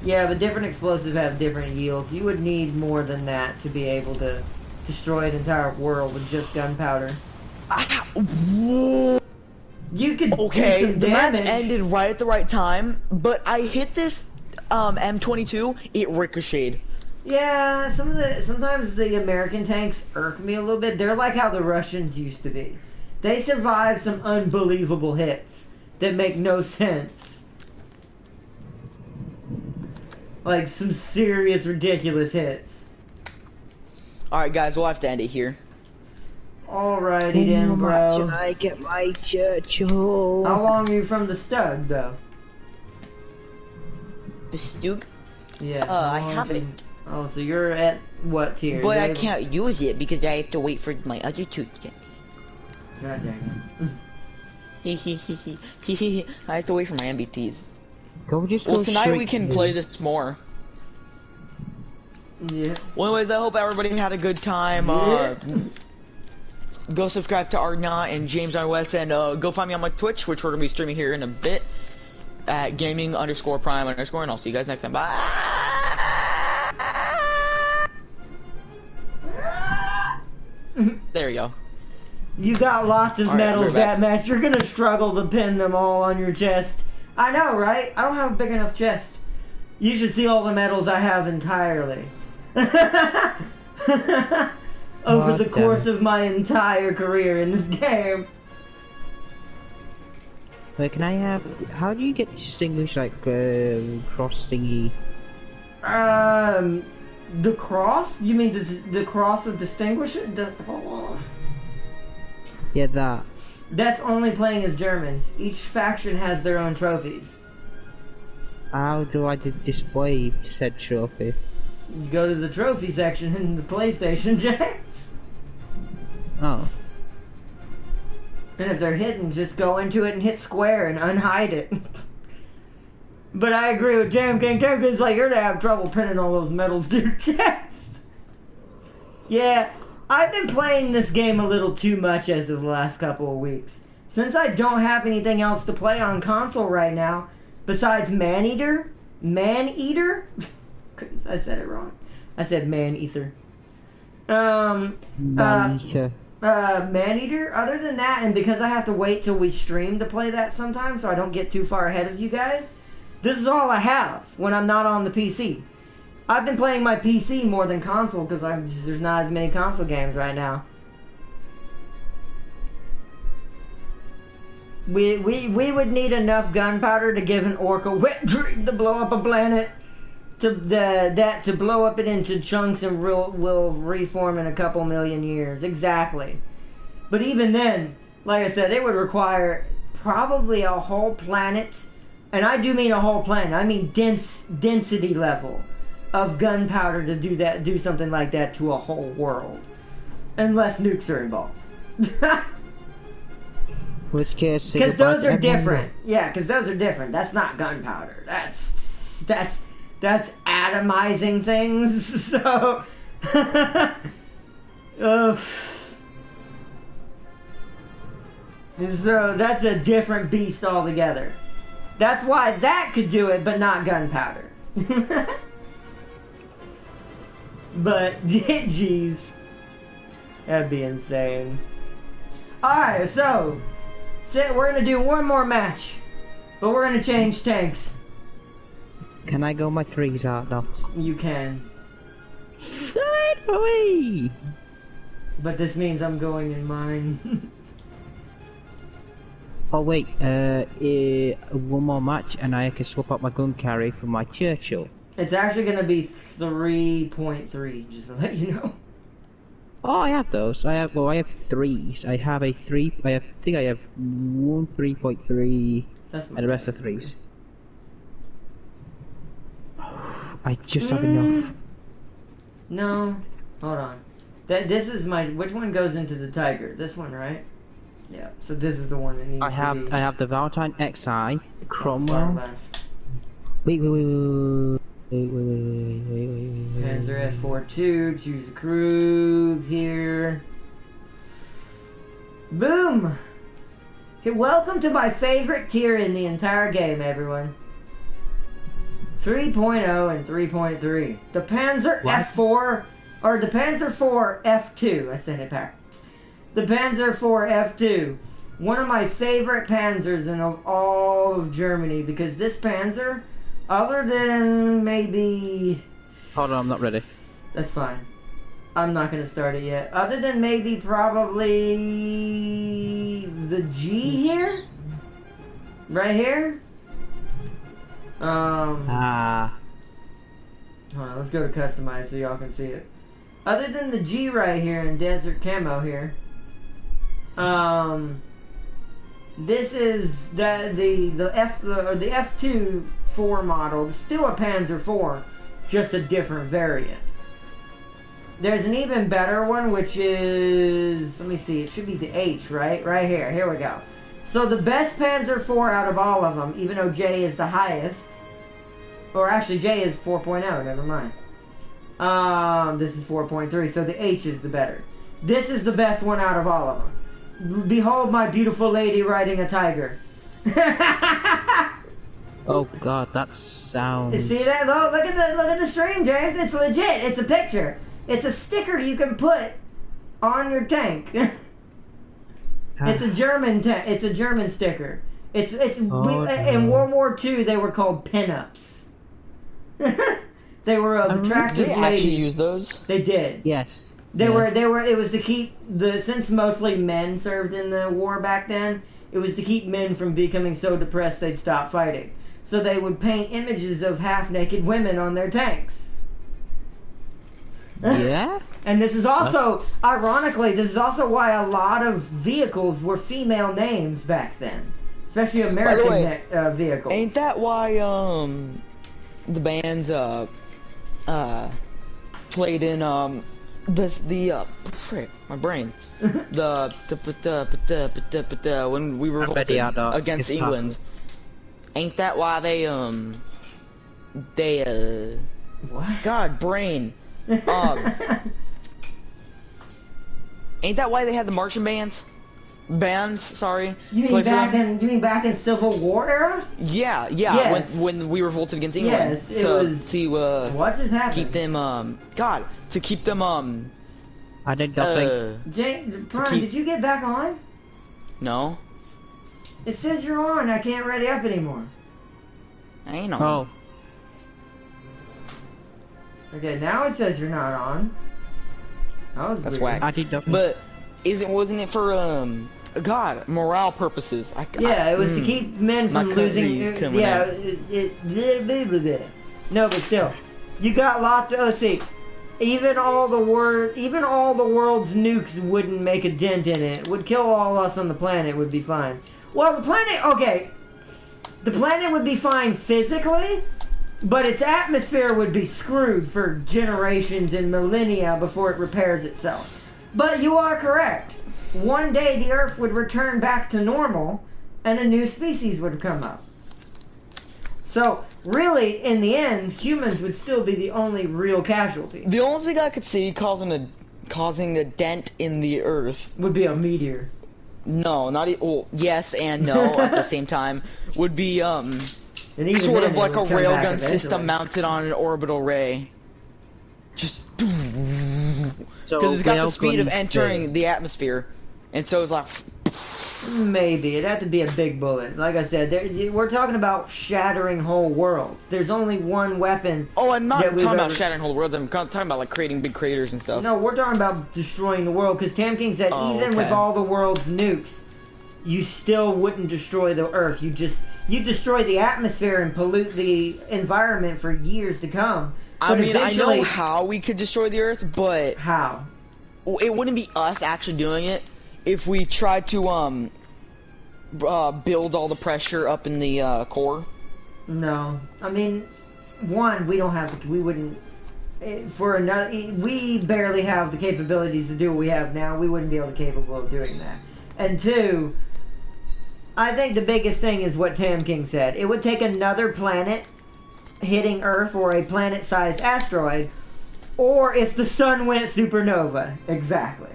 Yeah, but different explosives have different yields. You would need more than that to be able to destroy an entire world with just gunpowder. You could do some the match damage. ended right at the right time, but I hit this M22, it ricocheted. Yeah, sometimes the American tanks irk me a little bit. They're like how the Russians used to be. They survive some unbelievable hits that make no sense. Like some serious, ridiculous hits. Alright guys, we'll have to end it here. Alrighty then, bro. Should I get my Churchill? How long are you from the Stug, though? The Stug? Yeah. I haven't. Oh, so you're at what tier? But I can't use it because I have to wait for my other two to. God dang it. I have to wait for my MBTs. Well, tonight we can play this more. Yeah. Well, anyways, I hope everybody had a good time. Yeah. Go subscribe to Arnott and James on West, and go find me on my Twitch, which we're gonna be streaming here in a bit at gaming_prime_, and I'll see you guys next time. Bye. There you go. You got lots of medals that match. You're gonna struggle to pin them all on your chest. I know, right? I don't have a big enough chest. You should see all the medals I have entirely. Over the course of my entire career in this game. Wait, can I have... How do you get distinguished, like, cross thingy? The cross? You mean the cross of distinguisher? Yeah, that. That's only playing as Germans. Each faction has their own trophies. How do I display said trophy? You go to the trophy section in the PlayStation, Jax. Oh. And if they're hidden, just go into it and hit square and unhide it. But I agree with Jam King. Jam King's like, you're gonna have trouble pinning all those medals to your chest. Yeah, I've been playing this game a little too much as of the last couple of weeks. Since I don't have anything else to play on console right now, besides Man-Eater? I said it wrong. I said Man-Ether. Man-Eater. Man-Eater? Other than that, and because I have to wait till we stream to play that sometimes, so I don't get too far ahead of you guys, this is all I have when I'm not on the PC. I've been playing my PC more than console because there's not as many console games right now. We would need enough gunpowder to give an orc a wet dream to blow up a planet, to blow up it into chunks and will reform in a couple million years. Exactly. But even then, like I said, it would require probably a whole planet, and I do mean a whole planet. I mean density level of gunpowder to do something like that to a whole world, unless nukes are involved. Which case, because those are different. Yeah, because those are different. That's not gunpowder. That's atomizing things. So, so that's a different beast altogether. That's why that could do it, but not gunpowder. But jeez, that'd be insane. All right, so. We're gonna do one more match, but we're gonna change tanks. Can I go my 3s out, Dot? You can. Side away! But this means I'm going in mine. Oh wait, one more match and I can swap out my gun carry for my Churchill. It's actually gonna be 3.3, just to let you know. Oh, I have those. I have 3s. I have a 3. I think I have one 3.3, and the rest are 3s. I just have enough. No, hold on. This is my. Which one goes into the Tiger? This one, right? Yeah. So this is the one that needs. I have the Valentine XI, Cromwell. Wait. Panzer F42, choose the crew here. Boom! Hey, welcome to my favorite tier in the entire game, everyone. 3.0 and 3.3. The Panzer F4, or the Panzer IV F2, I said it backwards. The Panzer IV F2. One of my favorite Panzers in all of Germany, because this Panzer, other than maybe... Hold on, I'm not ready. That's fine. I'm not going to start it yet. Other than maybe probably the G here? Right here? Hold on, let's go to customize so y'all can see it. Other than the G right here in desert camo here, this is the F2 4 model. It's still a Panzer IV, just a different variant. There's an even better one, which is, let me see, it should be the H, right? Right here. Here we go. So the best Panzer IV out of all of them, even though J is the highest, or actually J is 4.0, never mind. This is 4.3, so the H is the better. This is the best one out of all of them. Behold my beautiful lady riding a tiger. Oh god, that sounds... See that? Look at the stream, James. It's legit. It's a picture. It's a sticker you can put on your tank. It's a German It's a German sticker. In World War II they were called pinups. They were of attractive ladies. Did they actually use those? They did. Yes. They were. It was to keep since mostly men served in the war back then. It was to keep men from becoming so depressed they'd stop fighting. So they would paint images of half-naked women on their tanks. Yeah. And this is also, ironically, this is also why a lot of vehicles were female names back then, especially American vehicles. Ain't that why the bands played in frick, my brain. When we revolted against England. Ain't that why they what? God, brain. Ain't that why they had the marching bands? bands, sorry. You mean back in Civil War era? Yeah, Yes. when we revolted against England. Yes, it was. What just happened? Keep them, to keep them, I did nothing. Prime, did you get back on? No. It says you're on. I can't ready up anymore. I ain't on. Oh. Okay, now it says you're not on. That's weird. whack. I did nothing. But wasn't it for morale purposes? It was to keep men from losing. No, but still, you got lots of. Let's see. Even all the world's nukes wouldn't make a dent in it. Would kill all us on the planet. Would be fine. Well, the planet would be fine physically, but its atmosphere would be screwed for generations and millennia before it repairs itself. But you are correct. One day the Earth would return back to normal, and a new species would come up. So, really, in the end, humans would still be the only real casualty. The only thing I could see causing a dent in the Earth would be a meteor. No, yes and no at the same time. Would be sort of like a railgun system mounted on an orbital ray. Just because it's got the speed of entering the atmosphere, and so it's like. Maybe it'd have to be a big bullet. Like I said, we're talking about shattering whole worlds. There's only one weapon. Oh, I'm not talking about shattering whole worlds. I'm talking about like creating big craters and stuff. No, we're talking about destroying the world. Because Tam King said even with all the world's nukes, you still wouldn't destroy the Earth. You destroy the atmosphere and pollute the environment for years to come. I mean, I know how we could destroy the Earth, but how? It wouldn't be us actually doing it. If we tried to build all the pressure up in the core. No, I mean, one, we wouldn't. For another, we barely have the capabilities to do what we have now. We wouldn't be capable of doing that. And two, I think the biggest thing is what Tam King said. It would take another planet hitting Earth or a planet-sized asteroid, or if the sun went supernova. Exactly.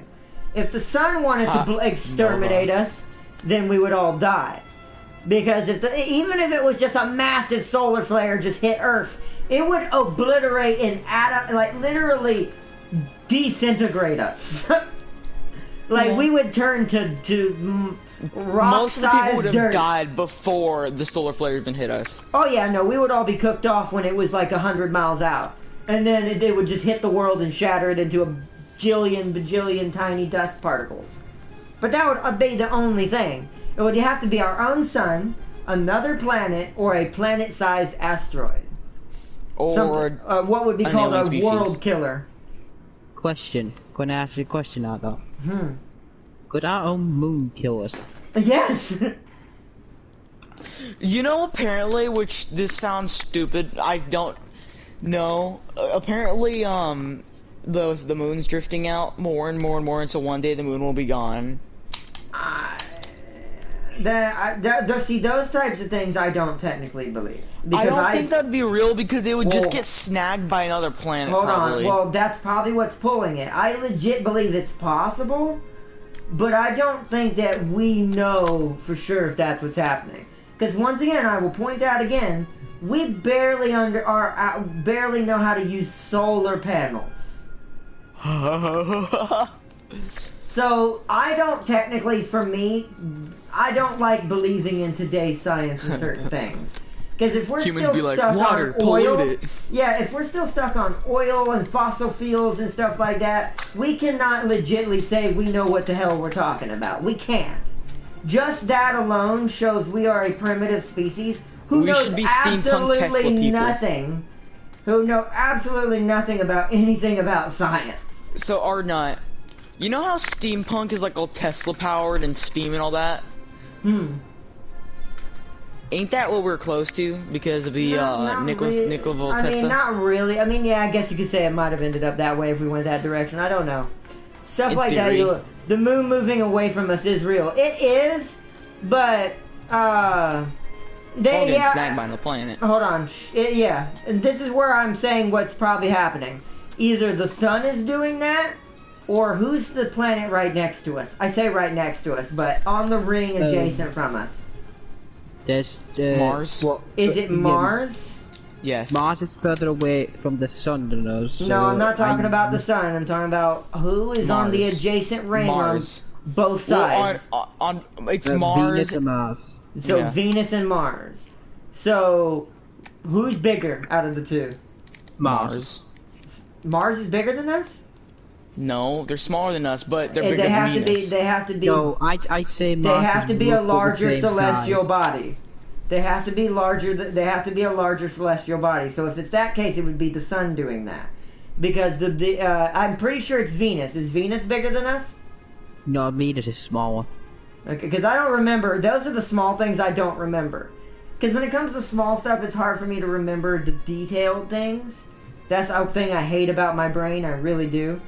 If the sun wanted to exterminate us, then we would all die. Because even if it was just a massive solar flare just hit Earth, it would obliterate and literally disintegrate us. We would turn to rock-sized most of the people would have died before the solar flare even hit us. Oh yeah, no, we would all be cooked off when it was like 100 miles out. And then it would just hit the world and shatter it into a bajillion tiny dust particles. But that would be the only thing. It would have to be our own sun, another planet, or a planet-sized asteroid. Or what would be called a world killer. Question. Can I ask you a question now, though? Could our own moon kill us? Yes! You know, apparently, which this sounds stupid, I don't know. Apparently, the moon's drifting out more and more and more until one day the moon will be gone. See, those types of things I don't technically believe. I don't think that'd be real because it would just get snagged by another planet. Hold on. Well, that's probably what's pulling it. I legit believe it's possible, but I don't think that we know for sure if that's what's happening. Because once again, I will point out again, we barely know how to use solar panels. So, I don't technically, for me, I don't like believing in today's science and certain things. Because if we're still stuck on oil, if we're still stuck on oil and fossil fuels and stuff like that, we cannot legitly say we know what the hell we're talking about. We can't. Just that alone shows we are a primitive species who knows absolutely nothing. Who know absolutely nothing about anything about science. So, Ardnot, you know how steampunk is like all Tesla powered and steam and all that? Ain't that what we're close to because of the Nikola Tesla? I mean, not really. I mean, yeah, I guess you could say it might have ended up that way if we went that direction. I don't know. Stuff like that. The moon moving away from us is real. It is, but getting snagged by the planet. Hold on. And this is where I'm saying what's probably happening. Either the sun is doing that, Or who's the planet right next to us? I say right next to us, but on the ring adjacent from us. There's Mars. Well, is it Mars? Yes. Mars is further away from the sun than us. So no, I'm not talking about the sun. I'm talking about who is on the adjacent ring Mars. on both sides. Well, on it's Mars. Venus and Mars. So Venus and Mars. So who's bigger out of the two? Mars. Mars is bigger than us? No, they're smaller than us, but they're bigger than Venus. They have to be. No, I say Mars. They have to be a larger celestial size. body. They have to be larger. They have to be a larger celestial body. So if it's that case, it would be the sun doing that, because I'm pretty sure it's Venus. Is Venus bigger than us? No, Venus is smaller. Okay, because I don't remember. Those are the small things I don't remember. Because when it comes to small stuff, it's hard for me to remember the detailed things. That's a thing I hate about my brain. I really do.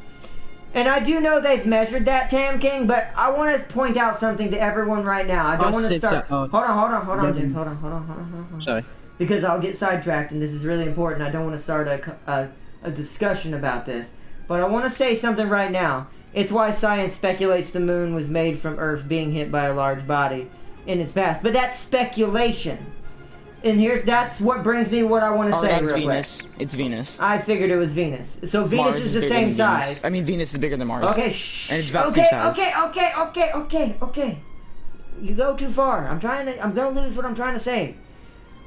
And I do know they've measured that, Tam King, but I want to point out something to everyone right now. I don't want to start... Hold on, James. Hold on. Sorry. Because I'll get sidetracked, and this is really important. I don't want to start a discussion about this. But I want to say something right now. It's why science speculates the moon was made from Earth being hit by a large body in its past. But that's speculation. And that's what brings me what I want to say that's real Venus. quick. It's Venus. I figured it was Venus. So Venus Mars is the same size. I mean, Venus is bigger than Mars. Okay, and it's about the same size. Okay. You go too far. I'm gonna lose what I'm trying to say.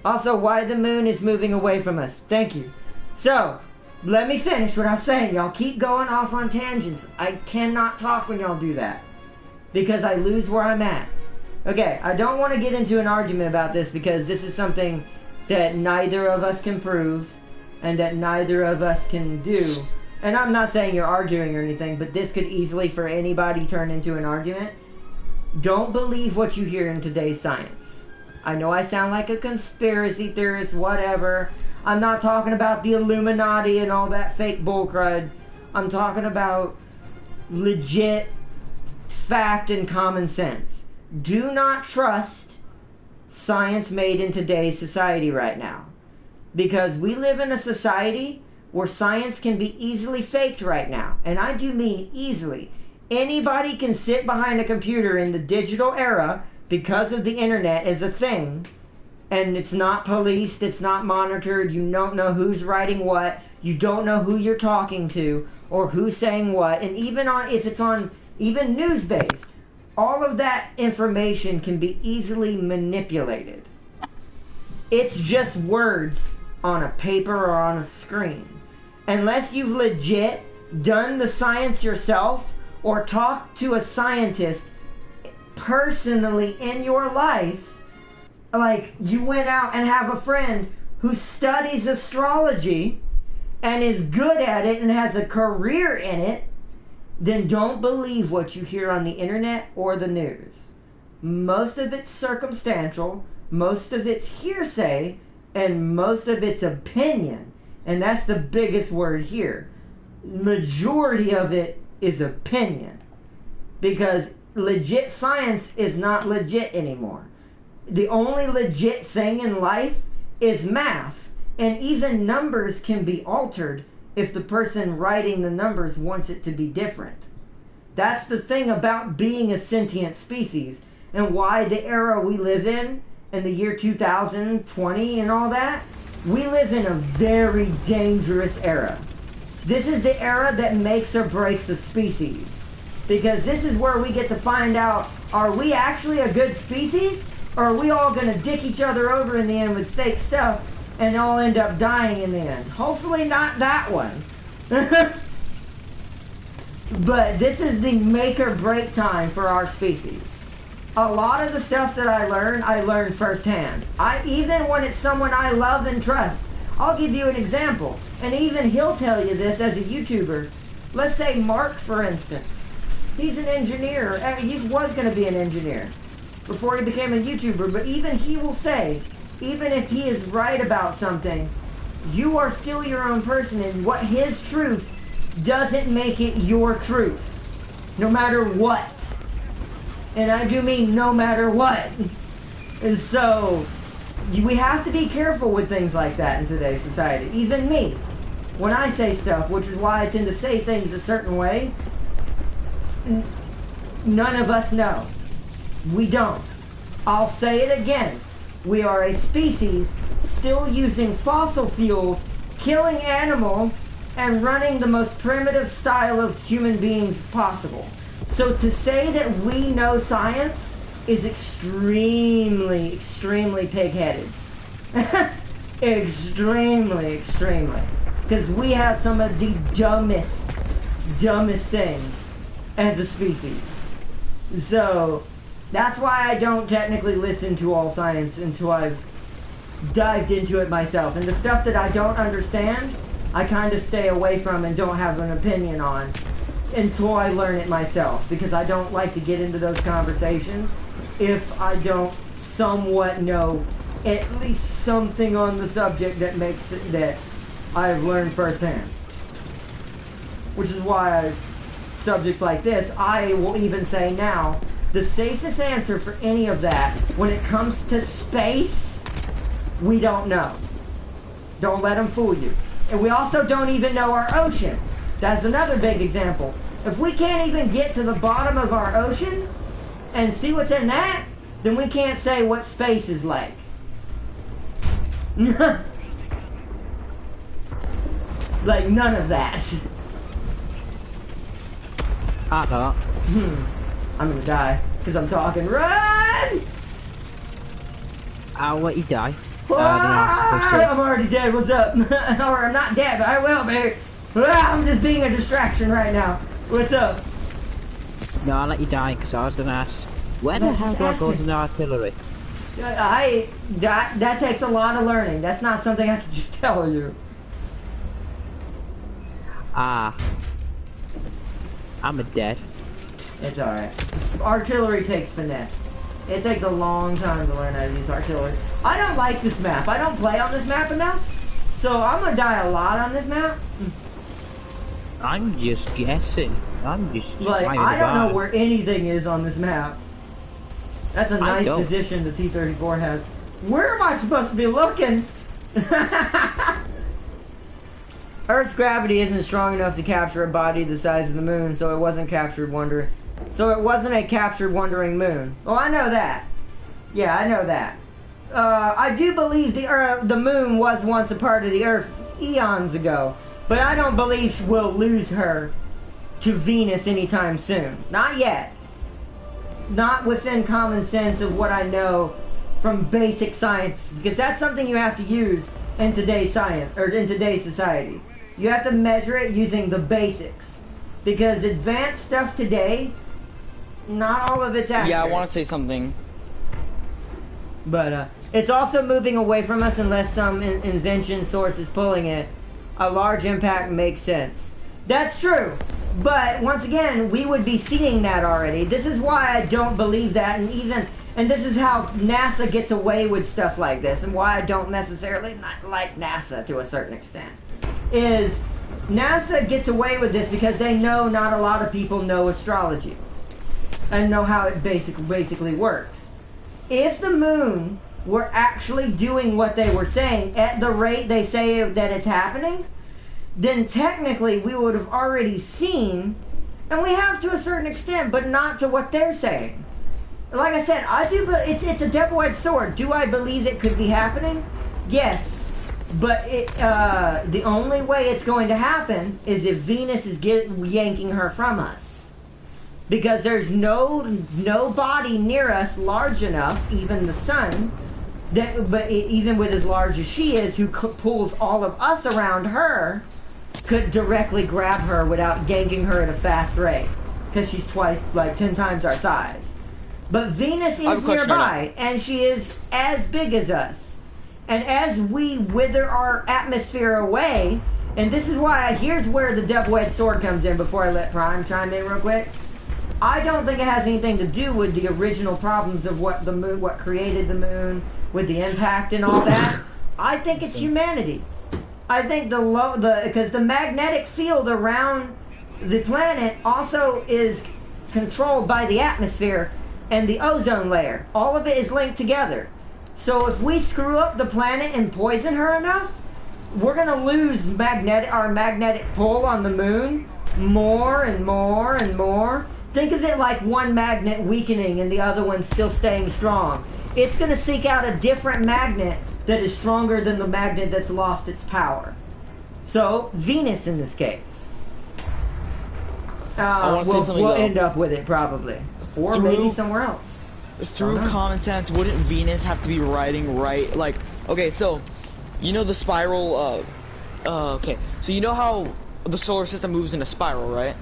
Also, why the moon is moving away from us. Thank you. So, let me finish what I'm saying. Y'all keep going off on tangents. I cannot talk when y'all do that, because I lose where I'm at. Okay, I don't want to get into an argument about this, because this is something that neither of us can prove and that neither of us can do. And I'm not saying you're arguing or anything, but this could easily, for anybody, turn into an argument. Don't believe what you hear in today's science. I know I sound like a conspiracy theorist, whatever. I'm not talking about the Illuminati and all that fake bullcrud. I'm talking about legit fact and common sense. Do not trust science made in today's society right now. Because we live in a society where science can be easily faked right now. And I do mean easily. Anybody can sit behind a computer in the digital era, because of the internet is a thing, and it's not policed, it's not monitored, you don't know who's writing what, you don't know who you're talking to, or who's saying what, and if it's on even news-based, all of that information can be easily manipulated. It's just words on a paper or on a screen. Unless you've legit done the science yourself or talked to a scientist personally in your life, like you went out and have a friend who studies astrology and is good at it and has a career in it, then don't believe what you hear on the internet or the news. Most of it's circumstantial, most of it's hearsay, and most of it's opinion. And that's the biggest word here. Majority of it is opinion. Because legit science is not legit anymore. The only legit thing in life is math. And even numbers can be altered if the person writing the numbers wants it to be different. That's the thing about being a sentient species, and why the era we live in the year 2020 and all that, we live in a very dangerous era. This is the era that makes or breaks a species. Because this is where we get to find out, are we actually a good species? Or are we all going to dick each other over in the end with fake stuff and all end up dying in the end? Hopefully not that one. But this is the make or break time for our species. A lot of the stuff that I learned firsthand. Even when it's someone I love and trust. I'll give you an example. And even he'll tell you this as a YouTuber. Let's say Mark, for instance. He's an engineer. He was going to be an engineer before he became a YouTuber. But even he will say, even if he is right about something, you are still your own person, and what his truth doesn't make it your truth. No matter what. And I do mean no matter what. And so, we have to be careful with things like that in today's society. Even me. When I say stuff, which is why I tend to say things a certain way, None of us know. We don't. I'll say it again. We are a species still using fossil fuels, killing animals, and running the most primitive style of human beings possible. So to say that we know science is extremely, extremely pig-headed. Extremely. Because we have some of the dumbest things as a species. So that's why I don't technically listen to all science until I've dived into it myself. And the stuff that I don't understand, I kind of stay away from and don't have an opinion on until I learn it myself, because I don't like to get into those conversations if I don't somewhat know at least something on the subject that makes it that I've learned firsthand. Which is why subjects like this, I will even say now, the safest answer for any of that, when it comes to space, we don't know. Don't let them fool you. And we also don't even know our ocean. That's another big example. If we can't even get to the bottom of our ocean and see what's in that, then we can't say what space is like. Like, none of that. I can't. I'm gonna die, because I'm talking. Run! I'll let you die. I'm already dead, what's up? Or I'm not dead, but I will be. I'm just being a distraction right now. What's up? No, I'll let you die, because I was gonna ask, where the hell do I go to the artillery? That takes a lot of learning. That's not something I can just tell you. I'm a dead. It's alright. Artillery takes finesse. It takes a long time to learn how to use artillery. I don't like this map. I don't play on this map enough, so I'm gonna die a lot on this map. I'm just guessing. I'm just like, I don't know where anything is on this map. That's a nice position the T-34 has. Where am I supposed to be looking? Earth's gravity isn't strong enough to capture a body the size of the moon, so it wasn't a captured wandering moon. Oh, I know that. Yeah, I know that. I do believe the moon was once a part of the Earth eons ago, but I don't believe we'll lose her to Venus anytime soon. Not yet. Not within common sense of what I know from basic science, because that's something you have to use in today's science, or in today's society. You have to measure it using the basics, because advanced stuff today, not all of it's accurate. Yeah, I want to say something. But it's also moving away from us unless some invention source is pulling it. A large impact makes sense. That's true. But once again, we would be seeing that already. This is why I don't believe that, and this is how NASA gets away with stuff like this, and why I don't necessarily not like NASA to a certain extent. Is NASA gets away with this because they know not a lot of people know astrology and know how it basically works. If the moon were actually doing what they were saying at the rate they say that it's happening, then technically we would have already seen, and we have to a certain extent, but not to what they're saying. Like I said, I do. It's a double-edged sword. Do I believe it could be happening? Yes. But the only way it's going to happen is if Venus is yanking her from us. Because there's no body near us large enough, even the sun, even with as large as she is, who pulls all of us around her, could directly grab her without yanking her at a fast rate. Because she's 10 times our size. But Venus is nearby, and she is as big as us. And as we wither our atmosphere away, and this is why, here's where the double-edged sword comes in before I let Prime chime in real quick. I don't think it has anything to do with the original problems of what created the moon, with the impact and all that. I think it's humanity. I think because the magnetic field around the planet also is controlled by the atmosphere and the ozone layer. All of it is linked together. So if we screw up the planet and poison her enough, we're going to lose our magnetic pull on the moon more and more and more. think of it like one magnet weakening and the other one still staying strong. It's going to seek out a different magnet that is stronger than the magnet that's lost its power. So, Venus in this case. We'll end up with it probably. Or maybe somewhere else. Through common sense, wouldn't Venus have to be riding right? Like, okay, so, you know the spiral, okay. So you know how the solar system moves in a spiral, right?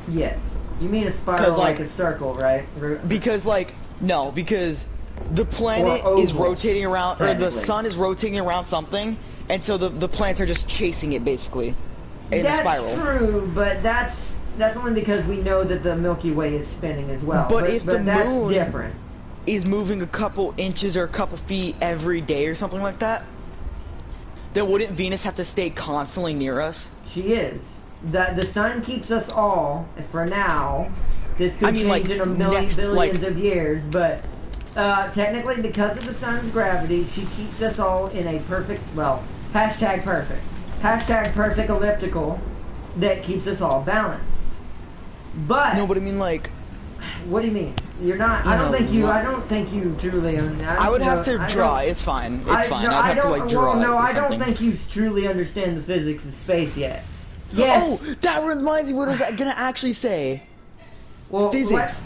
Yes. You mean a spiral like a circle, right? Because, like, no, because the planet is rotating around, or the sun is rotating around something, and so the planets are just chasing it, basically, in a spiral. That's true, but that's only because we know that the Milky Way is spinning as well. But if the moon different. is moving a couple inches or a couple feet every day or something like that, then wouldn't Venus have to stay constantly near us? She is. The sun keeps us all, for now. This could change in a million billions of years, but technically because of the sun's gravity, she keeps us all in a perfect, well, hashtag perfect elliptical that keeps us all balanced. But no, but I mean, like, what do you mean? You're not. I don't think you truly. I would have to draw. It's fine. It's fine. I'd have to like draw. Well, no, I don't think you truly understand the physics of space yet. Yes. Oh, that reminds me. What was I gonna actually say? Well, physics.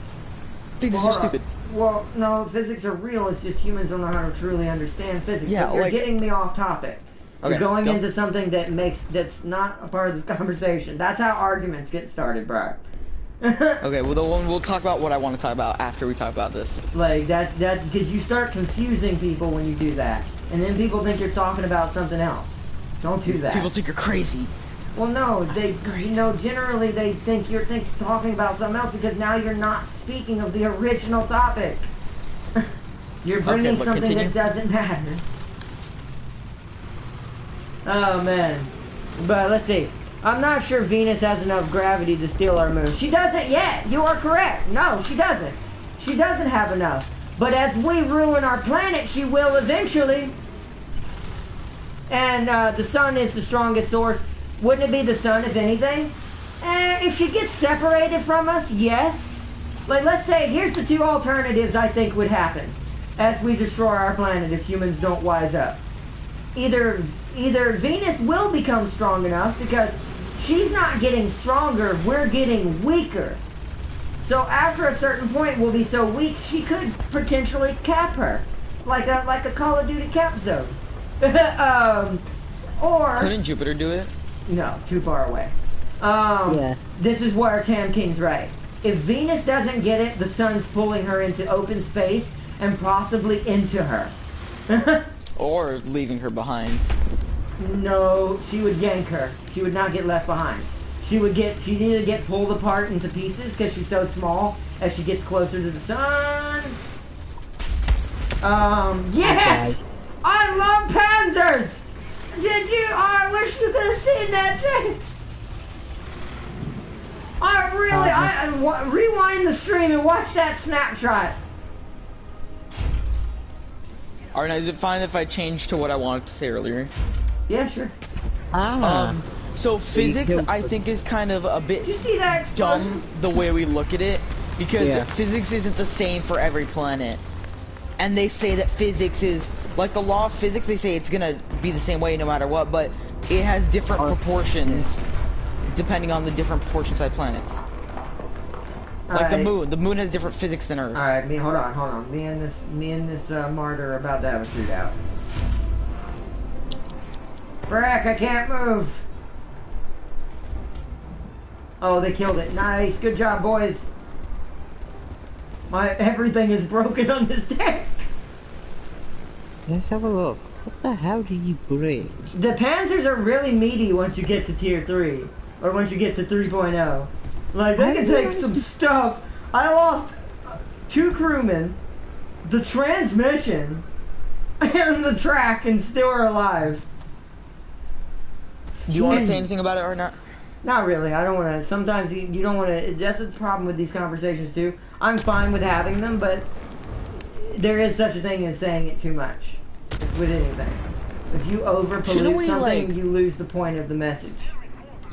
Physics are stupid. Well, no, physics are real. It's just humans don't know how to truly understand physics. Yeah, but you're getting me off topic. Okay, you're going into something that's not a part of this conversation. That's how arguments get started, bro. Okay, well, we'll talk about what I want to talk about after we talk about this. Like, that's because you start confusing people when you do that. And then people think you're talking about something else. Don't do that. People think you're crazy. Well, no, generally they think you're talking about something else because now you're not speaking of the original topic. You're bringing something that doesn't matter. Oh, man. But let's see. I'm not sure Venus has enough gravity to steal our moon. She doesn't yet. You are correct. No, she doesn't. She doesn't have enough. But as we ruin our planet, she will eventually. And the sun is the strongest source. Wouldn't it be the sun, if anything? If she gets separated from us, yes. Like, let's say, here's the two alternatives I think would happen as we destroy our planet if humans don't wise up. Either Venus will become strong enough because she's not getting stronger, we're getting weaker. So after a certain point, we'll be so weak she could potentially cap her, like a Call of Duty cap zone. Or couldn't Jupiter do it? No, too far away. This is where Tam King's right. If Venus doesn't get it, the sun's pulling her into open space and possibly into her. Or leaving her behind. No, she would yank her. She would not get left behind. She'd either get pulled apart into pieces because she's so small as she gets closer to the sun. Yes! Okay. I love Panzers! Did you? Oh, I wish you could have seen that, James. Rewind the stream and watch that snapshot. Alright, now is it fine if I change to what I wanted to say earlier? Yeah, sure. So physics, I think, is kind of a bit dumb the way we look at it, because physics isn't the same for every planet. And they say that physics is, like the law of physics, they say it's gonna be the same way no matter what, but it has different proportions depending on the different proportion size planets. Like the moon has different physics than Earth. Alright, hold on. Me and this martyr are about to have a shootout. Brack, I can't move. Oh, they killed it. Nice, good job, boys. Everything is broken on this deck. Let's have a look. What the hell do you break? The Panzers are really meaty once you get to tier 3. Or once you get to 3.0. Like, they can take some stuff. I lost 2 crewmen, the transmission, and the track, and still are alive. Do you want to say anything about it or not? Not really. I don't want to. Sometimes you don't want to. That's the problem with these conversations too. I'm fine with having them, but there is such a thing as saying it too much. It's with anything. If you over-pollute something, you lose the point of the message.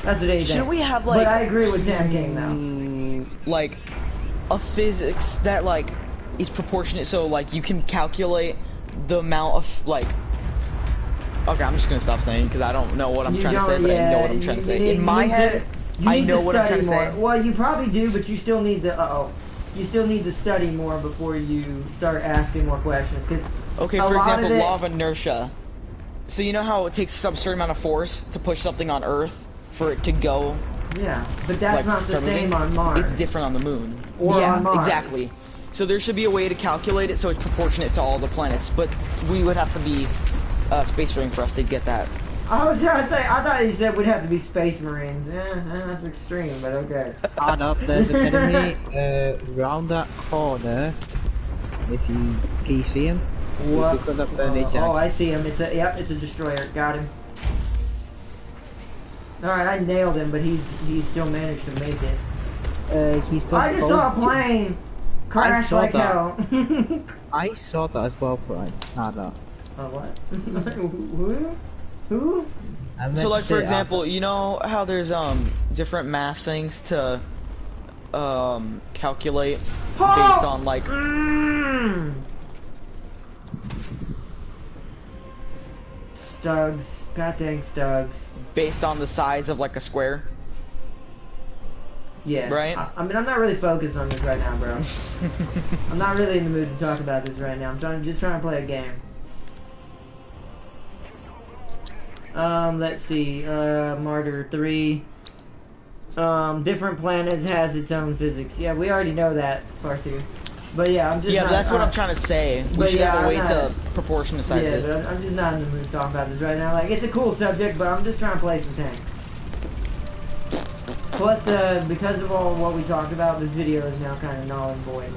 That's what they Should think. we have like? But I agree with Tam King though. Like a physics that like is proportionate, so like you can calculate the amount of like. Okay, I'm just gonna stop saying because I don't know what I'm trying to say, but I know what I'm trying to say. In my head, I know what I'm trying to say. Well, you probably do, but you still need to. You still need to study more before you start asking more questions. Cause okay, for example, law of inertia. So you know how it takes some certain amount of force to push something on Earth for it to go. Yeah, but that's like, not the same on Mars. It's different on the Moon. Or yeah, on Mars. Exactly. So there should be a way to calculate it so it's proportionate to all the planets, but we would have to be Space Marine for us to get that. I was trying to say, I thought you said we'd have to be Space Marines. That's extreme, but okay. Hard up, there's an enemy round that corner. Can you see him? What? Oh, I see him. It's a destroyer. Got him. Alright, I nailed him, but he's still managed to make it. I just saw a plane crash like hell. I saw that as well, but I don't. Oh, what? Who? So, like, for example, you know how there's different math things to calculate based on like. Stugs. God dang Stugs. Based on the size of like a square. Yeah. Right? I mean, I'm not really focused on this right now, bro. I'm not really in the mood to talk about this right now. I'm just trying to play a game. Let's see. Martyr 3. Different planets has its own physics. Yeah, we already know that, Farthu. But yeah, I'm just yeah, not, but that's what I'm trying to say. We should have a way to proportionalize it. Yeah, but I'm just not in the mood to talk about this right now. Like, it's a cool subject, but I'm just trying to play some tank. Plus, because of all what we talked about, this video is now kind of null and void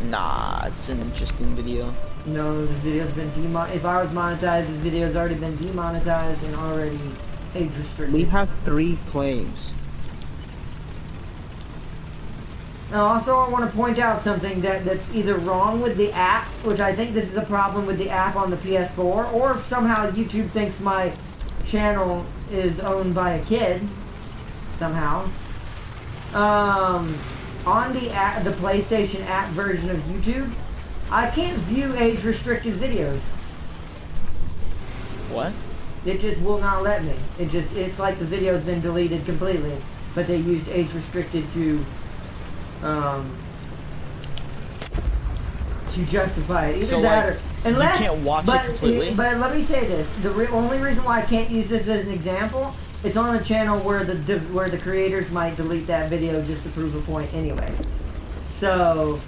now. Nah, it's an interesting video. No, this video's been demonetized. If I was monetized, this video's already been demonetized and already age restricted. We have 3 flames. Now, also, I want to point out something that's either wrong with the app, which I think this is a problem with the app on the PS4, or if somehow YouTube thinks my channel is owned by a kid, somehow. On the PlayStation app version of YouTube, I can't view age-restricted videos. What? It just will not let me. It's like the video's been deleted completely, but they used age-restricted to justify it. Either so that like, or unless you can't watch it completely. But let me say this: the only reason why I can't use this as an example, it's on a channel where the creators might delete that video just to prove a point, anyways. So,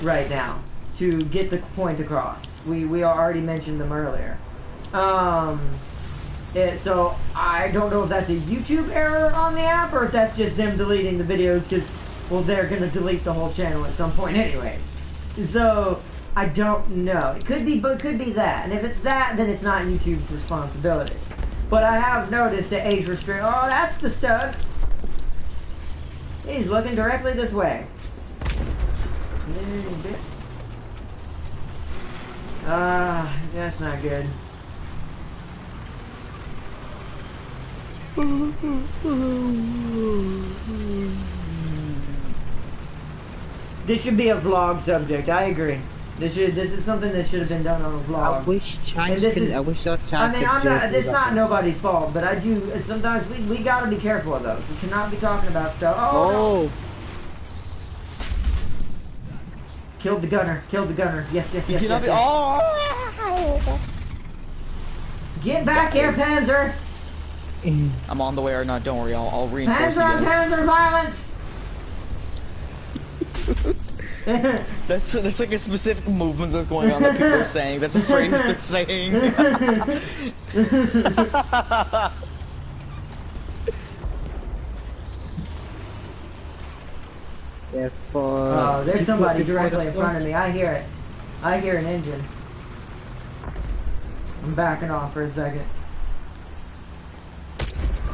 right now, to get the point across, we already mentioned them earlier. So I don't know if that's a YouTube error on the app or if that's just them deleting the videos because, well, they're gonna delete the whole channel at some point anyway. So I don't know. It could be, but it could be that. And if it's that, then it's not YouTube's responsibility. But I have noticed that age restrict. Oh, that's the Stug. He's looking directly this way. That's not good. This should be a vlog subject. I agree. This is something that should have been done on a vlog. I wish that Chance it's not nobody's fault, but I do. Sometimes we gotta be careful of those. We cannot be talking about stuff. Oh. No. Killed the gunner. Killed the gunner. Yes. Oh. Get back here, Panzer. I'm on the way or not, don't worry, I'll reinforce Panzer you guys. Panzer violence! That's like a specific movement that's going on that people are saying. That's a phrase they're saying. Oh, there's somebody directly in front of me. I hear it. I hear an engine. I'm backing off for a second.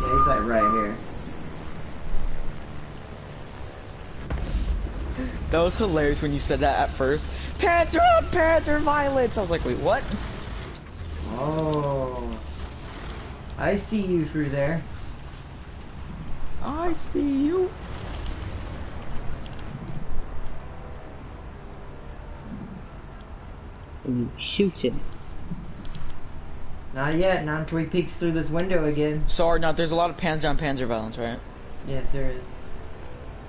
Yeah, he's like right here. That was hilarious when you said that at first. Panzer violence! I was like, wait, what? Oh. I see you through there. I see you. Are you shooting? Not yet, not until he peeks through this window again. Sorry, not. There's a lot of Panzer on Panzer violence, right? Yes, there is.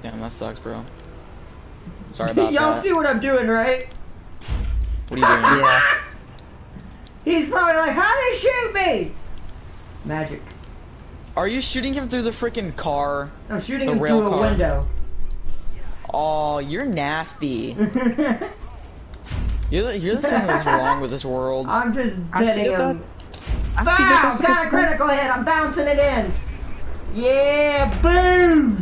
Damn, that sucks, bro. Sorry about Y'all that. see what I'm doing, right? What are you doing? Yeah. He's probably like, how did he shoot me? Magic. Are you shooting him through the freaking car? I'm shooting The him rail through a car. window. Oh, you're nasty. You're the thing that's wrong with this world. I'm just betting him. Actually, Bow! that's Got a critical hit. I'm bouncing it in. Yeah, boom!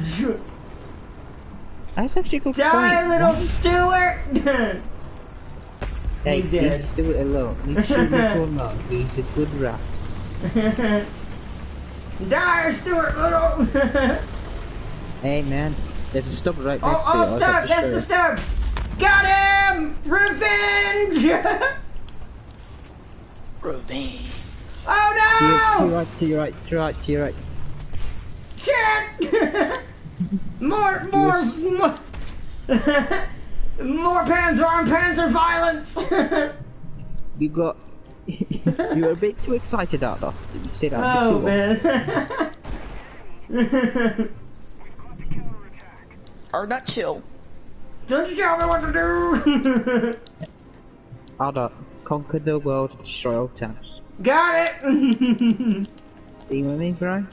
That's actually a good Die, point. little Why- Stuart! Hey, He did. leave Stuart alone. Leave Stuart alone. He's a good rat. Die, Stuart, little! Hey, man. There's a stub right next to Oh, it. stub! That's the stub! Got him! Revenge! Revenge. Oh To no! your right, to your right, to your right, to your right. Shit! more Panzer on Panzer violence! You got... You're a bit too excited out there. Did you say that Oh before? man. Or not chill. Don't you tell me what to do! Ada, conquer the world, destroy all towns. Got it! Are you with me, Brian?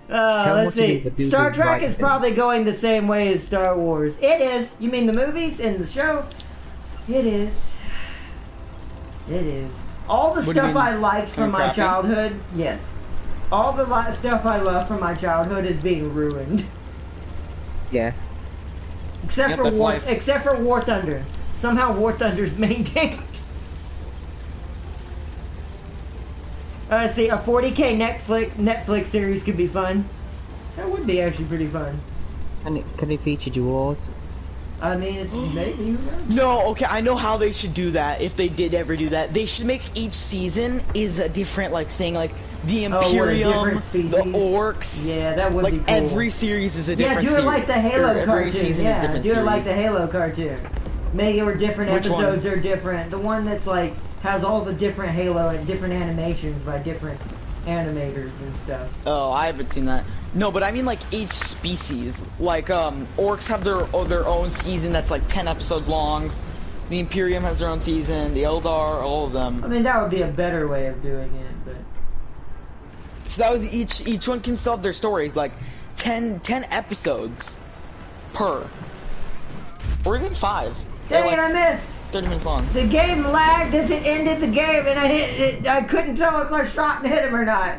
Let's what to do, see. but do Star the Trek right is thing. probably going the same way as Star Wars. It is. You mean the movies and the show? It is. It is. All the What do you stuff mean? I liked from my Crappy? childhood, yes. All the stuff I love from my childhood is being ruined. Yeah. Except Yep, for that's War, life. except for War Thunder. Somehow War Thunder's maintained. Let's see, a 40k Netflix series could be fun. That would be actually pretty fun. Can it feature duels? I mean, it's maybe. Who knows? No, okay, I know how they should do that. If they did ever do that, they should make each season is a different like thing, like the Oh, what, a Imperium, different species? the Orcs. Yeah, that would Like be cool. every series is a Yeah, different. do it like the Halo every cartoon. season is Yeah, different do it like the series. Halo cartoon. Make it where different Which one? episodes are different. The one that's like has all the different Halo and different animations by different animators and stuff. Oh, I haven't seen that. No, but I mean like each species. Like Orcs have their own season that's like 10 episodes long. The Imperium has their own season. The Eldar, all of them. I mean, that would be a better way of doing it, but. So that was each one can still have their stories, like 10 episodes per, or even 5. They're Dang it, like I missed! 30 minutes long. The game lagged as it ended the game, and I hit it. I couldn't tell if I shot and hit him or not.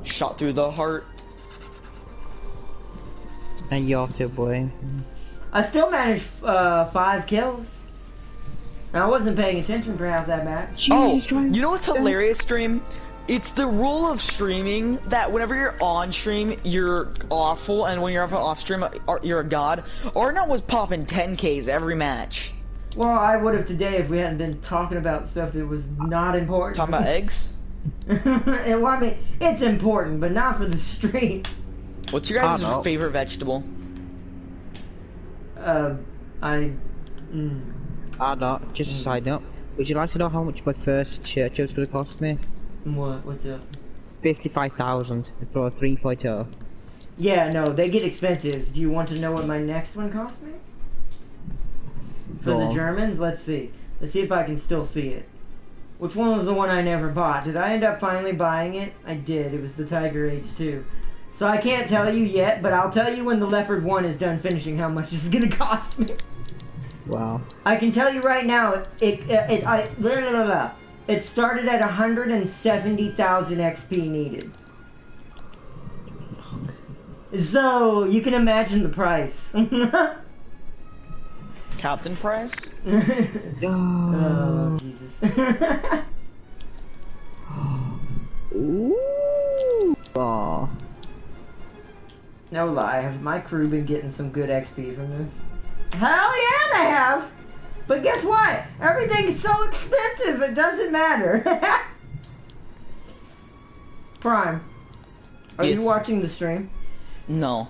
Shot through the heart. And you too, boy. I still managed 5 kills. And I wasn't paying attention for half that match. Jesus Oh, Christ. you know what's hilarious, stream? It's the rule of streaming that whenever you're on stream, you're awful, and when you're off stream, you're a god. Arnott was popping 10Ks every match. Well, I would have today if we hadn't been talking about stuff that was not important. Talking about eggs? Well, I mean, it's important, but not for the stream. What's your guys' Arnott. favorite vegetable? Ada, just a side note. Would you like to know how much my first church was going to cost me? What? What's up? 55,000 for a 3.0. Yeah, no, they get expensive. Do you want to know what my next one cost me? For Go the on. Germans? Let's see. Let's see if I can still see it. Which one was the one I never bought? Did I end up finally buying it? I did. It was the Tiger H2. So I can't tell you yet, but I'll tell you when the Leopard 1 is done finishing how much this is going to cost me. Wow. I can tell you right now, it started at 170,000 XP needed. So, you can imagine the price. Captain Price? Oh, Jesus. Ooh. Aw. No lie, have my crew been getting some good XP from this? Hell yeah, they have! But guess what? Everything is so expensive, it doesn't matter. Prime, are you watching the stream? No.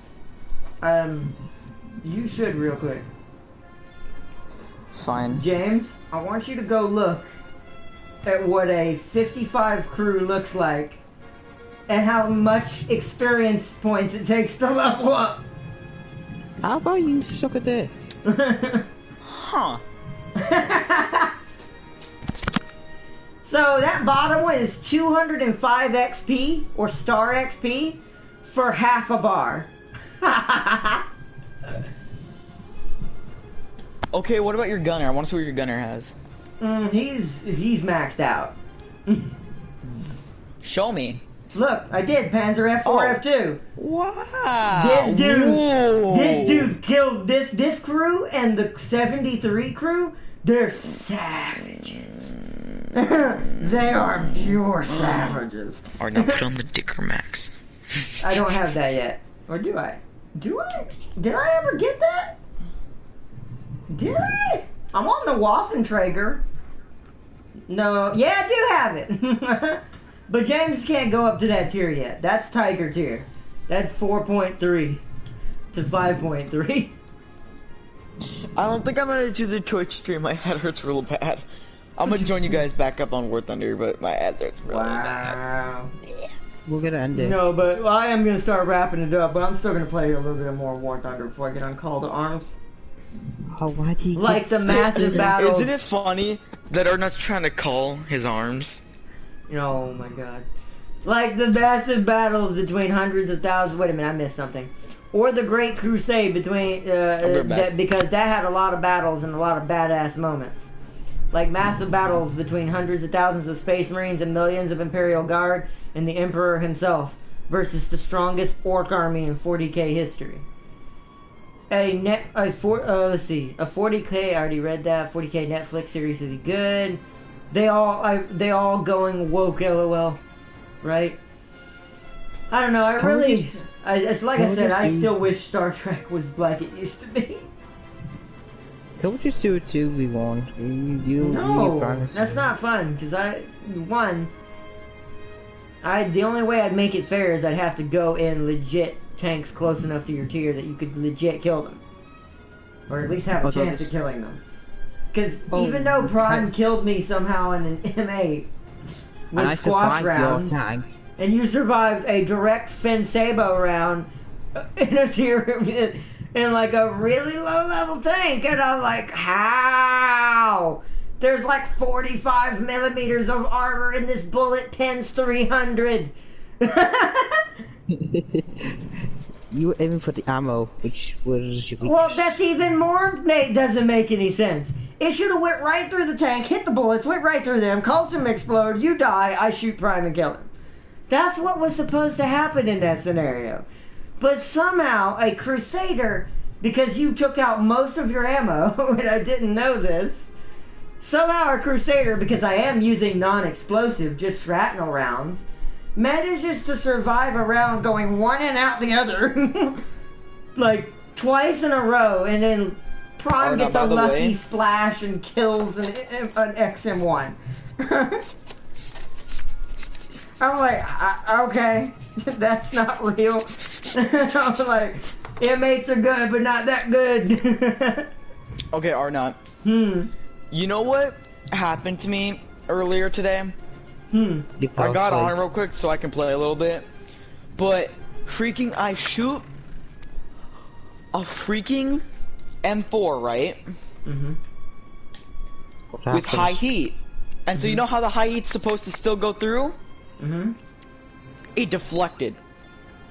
You should real quick. Fine. James, I want you to go look at what a 55 crew looks like and how much experience points it takes to level up. How about you suck at this? Huh. So that bottom one is 205 XP or star XP for half a bar. Okay, what about your gunner? I want to see what your gunner has. He's maxed out. Show me. Look, I did Panzer F4, F2. Wow. This dude killed this crew and the 73 crew. They're savages. They are pure savages. Or now put on the Dicker Max. I don't have that yet. Or do I? Do I? Did I ever get that? Did I? I'm on the Waffenträger. No. Yeah, I do have it. But James can't go up to that tier yet. That's Tiger tier. That's 4.3 to 5.3. I don't think I'm gonna do the Twitch stream. My head hurts real bad. I'm gonna join you guys back up on War Thunder, but my head hurts really bad. We're gonna end it. No, but I am gonna start wrapping it up. But I'm still gonna play a little bit more War Thunder before I get on Call to Arms. Oh, why do you like the massive battles? Isn't it funny that Arnott's trying to call his arms? Oh my god. Like the massive battles between hundreds of thousands. Wait a minute, I missed something. Or the Great Crusade between because that had a lot of battles and a lot of badass moments. Like massive battles between hundreds of thousands of Space Marines and millions of Imperial Guard and the Emperor himself versus the strongest orc army in 40k history. Let's see, a 40k. I already read that. 40k Netflix series would be good. They all going woke, lol, right? I don't know. It's like I said. I still wish Star Trek was like it used to be. Can we just do a 2v1? No, that's not fun. Cause the only way I'd make it fair is I'd have to go in legit tanks close enough to your tier that you could legit kill them, or at least have a chance of killing them. Because even though Prime killed me somehow in an M8 with squash rounds, and you survived a direct Fin Sabo round in a tier in like a really low level tank, and I'm like, how? There's like 45 millimeters of armor in this bullet pins 300. You were aiming for the ammo, which was your weakness. Well, that's even more doesn't make any sense. It should have went right through the tank, hit the bullets, went right through them, caused them to explode, you die, I shoot Prime and kill him. That's what was supposed to happen in that scenario. But somehow, a Crusader, because you took out most of your ammo, and I didn't know this, somehow a Crusader, because I am using non-explosive, just shrapnel rounds, manages to survive a round going one and out the other, like twice in a row, and then Prime gets a lucky splash and kills an XM1. I'm like, okay, that's not real. I'm like, inmates are good, but not that good. Okay, Arnott. You know what happened to me earlier today? I got on real quick so I can play a little bit. But freaking I shoot a freaking M4, right? With high heat. And so you know how the high heat's supposed to still go through? It deflected.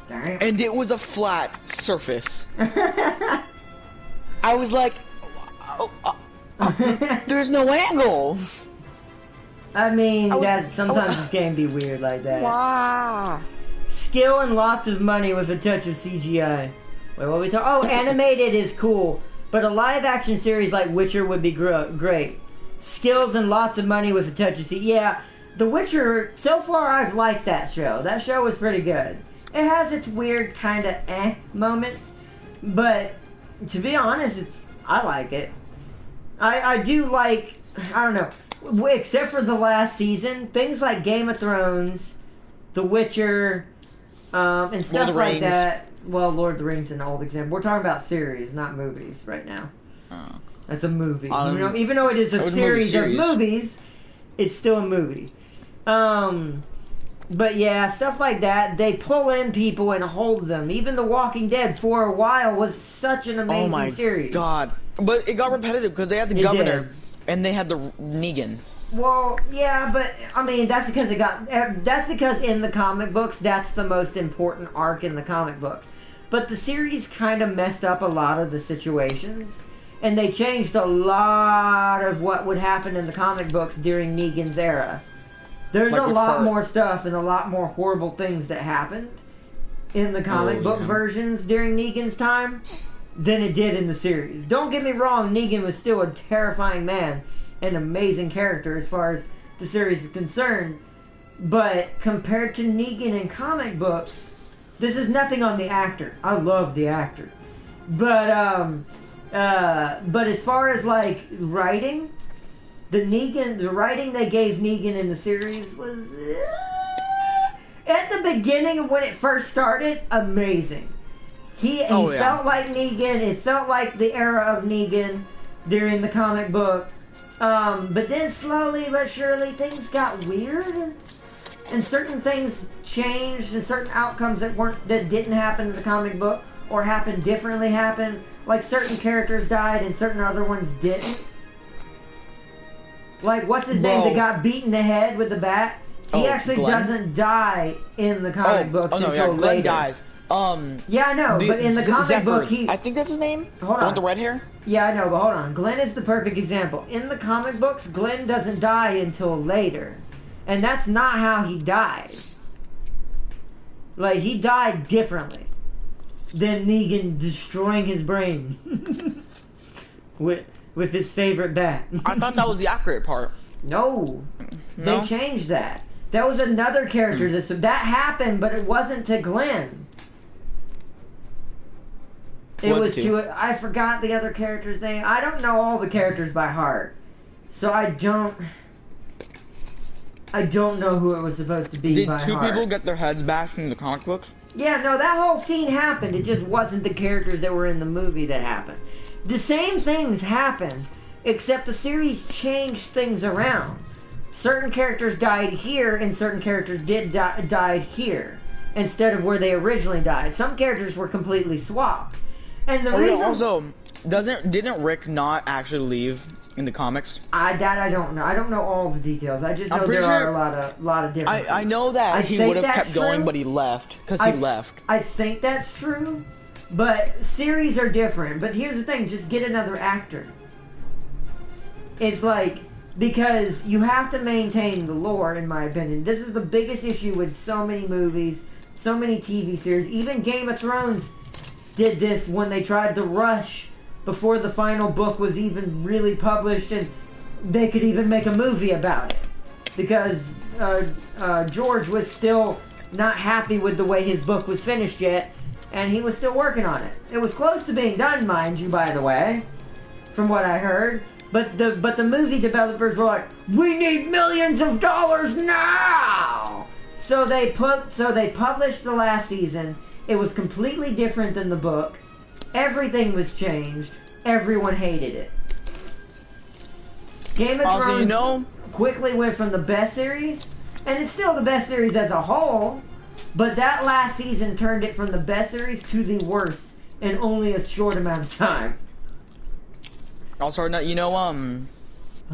Darn. And it was a flat surface. I was like, there's no angle. I mean, sometimes this game be weird like that. Wow. Skill and lots of money with a touch of CGI. Wait, what we talk? Oh, animated is cool, but a live-action series like Witcher would be great. Skills and lots of money with a touch of CGI. Yeah, The Witcher. So far, I've liked that show. That show was pretty good. It has its weird kind of moments, but to be honest, I like it. I do like, I don't know, except for the last season, things like Game of Thrones, The Witcher, and stuff like that. Well, Lord of the Rings is an old example. We're talking about series, not movies right now. Oh. That's a movie. Even though it is a series of movies, it's still a movie. But yeah, stuff like that. They pull in people and hold them. Even The Walking Dead, for a while, was such an amazing series. Oh my god. But it got repetitive because they had the governor and they had the Negan. Well, yeah, but I mean that's because that's because in the comic books that's the most important arc in the comic books. But the series kind of messed up a lot of the situations, and they changed a lot of what would happen in the comic books during Negan's era. There's a lot more stuff and a lot more horrible things that happened in the comic book versions during Negan's time than it did in the series. Don't get me wrong, Negan was still a terrifying man, an amazing character as far as the series is concerned, but compared to Negan in comic books, this is nothing on the actor. I love the actor, but as far as like writing, the writing they gave Negan in the series was at the beginning when it first started amazing. He felt like Negan. It felt like the era of Negan during the comic book. But then slowly but surely things got weird, and certain things changed, and certain outcomes that didn't happen in the comic book or happened differently happened. Like certain characters died and certain other ones didn't. Like what's his name that got beaten in the head with the bat? He actually doesn't die in the comic books until later. Glenn dies. Yeah, I know, but in the comic book, I think that's his name. Hold on. With the red hair. Yeah, I know, but hold on. Glenn is the perfect example. In the comic books, Glenn doesn't die until later, and that's not how he died. Like he died differently than Negan destroying his brain with his favorite bat. I thought that was the accurate part. No, they changed that. That was another character that happened, but it wasn't to Glenn. It was to I forgot the other character's name. I don't know all the characters by heart, so I don't know who it was supposed to be by heart. Did two people get their heads bashed in the comic books? Yeah, no, that whole scene happened. It just wasn't the characters that were in the movie that happened. The same things happened, except the series changed things around. Certain characters died here, and certain characters died here, instead of where they originally died. Some characters were completely swapped. And the reason... Also, didn't Rick not actually leave in the comics? I don't know. I don't know all the details. I just know there are a lot of differences. I know that he would have kept going, but he left. Because he left. I think that's true. But series are different. But here's the thing. Just get another actor. It's like... Because you have to maintain the lore, in my opinion. This is the biggest issue with so many movies, so many TV series. Even Game of Thrones did this when they tried to rush before the final book was even really published, and they could even make a movie about it. Because George was still not happy with the way his book was finished yet, and he was still working on it. It was close to being done, mind you, by the way, from what I heard. But the movie developers were like, we need millions of dollars now! So they published the last season. It was completely different than the book. Everything was changed. Everyone hated it. Game of Thrones quickly went from the best series, and it's still the best series as a whole, but that last season turned it from the best series to the worst in only a short amount of time. Also,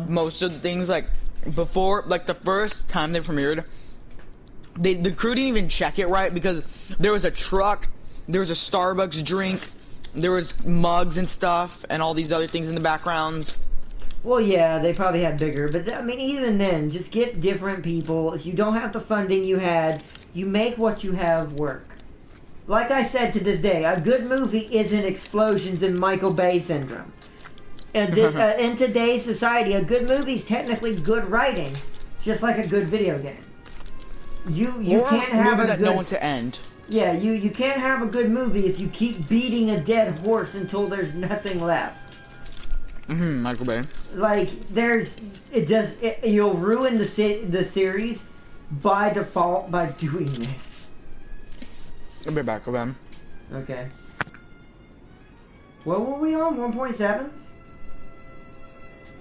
most of the things, like, before, like, the first time they premiered, the crew didn't even check it right, because there was a truck, there was a Starbucks drink, there was mugs and stuff, and all these other things in the background. Well, yeah, they probably had bigger, but, I mean, even then, just get different people. If you don't have the funding you had, you make what you have work. Like I said to this day, a good movie isn't explosions and Michael Bay syndrome. In today's society, a good movie is technically good writing, just like a good video game. You can't have a good... know when to end. Yeah, you can't have a good movie if you keep beating a dead horse until there's nothing left. Michael Bay. Like, you'll ruin the series by default by doing this. I'll be back, okay. Okay. What were we on? 1.7s?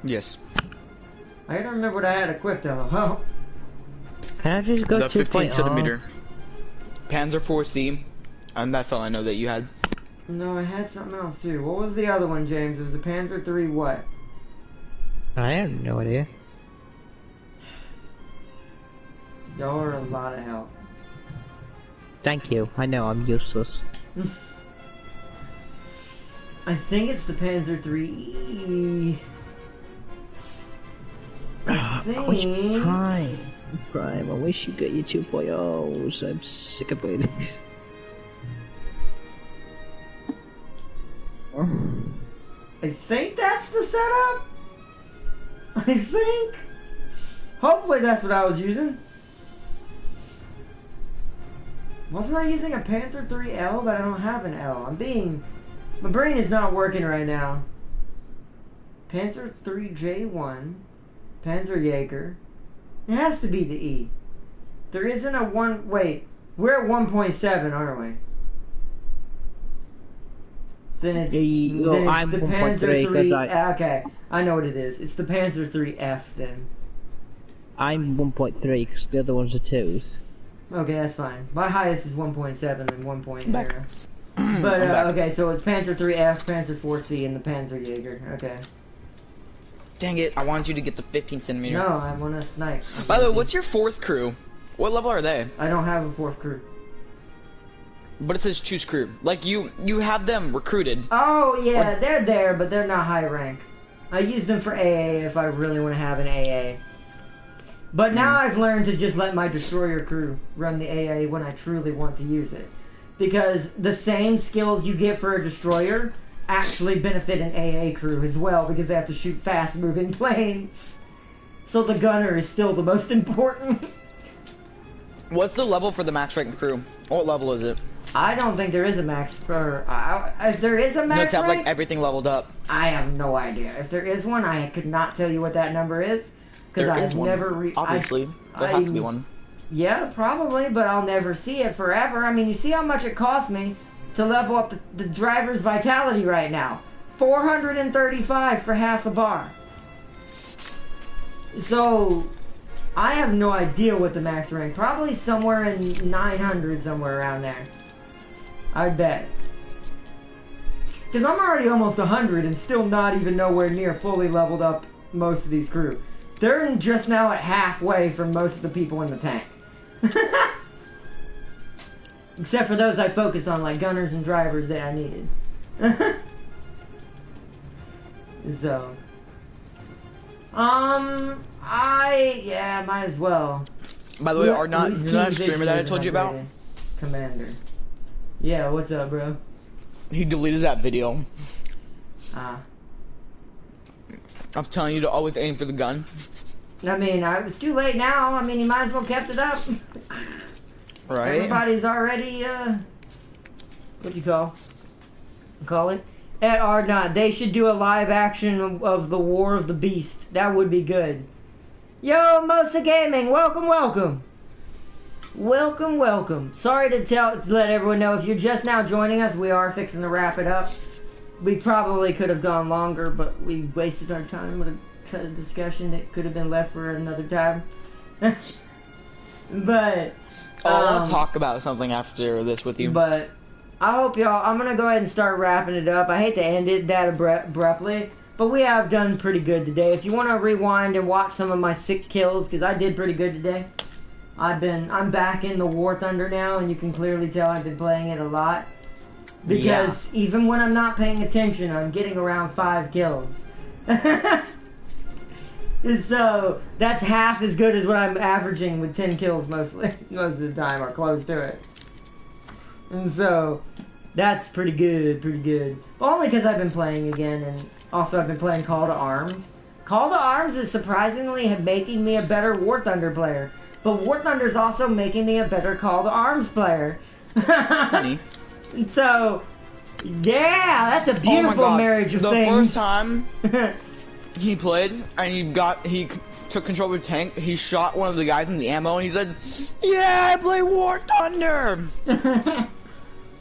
Yes. I gotta remember what I had equipped though. Oh. Can I just go the 2.0? 15cm Panzer 4C, and that's all I know that you had. No, I had something else too. What was the other one, James? It was a Panzer 3 what? I have no idea. Y'all are a lot of help. Thank you. I know I'm useless. I think it's the Panzer 3E. I wish think... Prime, I wish you got your 2.0s. I'm sick of these. I think that's the setup. I think. Hopefully that's what I was using. Wasn't I using a Panzer 3L, but I don't have an L. My brain is not working right now. Panzer 3J1, Panzer Jaeger. It has to be the E. There isn't a one. Wait, we're at 1.7, aren't we? Then it's, I'm the 1.3 Panzer 3. because Okay, I know what it is. It's the Panzer 3F then. I'm 1.3 because the other ones are 2s. Okay, that's fine. My highest is 1.7 and 1.0. Back. But okay, so it's Panzer 3F, Panzer 4C, and the Panzer Jaeger. Okay. Dang it, I wanted you to get the 15cm. No, I want to snipe. By the way, what's your 4th crew? What level are they? I don't have a 4th crew. But it says choose crew. Like, you have them recruited. Oh, yeah, they're there, but they're not high rank. I use them for AA if I really want to have an AA. But now I've learned to just let my destroyer crew run the AA when I truly want to use it. Because the same skills you get for a destroyer actually benefit an AA crew as well, because they have to shoot fast-moving planes. So the gunner is still the most important. What's the level for the max rank crew? What level is it? I don't think there is a max for... if there is a max No, it's have rank, like everything leveled up. I have no idea. If there is one, I could not tell you what that number is. Because I've never... Obviously. There has to be one. Yeah, probably, but I'll never see it forever. I mean, you see how much it cost me to level up the driver's vitality right now. 435 for half a bar. So, I have no idea what the max rank. Probably somewhere in 900, somewhere around there. I bet. Because I'm already almost 100 and still not even nowhere near fully leveled up most of these crew. They're just now at halfway from most of the people in the tank. Except for those I focused on, like gunners and drivers that I needed. So. Yeah, might as well. By the way, you're not a streamer that I told you about? Commander. Yeah, what's up, bro? He deleted that video. Ah. I'm telling you to always aim for the gun. I mean, it's too late now. I mean, you might as well kept it up. Right. Everybody's already, what do you call it? At R9. They should do a live action of the War of the Beast. That would be good. Yo, Mosa Gaming, welcome, welcome. Welcome, welcome. Sorry to let everyone know, if you're just now joining us, we are fixing to wrap it up. We probably could have gone longer, but we wasted our time with a discussion that could have been left for another time. But I want to talk about something after this with you. But I hope y'all... I'm going to go ahead and start wrapping it up. I hate to end it that abruptly, but we have done pretty good today. If you want to rewind and watch some of my sick kills, because I did pretty good today. I'm back in the War Thunder now, and you can clearly tell I've been playing it a lot. Because even when I'm not paying attention, I'm getting around 5 kills. So, that's half as good as what I'm averaging with 10 kills most of the time, or close to it. And so, that's pretty good, pretty good. Only because I've been playing again, and also I've been playing Call to Arms. Call to Arms is surprisingly making me a better War Thunder player. But War Thunder is also making me a better Call to Arms player. Funny. So, Yeah, that's a beautiful marriage of things. The first time he played and he took control of the tank, he shot one of the guys in the ammo and he said, "Yeah, I play War Thunder."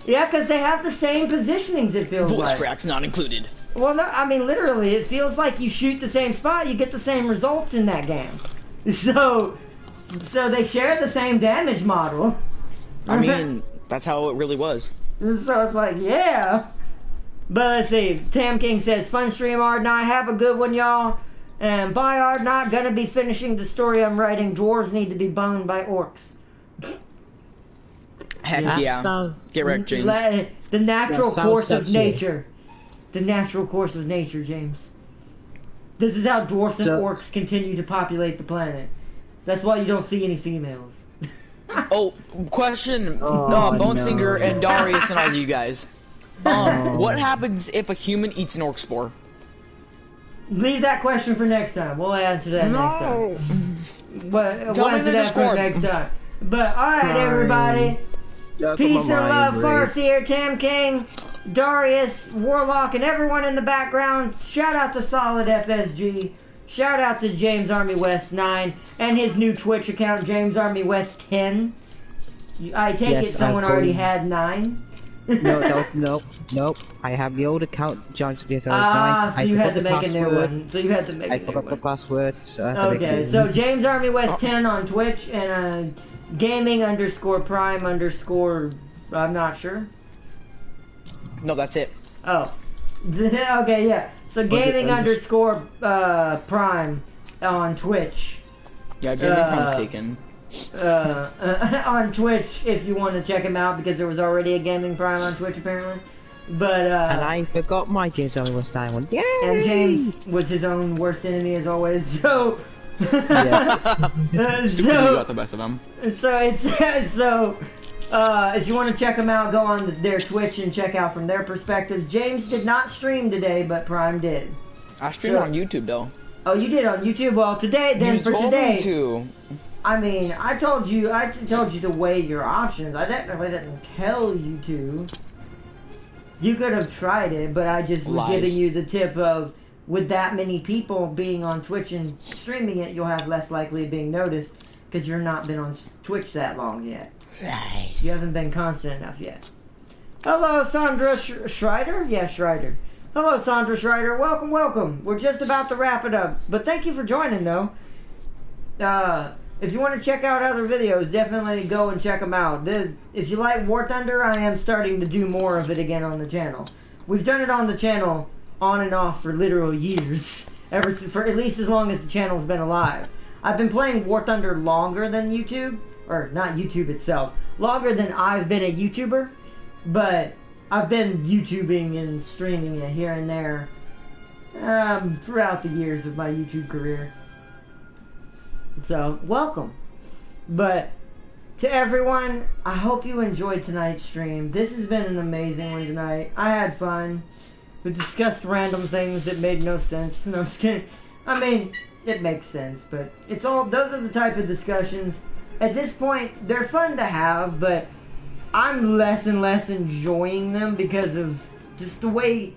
Yeah, because they have the same positionings, it feels like. Voice cracks not included. Well, no, I mean, literally, it feels like you shoot the same spot, you get the same results in that game. So they share the same damage model. I mean, that's how it really was. So it's like, yeah. But let's see. Tam King says, "Fun stream, Ard and I. Have a good one, y'all. And bye, Ard and I. Gonna be finishing the story I'm writing. Dwarves need to be boned by orcs." Heck yeah. Get wrecked, James. The natural course of nature. The natural course of nature, James. This is how dwarfs and orcs continue to populate the planet. That's why you don't see any females. Oh, question, Bone Singer and Darius and all you guys. What happens if a human eats an orc spore? Leave that question for next time. We'll answer that next time. We'll answer that for next time. But alright, everybody. Peace and love, Farseer, Tam King, Darius, Warlock, and everyone in the background. Shout out to Solid FSG. Shout out to James Army West 9 and his new Twitch account, James Army West 10. I take it someone already had 9. Nope. I have the old account, James Army West 9. So you had to make a new one. So you had to make a new one. I forgot the password. So okay, so James Army West 10 on Twitch and gaming_prime_ I'm not sure. No, that's it. Oh. Okay, yeah. So gaming_prime on Twitch. Yeah, gaming prime's taken. On Twitch, if you want to check him out, because there was already a gaming prime on Twitch apparently. But and I forgot my James Army West 9 one. Yay! And James was his own worst enemy as always. So. Stupid got the best of him. So if you want to check them out, go on their Twitch and check out from their perspectives. James did not stream today, but Prime did. I streamed on YouTube though. Oh, you did on YouTube? Well, today, then for today. Me to. I mean, I told you to weigh your options. I definitely didn't tell you to. You could have tried it, but I just was giving you the tip of, with that many people being on Twitch and streaming it, you'll have less likely of being noticed because you've not been on Twitch that long yet. Nice. You haven't been constant enough yet. Hello, Sandra Schreider? Yeah, Schreider. Hello, Sandra Schreider. Welcome, welcome. We're just about to wrap it up. But thank you for joining, though. If you want to check out other videos, definitely go and check them out. If you like War Thunder, I am starting to do more of it again on the channel. We've done it on the channel on and off for literal years. For at least as long as the channel's been alive. I've been playing War Thunder longer than YouTube. Or, not YouTube itself. Longer than I've been a YouTuber. But I've been YouTubing and streaming it here and there. Throughout the years of my YouTube career. So, welcome. But, to everyone, I hope you enjoyed tonight's stream. This has been an amazing one tonight. I had fun. We discussed random things that made no sense. No, I'm just kidding. I mean, it makes sense, but those are the type of discussions. At this point, they're fun to have, but I'm less and less enjoying them because of just the way...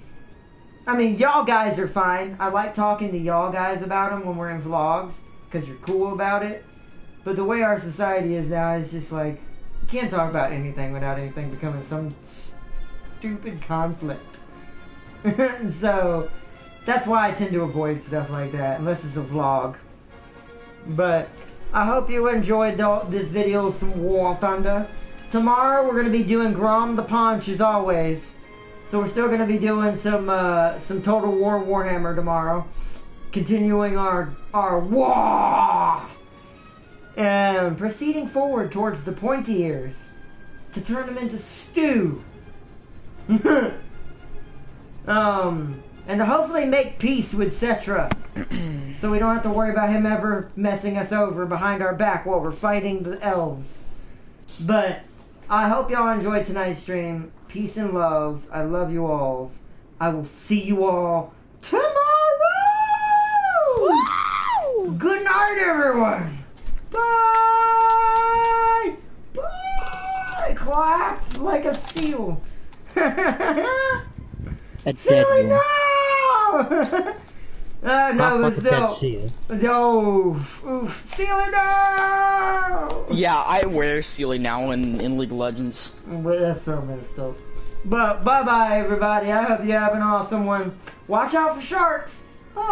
I mean, y'all guys are fine. I like talking to y'all guys about them when we're in vlogs, because you're cool about it. But the way our society is now, it's just like, you can't talk about anything without anything becoming some stupid conflict. So, that's why I tend to avoid stuff like that, unless it's a vlog. But, I hope you enjoyed this video of some War Thunder. Tomorrow, we're going to be doing Grom the Paunch, as always. So, we're still going to be doing some Total War Warhammer tomorrow. Continuing our war! And proceeding forward towards the pointy ears. To turn them into stew. And to hopefully make peace with Cetra. So we don't have to worry about him ever messing us over behind our back while we're fighting the elves. But I hope y'all enjoyed tonight's stream. Peace and loves. I love you alls. I will see you all tomorrow! Woo! Good night, everyone! Bye! Bye! Clap like a seal. A Sealy, dead no! one. No, but still. Seal. No, oof, Sealy, no! Yeah, I wear Sealy now in League of Legends. But that's so messed up. But bye-bye, everybody. I hope you have an awesome one. Watch out for sharks. Bye!